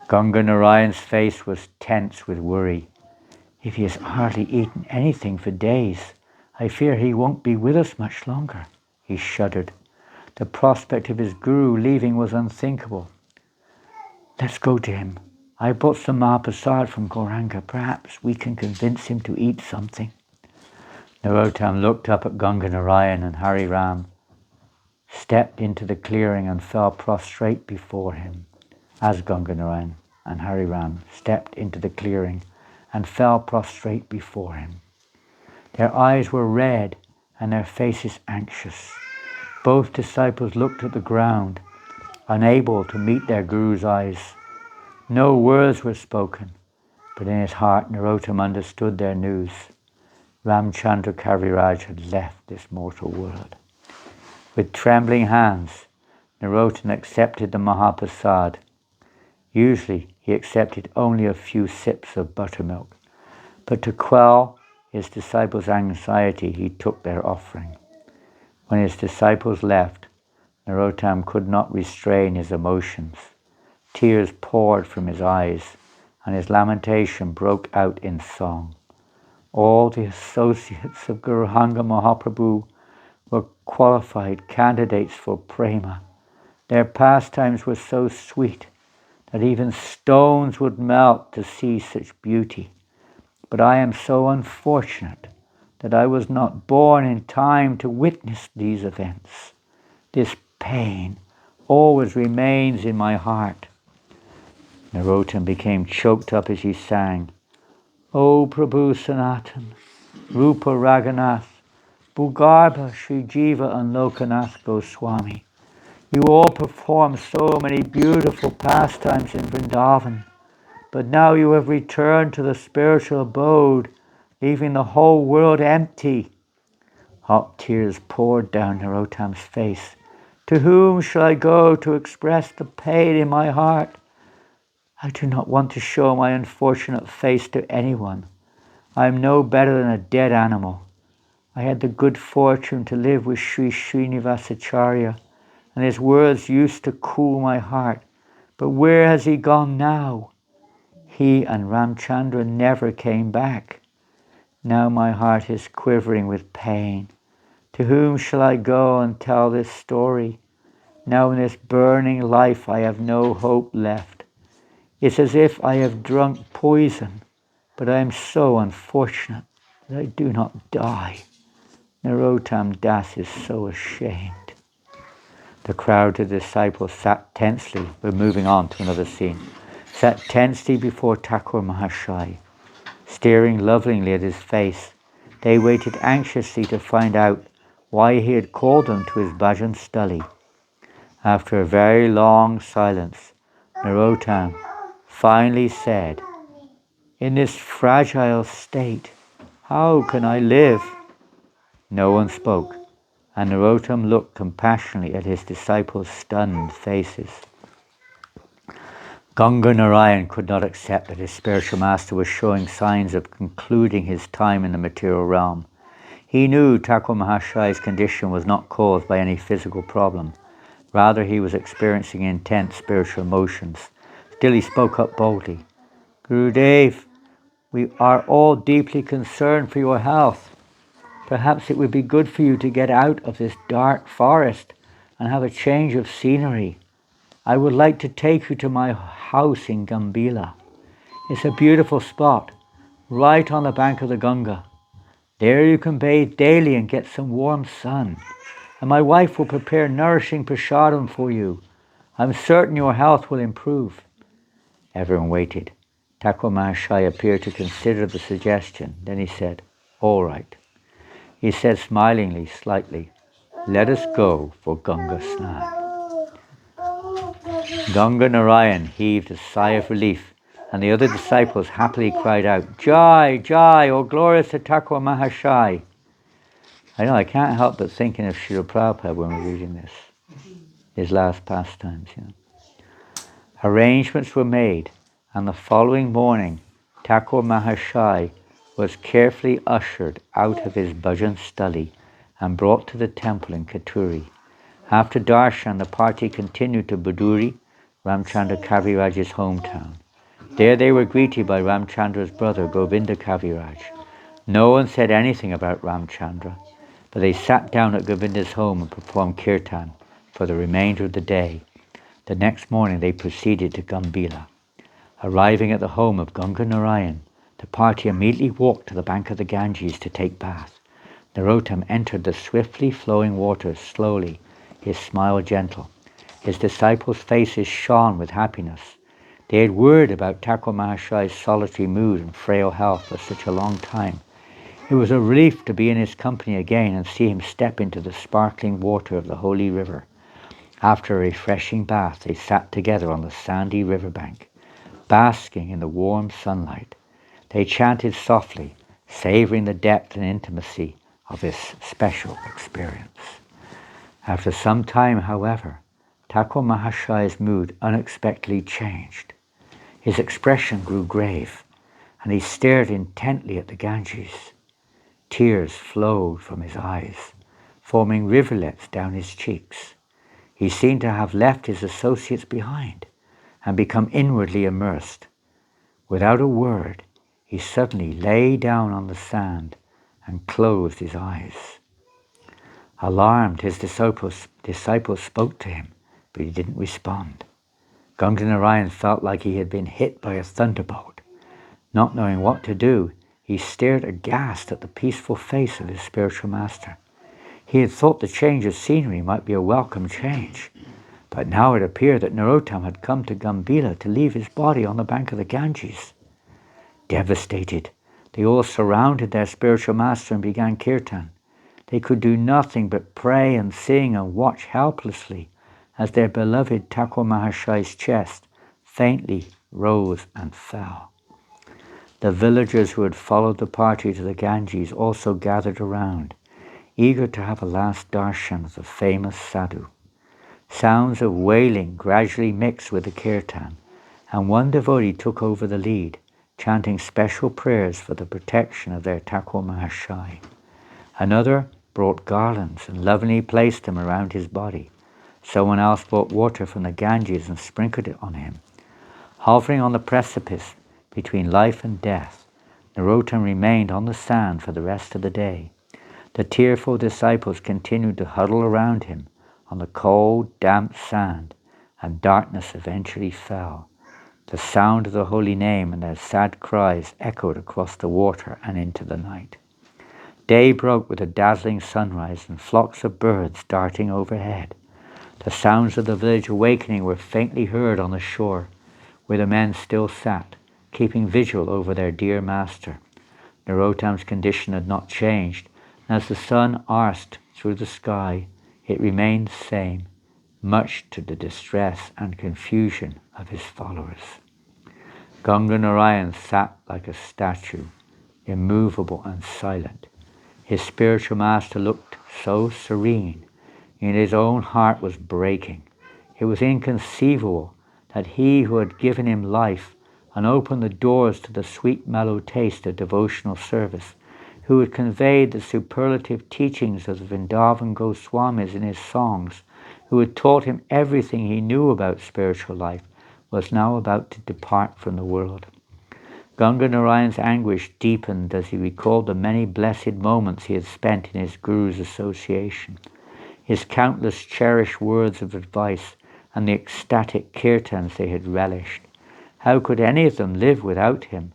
A: Ganga Narayan's face was tense with worry. If he has hardly eaten anything for days, I fear he won't be with us much longer. He shuddered. The prospect of his guru leaving was unthinkable. Let's go to him. I brought some Mahaprasad from Gauranga. Perhaps we can convince him to eat something. Narottam looked up at Ganga Narayan and Hari Ram. stepped into the clearing and fell prostrate before him. As Ganga Narayan and Hari Ram stepped into the clearing and fell prostrate before him. Their eyes were red and their faces anxious. Both disciples looked at the ground, unable to meet their Guru's eyes. No words were spoken, but in his heart Narottam understood their news. Ramchandra Kaviraj had left this mortal world. With trembling hands, Narottam accepted the Mahaprasad. Usually he accepted only a few sips of buttermilk, but to quell his disciples' anxiety, he took their offering. When his disciples left, Narottam could not restrain his emotions. Tears poured from his eyes, and his lamentation broke out in song. All the associates of Gauranga Mahaprabhu were qualified candidates for prema. Their pastimes were so sweet that even stones would melt to see such beauty. But I am so unfortunate that I was not born in time to witness these events. This pain always remains in my heart. Narottam became choked up as he sang, O Prabhu Sanatan, Rupa Raghunath, Bhugarbha Sri Jiva and Lokanath Goswami. You all performed so many beautiful pastimes in Vrindavan, but now you have returned to the spiritual abode, leaving the whole world empty. Hot tears poured down Narottam's face. To whom shall I go to express the pain in my heart? I do not want to show my unfortunate face to anyone. I am no better than a dead animal. I had the good fortune to live with Sri Srinivasacharya, and his words used to cool my heart. But where has he gone now? He and Ramchandra never came back. Now my heart is quivering with pain. To whom shall I go and tell this story? Now in this burning life I have no hope left. It's as if I have drunk poison, but I am so unfortunate that I do not die. Narottam Das is so ashamed. The crowd of disciples sat tensely. We're moving on to another scene. Sat tensely before Thakur Mahashai, staring lovingly at his face. They waited anxiously to find out why he had called them to his bhajan stali. After a very long silence, Narottam finally said, In this fragile state, how can I live? No one spoke, and Narottam looked compassionately at his disciples' stunned faces. Ganga Narayan could not accept that his spiritual master was showing signs of concluding his time in the material realm. He knew Thakur Mahashai's condition was not caused by any physical problem. Rather, he was experiencing intense spiritual emotions. Still, he spoke up boldly. Gurudev, we are all deeply concerned for your health. Perhaps it would be good for you to get out of this dark forest and have a change of scenery. I would like to take you to my house in Gambhila. It's a beautiful spot, right on the bank of the Ganga. There you can bathe daily and get some warm sun. And my wife will prepare nourishing prasadam for you. I'm certain your health will improve. Everyone waited. Thakur Mahashai appeared to consider the suggestion. Then he said, All right. He said smilingly, slightly, Let us go for Ganga Snan. Ganga Narayan heaved a sigh of relief, and the other disciples happily cried out, Jai, Jai, O glorious Thakur Mahashai. I know, I can't help but thinking of Srila Prabhupada when we're reading this, his last pastimes. Arrangements were made, and the following morning, Thakur Mahashai was carefully ushered out of his bhajan stali and brought to the temple in Katuri. After darshan, the party continued to Buduri, Ramchandra Kaviraj's hometown. There they were greeted by Ramchandra's brother, Govinda Kaviraj. No one said anything about Ramchandra, but they sat down at Govinda's home and performed kirtan for the remainder of the day. The next morning they proceeded to Gambhila. Arriving at the home of Ganga Narayan, the party immediately walked to the bank of the Ganges to take bath. Narottam entered the swiftly flowing waters slowly, his smile gentle. His disciples' faces shone with happiness. They had worried about Thakur Mahashai's solitary mood and frail health for such a long time. It was a relief to be in his company again and see him step into the sparkling water of the holy river. After a refreshing bath, they sat together on the sandy riverbank, basking in the warm sunlight. They chanted softly, savoring the depth and intimacy of this special experience. After some time, however, Thakur Mahashai's mood unexpectedly changed. His expression grew grave, and he stared intently at the Ganges. Tears flowed from his eyes, forming rivulets down his cheeks. He seemed to have left his associates behind and become inwardly immersed. Without a word, he suddenly lay down on the sand and closed his eyes. Alarmed, his disciples spoke to him, but he didn't respond. Ganga Narayan felt like he had been hit by a thunderbolt. Not knowing what to do, he stared aghast at the peaceful face of his spiritual master. He had thought the change of scenery might be a welcome change, but now it appeared that Narottam had come to Gambhila to leave his body on the bank of the Ganges. Devastated, they all surrounded their spiritual master and began kirtan. They could do nothing but pray and sing and watch helplessly as their beloved Thakur Mahashai's chest faintly rose and fell. The villagers who had followed the party to the Ganges also gathered around, eager to have a last darshan of the famous sadhu. Sounds of wailing gradually mixed with the kirtan, and one devotee took over the lead, chanting special prayers for the protection of their Thakur Mahashai. Another brought garlands and lovingly placed them around his body. Someone else brought water from the Ganges and sprinkled it on him. Hovering on the precipice between life and death, Narottam remained on the sand for the rest of the day. The tearful disciples continued to huddle around him on the cold, damp sand, and darkness eventually fell. The sound of the holy name and their sad cries echoed across the water and into the night. Day broke with a dazzling sunrise and flocks of birds darting overhead. The sounds of the village awakening were faintly heard on the shore, where the men still sat, keeping vigil over their dear master. Narottam's condition had not changed, and as the sun arced through the sky, it remained the same, much to the distress and confusion of his followers. Ganga Narayan sat like a statue, immovable and silent. His spiritual master looked so serene, and his own heart was breaking. It was inconceivable that he who had given him life and opened the doors to the sweet mellow taste of devotional service, who had conveyed the superlative teachings of the Vrindavan Goswamis in his songs, who had taught him everything he knew about spiritual life, was now about to depart from the world. Ganga Narayan's anguish deepened as he recalled the many blessed moments he had spent in his Guru's association, his countless cherished words of advice, and the ecstatic kirtans they had relished. How could any of them live without him?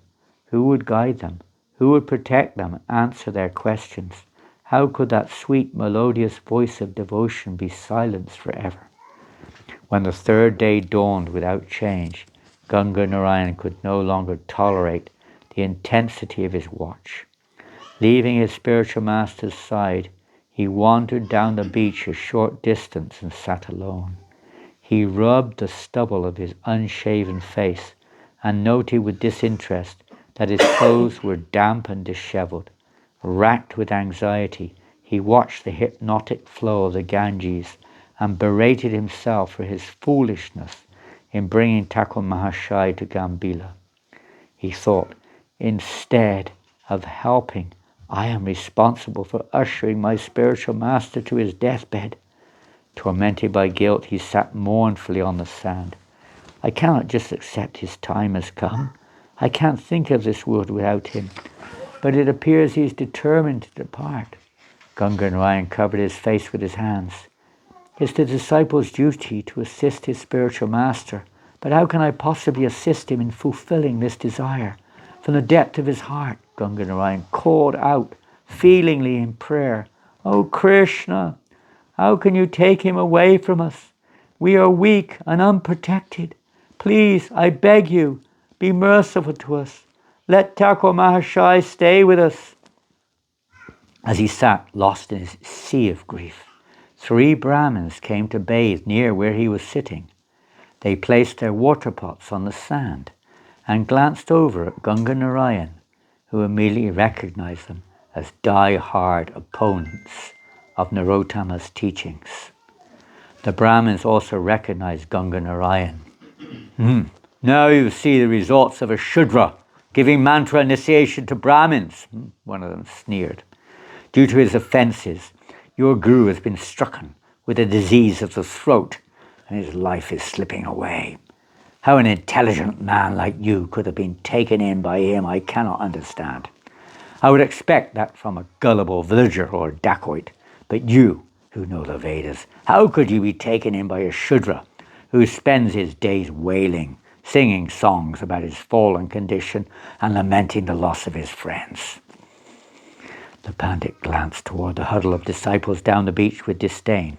A: Who would guide them? Who would protect them and answer their questions? How could that sweet, melodious voice of devotion be silenced forever? When the third day dawned without change, Ganga Narayan could no longer tolerate the intensity of his watch. Leaving his spiritual master's side, he wandered down the beach a short distance and sat alone. He rubbed the stubble of his unshaven face and noted with disinterest that his clothes were damp and disheveled. Racked with anxiety, he watched the hypnotic flow of the Ganges and berated himself for his foolishness in bringing Thakur Mahashai to Gambhila. He thought, instead of helping, I am responsible for ushering my spiritual master to his deathbed. Tormented by guilt, he sat mournfully on the sand. I cannot just accept his time has come. I can't think of this world without him. But it appears he is determined to depart. Ganga Narayan covered his face with his hands. It's the disciple's duty to assist his spiritual master, but how can I possibly assist him in fulfilling this desire? From the depth of his heart, Ganga Narayan called out feelingly in prayer, "O Krishna, How can you take him away from us? We are weak and unprotected. Please, I beg you, be merciful to us. Let Thakur Mahashai stay with us. As he sat lost in his sea of grief, 3 Brahmins came to bathe near where he was sitting. They placed their water pots on the sand and glanced over at Ganga Narayan, who immediately recognized them as die-hard opponents of Narottama's teachings. The Brahmins also recognized Ganga Narayan. Now you see the results of a Shudra giving mantra initiation to Brahmins, one of them sneered. Due to his offences, your guru has been stricken with a disease of the throat, and his life is slipping away. How an intelligent man like you could have been taken in by him, I cannot understand. I would expect that from a gullible villager or dacoit, but you, who know the Vedas, how could you be taken in by a Shudra who spends his days wailing, singing songs about his fallen condition and lamenting the loss of his friends? The Pandit glanced toward the huddle of disciples down the beach with disdain.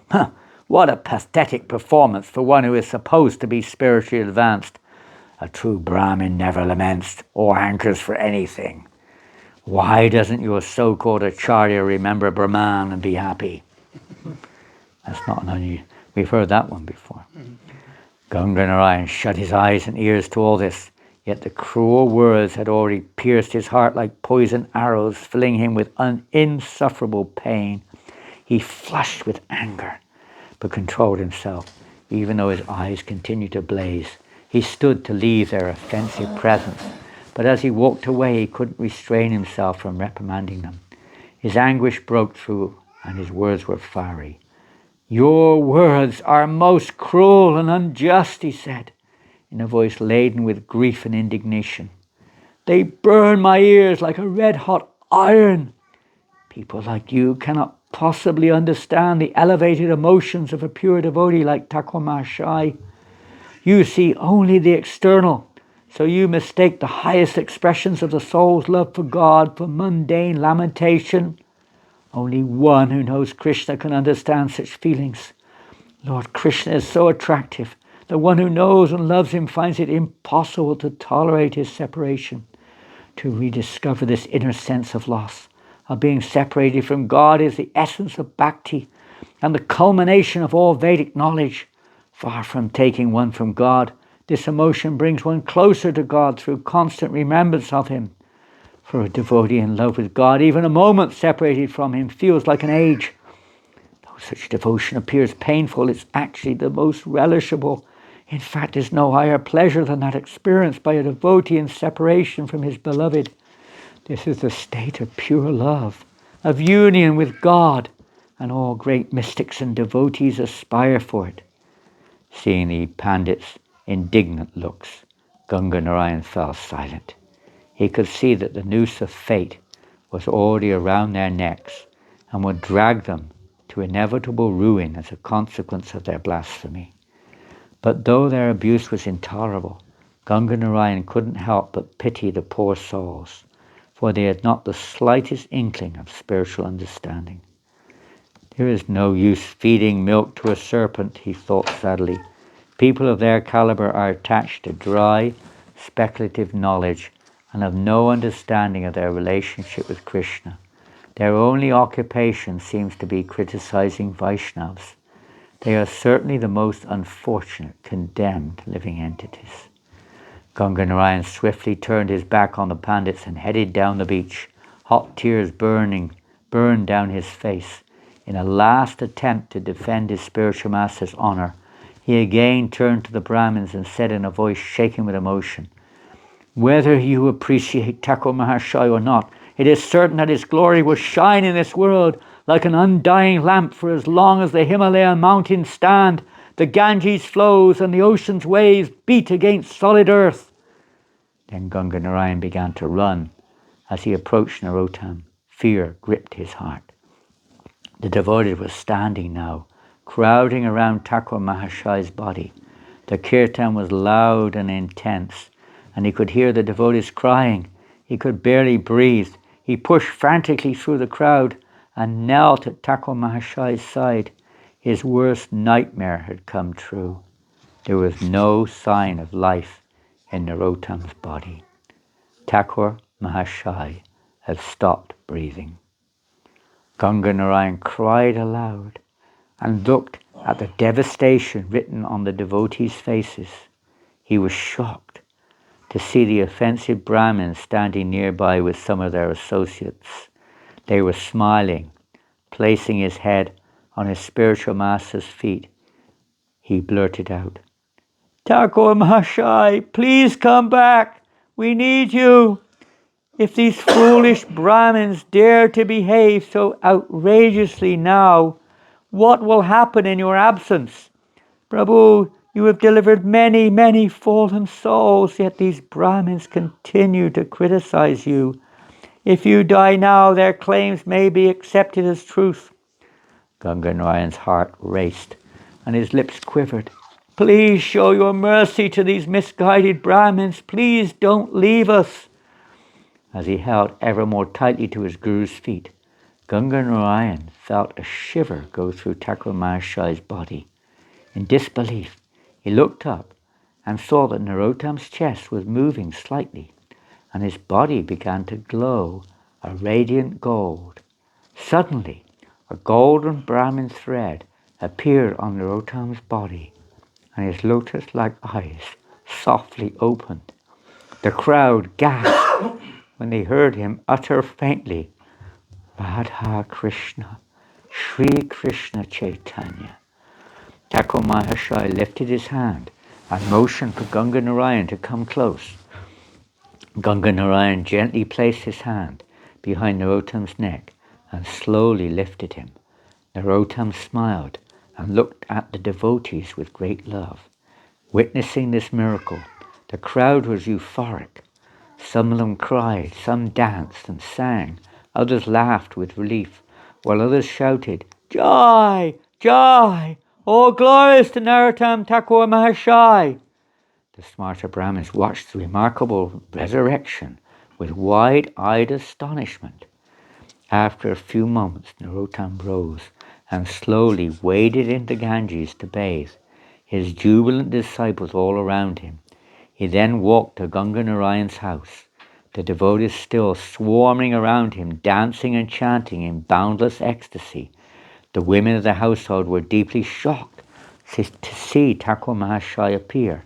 A: What a pathetic performance for one who is supposed to be spiritually advanced. A true Brahmin never laments or hankers for anything. Why doesn't your so-called Acharya remember Brahman and be happy? That's not an unusual. We've heard that one before. Ganga Narayan shut his eyes and ears to all this. Yet the cruel words had already pierced his heart like poisoned arrows, filling him with insufferable pain. He flushed with anger, but controlled himself, even though his eyes continued to blaze. He stood to leave their offensive presence, but as he walked away, he couldn't restrain himself from reprimanding them. His anguish broke through, and his words were fiery. Your words are most cruel and unjust, he said, in a voice laden with grief and indignation. They burn my ears like a red-hot iron. People like you cannot possibly understand the elevated emotions of a pure devotee like Thakur Mahashai. You see only the external, so you mistake the highest expressions of the soul's love for God for mundane lamentation. Only one who knows Krishna can understand such feelings. Lord Krishna is so attractive. The one who knows and loves him finds it impossible to tolerate his separation. To rediscover this inner sense of loss, of being separated from God, is the essence of bhakti and the culmination of all Vedic knowledge. Far from taking one from God, this emotion brings one closer to God through constant remembrance of him. For a devotee in love with God, even a moment separated from him feels like an age. Though such devotion appears painful, it's actually the most relishable. In fact, there's no higher pleasure than that experienced by a devotee in separation from his beloved. This is the state of pure love, of union with God, and all great mystics and devotees aspire for it. Seeing the Pandit's indignant looks, Ganga Narayan fell silent. He could see that the noose of fate was already around their necks and would drag them to inevitable ruin as a consequence of their blasphemy. But though their abuse was intolerable, Ganga Narayan couldn't help but pity the poor souls, for they had not the slightest inkling of spiritual understanding. There is no use feeding milk to a serpent, he thought sadly. People of their caliber are attached to dry, speculative knowledge and have no understanding of their relationship with Krishna. Their only occupation seems to be criticizing Vaishnavas. They are certainly the most unfortunate, condemned living entities. Ganga Narayan swiftly turned his back on the Pandits and headed down the beach. Hot tears burned down his face. In a last attempt to defend his spiritual master's honor, he again turned to the Brahmins and said in a voice shaken with emotion, whether you appreciate Thakur Mahashai or not, it is certain that his glory will shine in this world like an undying lamp for as long as the Himalayan mountains stand, the Ganges flows and the ocean's waves beat against solid earth. Then Ganga Narayan began to run. As he approached Narottam, fear gripped his heart. The devotee was standing now, crowding around Thakur Mahashai's body. The kirtan was loud and intense, and he could hear the devotees crying. He could barely breathe. He pushed frantically through the crowd and knelt at Thakur Mahashai's side. His worst nightmare had come true. There was no sign of life in Narottam's body. Thakur Mahashai had stopped breathing. Ganga Narayan cried aloud and looked at the devastation written on the devotees' faces. He was shocked to see the offensive Brahmins standing nearby with some of their associates. They were smiling, placing his head on his spiritual master's feet. He blurted out, "Thakur Mahashai, please come back. We need you. If these foolish Brahmins dare to behave so outrageously now, what will happen in your absence? Prabhu, you have delivered many, many fallen souls, yet these Brahmins continue to criticize you. If you die now, their claims may be accepted as truth." Ganga Narayan's heart raced and his lips quivered. "Please show your mercy to these misguided Brahmins. Please don't leave us." As he held ever more tightly to his Guru's feet, Ganga Narayan felt a shiver go through Thakur Mahashai's body. In disbelief, he looked up and saw that Narottam's chest was moving slightly, and his body began to glow a radiant gold. Suddenly, a golden Brahmin thread appeared on Narottam's body, and his lotus-like eyes softly opened. The crowd gasped when they heard him utter faintly, "Radha Krishna, Shri Krishna Chaitanya." Thakur Mahashai lifted his hand and motioned for Ganga Narayan to come close. Ganga Narayan gently placed his hand behind Narottam's neck and slowly lifted him. Narottam smiled and looked at the devotees with great love. Witnessing this miracle, the crowd was euphoric. Some of them cried, some danced and sang, others laughed with relief, while others shouted, "Jai! Jai! All glories to Narottam Thakur Mahashai!" The smarter Brahmins watched the remarkable resurrection with wide-eyed astonishment. After a few moments, Narottam rose and slowly waded into Ganges to bathe, his jubilant disciples all around him. He then walked to Ganga Narayan's house, the devotees still swarming around him, dancing and chanting in boundless ecstasy. The women of the household were deeply shocked to see Thakur Mahashai appear.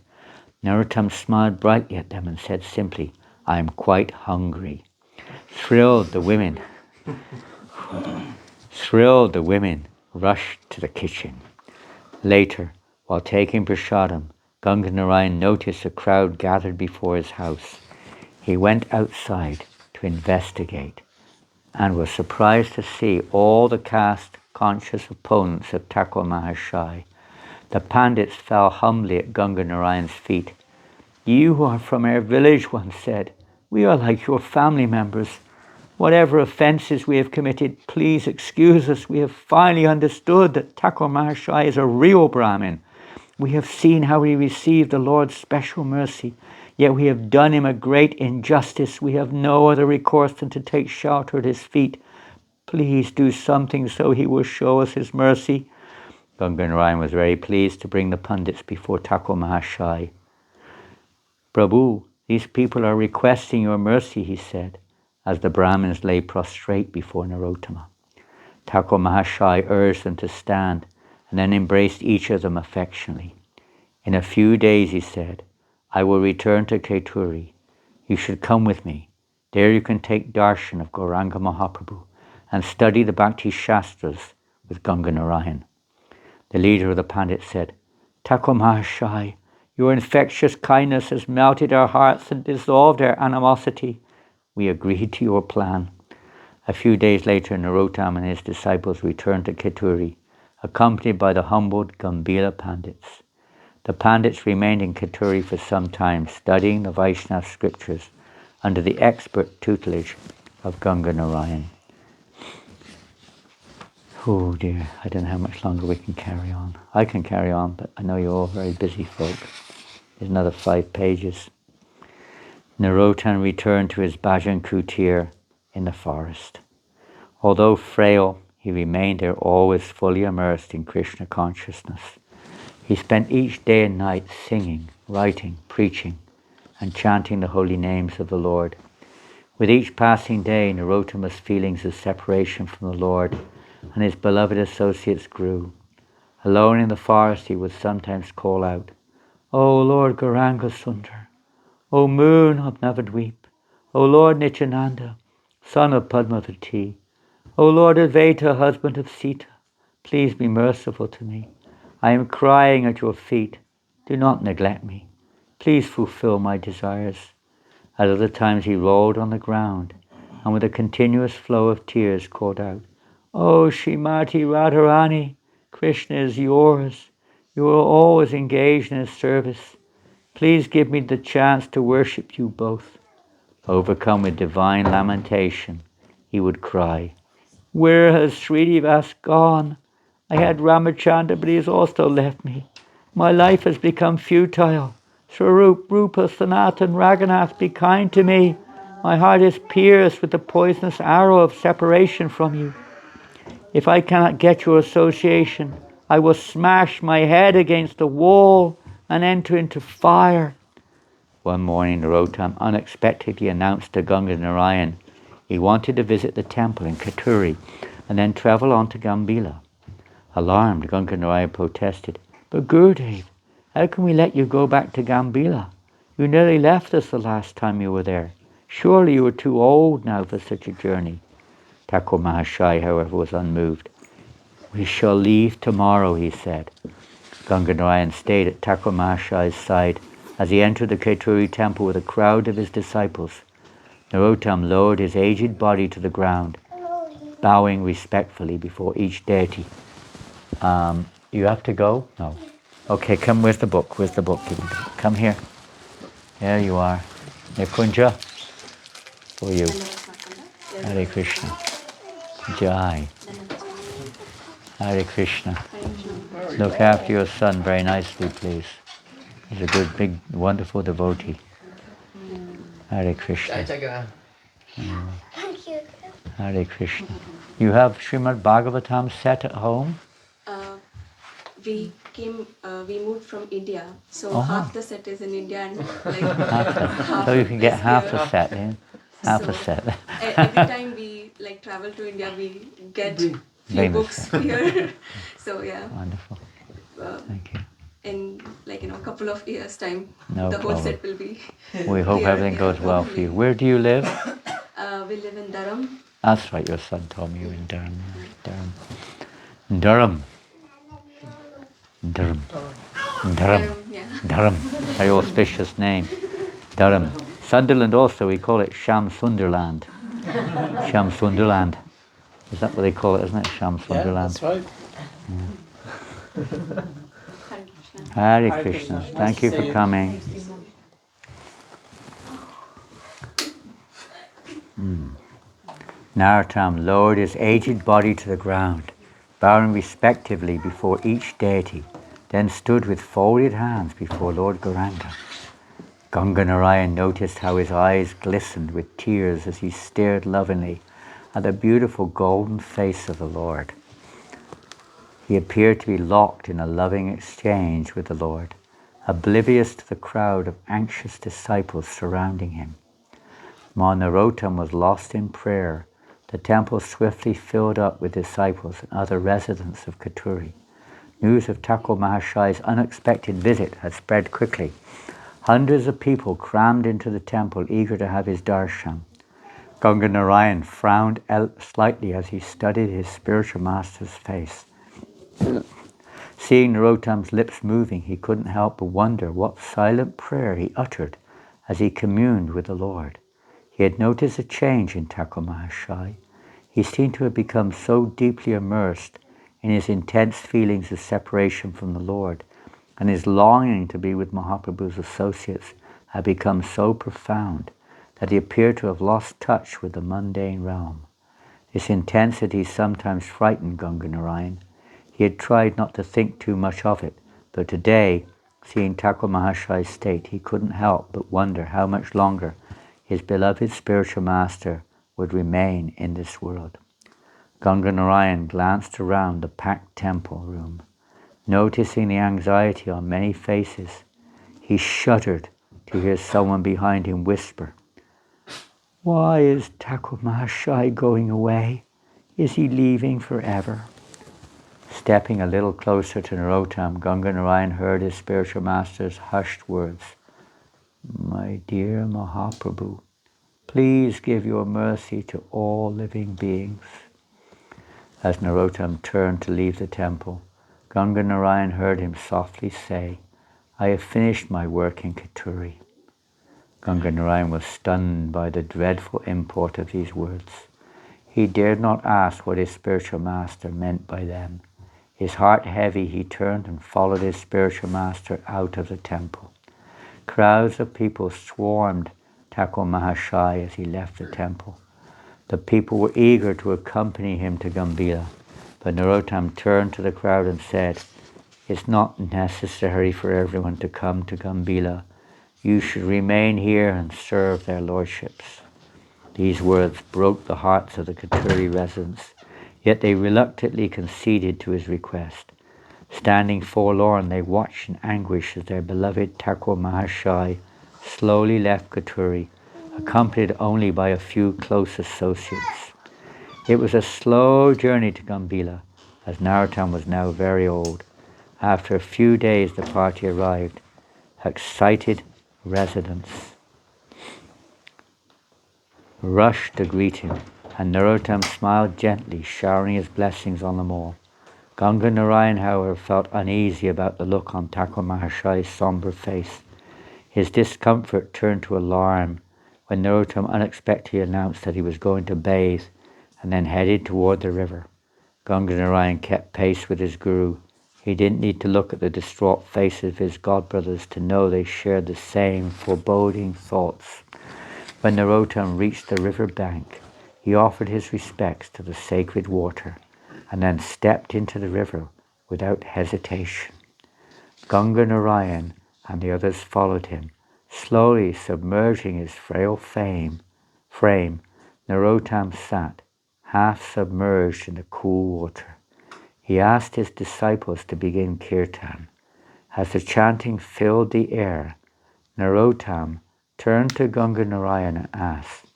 A: Narottam smiled brightly at them and said simply, "I am quite hungry." Thrilled, the women rushed to the kitchen. Later, while taking prasadam, Ganga Narayan noticed a crowd gathered before his house. He went outside to investigate and was surprised to see all the caste-conscious opponents of Thakur Mahashai. The Pandits fell humbly at Ganga Narayan's feet. "You are from our village," one said. "We are like your family members. Whatever offences we have committed, please excuse us. We have finally understood that Thakur Mahashai is a real Brahmin. We have seen how he received the Lord's special mercy, yet we have done him a great injustice. We have no other recourse than to take shelter at his feet. Please do something so he will show us his mercy." Ganga Narayan was very pleased to bring the Pandits before Thakur Mahashai. "Prabhu, these people are requesting your mercy," he said, as the Brahmins lay prostrate before Narottama. Thakur Mahashai urged them to stand and then embraced each of them affectionately. "In a few days," he said, "I will return to Keturi. You should come with me. There you can take darshan of Gauranga Mahaprabhu and study the Bhakti Shastras with Ganga Narayan." The leader of the Pandits said, "Thakur Mahashai, your infectious kindness has melted our hearts and dissolved our animosity. We agreed to your plan." A few days later, Narottam and his disciples returned to Keturi, accompanied by the humbled Gambhira Pandits. The Pandits remained in Keturi for some time, studying the Vaishnava scriptures under the expert tutelage of Ganga Narayan. Oh dear, I don't know how much longer we can carry on. I can carry on, but I know you're all very busy folk. There's another 5 pages. Narottam returned to his bhajan kutir in the forest. Although frail, he he remained there always fully immersed in Krishna consciousness. He spent each day and night singing, writing, preaching, and chanting the holy names of the Lord. With each passing day, Narottam's feelings of separation from the Lord and his beloved associates grew. Alone in the forest, he would sometimes call out, "O Lord Gauranga Sundar, O moon of Navadweep, O Lord Nityananda, son of Padmavati, O Lord Advaita, husband of Sita, please be merciful to me. I am crying at your feet. Do not neglect me. Please fulfill my desires." At other times he rolled on the ground and with a continuous flow of tears called out, "Oh Srimati Radharani, Krishna is yours. You are always engaged in his service. Please give me the chance to worship you both." Overcome with divine lamentation, he would cry, "Where has Srinivas gone? I had Ramachandra, but he has also left me. My life has become futile. Swarup, Rupa, Sanatan, Raghunath, be kind to me. My heart is pierced with the poisonous arrow of separation from you. If I cannot get your association, I will smash my head against the wall and enter into fire." One morning, Narottam unexpectedly announced to Ganga Narayan he wanted to visit the temple in Katuri and then travel on to Gambhila. Alarmed, Ganga Narayan protested, "But Gurudev, how can we let you go back to Gambhila? You nearly left us the last time you were there. Surely you are too old now for such a journey." Thakur Mahashaya, however, was unmoved. "We shall leave tomorrow," he said. Ganga Narayan stayed at Thakur Mahashaya's side as he entered the Keturi temple with a crowd of his disciples. Narottam lowered his aged body to the ground, bowing respectfully before each deity. You have to go? No. Okay, come, where's the book? Where's the book? Come here. There you are. Nikunja, for you. Hare Krishna. Jai. Hare Krishna. Look after your son very nicely, please. He's a good, big, wonderful devotee. Hare Krishna.
E: Thank you.
A: Hare Krishna. You have Srimad Bhagavatam set at home?
K: We moved from India, so half the set is in India and like half
A: so you can get half
K: here.
A: the set in, half a set.
K: Every time we like travel to India, we get few books here. So yeah.
A: Wonderful. Thank you.
K: In a couple of years' time,
A: No
K: the whole
A: problem.
K: set will be.
A: We hope
K: here,
A: everything goes well for you. Where do you live?
K: We live in Durham.
A: That's right. Your son told me you were in Durham. Durham. Durham.
K: Yeah.
A: Durham. Very auspicious name. Durham. Sunderland also, we call it Sham Sunderland. Sham Sunderland. Is that what they call it, isn't it? Sham Sunderland.
B: Yeah, that's right.
A: Hare Krishna. Thank you for coming. Narottam lowered his aged body to the ground, bowing respectively before each deity, then stood with folded hands before Lord Gauranga. Ganga Narayan noticed how his eyes glistened with tears as he stared lovingly at the beautiful golden face of the Lord. He appeared to be locked in a loving exchange with the Lord, oblivious to the crowd of anxious disciples surrounding him. While Narottam was lost in prayer, the temple swiftly filled up with disciples and other residents of Katuri. News of Thakur Mahashaya's unexpected visit had spread quickly. Hundreds of people crammed into the temple, eager to have his darshan. Ganga Narayan frowned slightly as he studied his spiritual master's face. Seeing Narottam's lips moving, he couldn't help but wonder what silent prayer he uttered as he communed with the Lord. He had noticed a change in Thakur Mahashaya. He seemed to have become so deeply immersed in his intense feelings of separation from the Lord, and his longing to be with Mahaprabhu's associates had become so profound that he appeared to have lost touch with the mundane realm. This intensity sometimes frightened Ganga Narayan. He had tried not to think too much of it, but today, seeing Thakur Mahashaya's state, he couldn't help but wonder how much longer his beloved spiritual master would remain in this world. Ganga Narayan glanced around the packed temple room. Noticing the anxiety on many faces, he shuddered to hear someone behind him whisper, "Why is Thakur Mahashai going away? Is he leaving forever?" Stepping a little closer to Narottam, Ganga Narayan heard his spiritual master's hushed words, "My dear Mahaprabhu, please give your mercy to all living beings." As Narottam turned to leave the temple, Ganga Narayan heard him softly say, "I have finished my work in Katuri." Ganga Narayan was stunned by the dreadful import of these words. He dared not ask what his spiritual master meant by them. His heart heavy, he turned and followed his spiritual master out of the temple. Crowds of people swarmed Thakur Mahashai as he left the temple. The people were eager to accompany him to Gambhira, but Narottam turned to the crowd and said, "It's not necessary for everyone to come to Gambhira. You should remain here and serve their lordships." These words broke the hearts of the Katuri residents, yet they reluctantly conceded to his request. Standing forlorn, they watched in anguish as their beloved Thakur Mahashai slowly left Katuri, accompanied only by a few close associates. It was a slow journey to Gambhira, as Narottam was now very old. After a few days, the party arrived. Excited residents rushed to greet him, and Narottam smiled gently, showering his blessings on them all. Ganga Narayan, however, felt uneasy about the look on Thakur Mahashai's somber face. His discomfort turned to alarm when Narottam unexpectedly announced that he was going to bathe and then headed toward the river. Ganga Narayan kept pace with his guru. He didn't need to look at the distraught faces of his godbrothers to know they shared the same foreboding thoughts. When Narottam reached the river bank, he offered his respects to the sacred water and then stepped into the river without hesitation. Ganga Narayan and the others followed him, slowly submerging his frail frame. Narottam sat, half submerged in the cool water. He asked his disciples to begin kirtan. As the chanting filled the air, Narottam turned to Ganga Narayan and asked,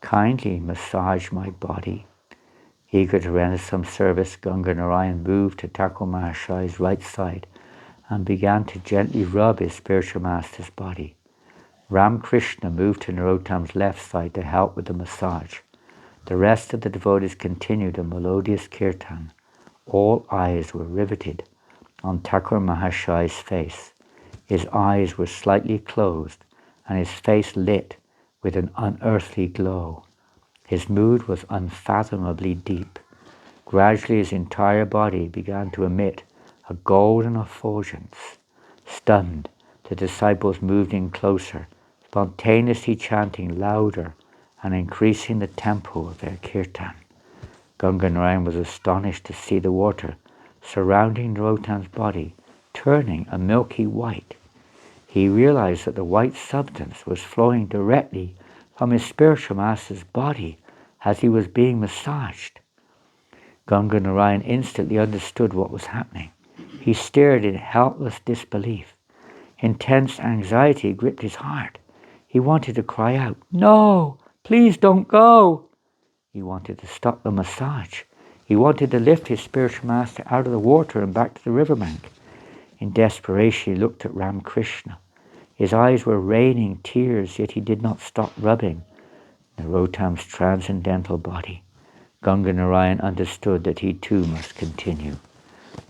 A: "Kindly massage my body." Eager to render some service, Ganga Narayan moved to Thakur Mahashai's right side and began to gently rub his spiritual master's body. Ramakrishna moved to Narottam's left side to help with the massage. The rest of the devotees continued a melodious kirtan. All eyes were riveted on Thakur Mahashai's face. His eyes were slightly closed and his face lit with an unearthly glow. His mood was unfathomably deep. Gradually his entire body began to emit a golden effulgence. Stunned, the disciples moved in closer, spontaneously chanting louder and increasing the tempo of their kirtan. Ganga Narayan was astonished to see the water surrounding Narottam's body turning a milky white. He realized that the white substance was flowing directly from his spiritual master's body as he was being massaged. Ganga Narayan instantly understood what was happening. He stared in helpless disbelief. Intense anxiety gripped his heart. He wanted to cry out, "No, please don't go." He wanted to stop the massage. He wanted to lift his spiritual master out of the water and back to the riverbank. In desperation, he looked at Ramakrishna. His eyes were raining tears, yet he did not stop rubbing Narottam's transcendental body. Ganga Narayan understood that he too must continue.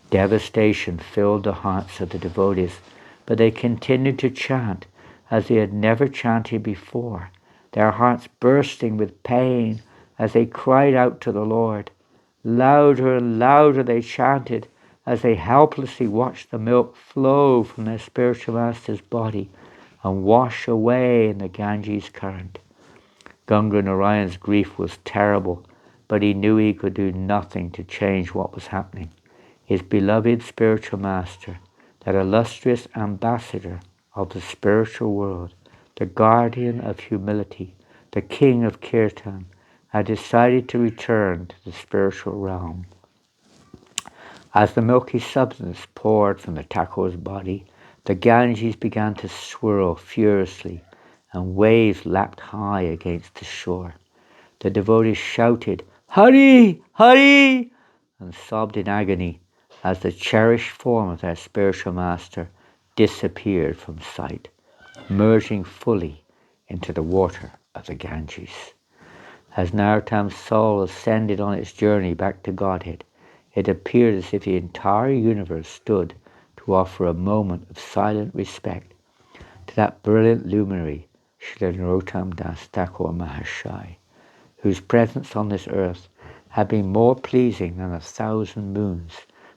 A: Devastation filled the hearts of the devotees, but they continued to chant as they had never chanted before, their hearts bursting with pain as they cried out to the Lord. Louder and louder they chanted as they helplessly watched the milk flow from their spiritual master's body and wash away in the Ganges current. Ganga Narayan's grief was terrible, but he knew he could do nothing to change what was happening. His beloved spiritual master, that illustrious ambassador of the spiritual world, the guardian of humility, the king of kirtan, had decided to return to the spiritual realm. As the milky substance poured from the Thakur's body, the Ganges began to swirl furiously, and waves lapped high against the shore. The devotees shouted, "Hari! Hari!" and sobbed in agony as the cherished form of their spiritual master disappeared from sight, merging fully into the water of the Ganges. As Narottam's soul ascended on its journey back to Godhead, it appeared as if the entire universe stood to offer a moment of silent respect to that brilliant luminary, Srila Narottam Das Thakur Mahashai, whose presence on this earth had been more pleasing than 1,000 moons,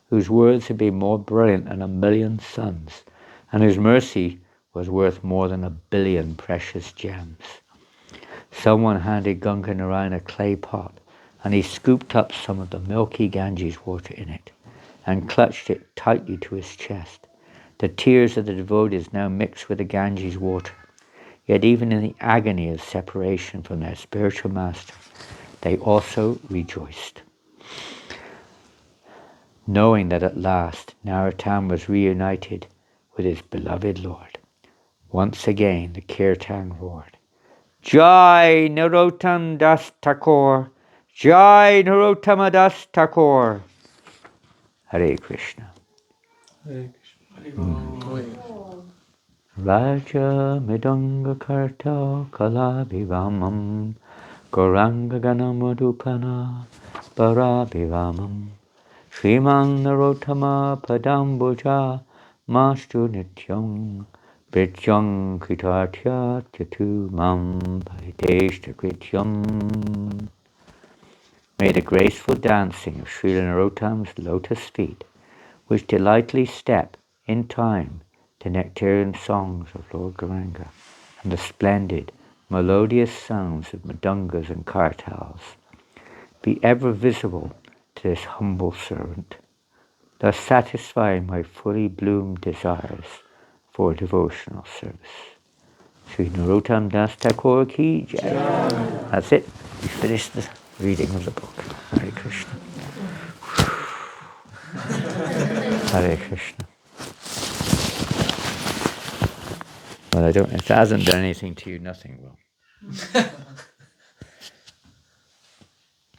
A: whose words had been more brilliant than 1,000,000 suns, and whose mercy was worth more than 1,000,000,000 precious gems. Someone handed Ganga Narayan a clay pot, and he scooped up some of the milky Ganges water in it and clutched it tightly to his chest. The tears of the devotees now mixed with the Ganges water, yet even in the agony of separation from their spiritual master, they also rejoiced, knowing that at last Narottam was reunited with his beloved Lord. Once again the kirtan roared, "Jai Narottam Das Thakur! Jai Narottama Das Thakur!" Hare Krishna.
J: Hare Krishna.
A: Raja Midanga Karta Kalabhivamam Gauranga Ganamadupana Parabhivamam Sriman Narottama Padambuja Mastu Nityam Brityam Kritatya Tyatu Mam Pariteshta Krityam. May the graceful dancing of Srila Narottam's lotus feet, which delightfully step in time the nectarian songs of Lord Gauranga, and the splendid, melodious sounds of mridungas and kartals, be ever visible to this humble servant, thus satisfying my fully bloomed desires for devotional service. Sri Narottam Das Thakur Ki Jai. That's it. We finished the reading of the book. Hare Krishna. Hare Krishna. Well, if it hasn't done anything to you, nothing will.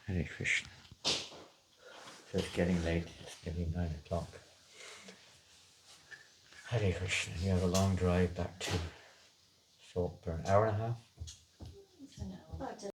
A: Hare Krishna. So it's getting late. It's nearly 9 o'clock. Hare Krishna. You have a long drive back to Saltburn. Hour and a half?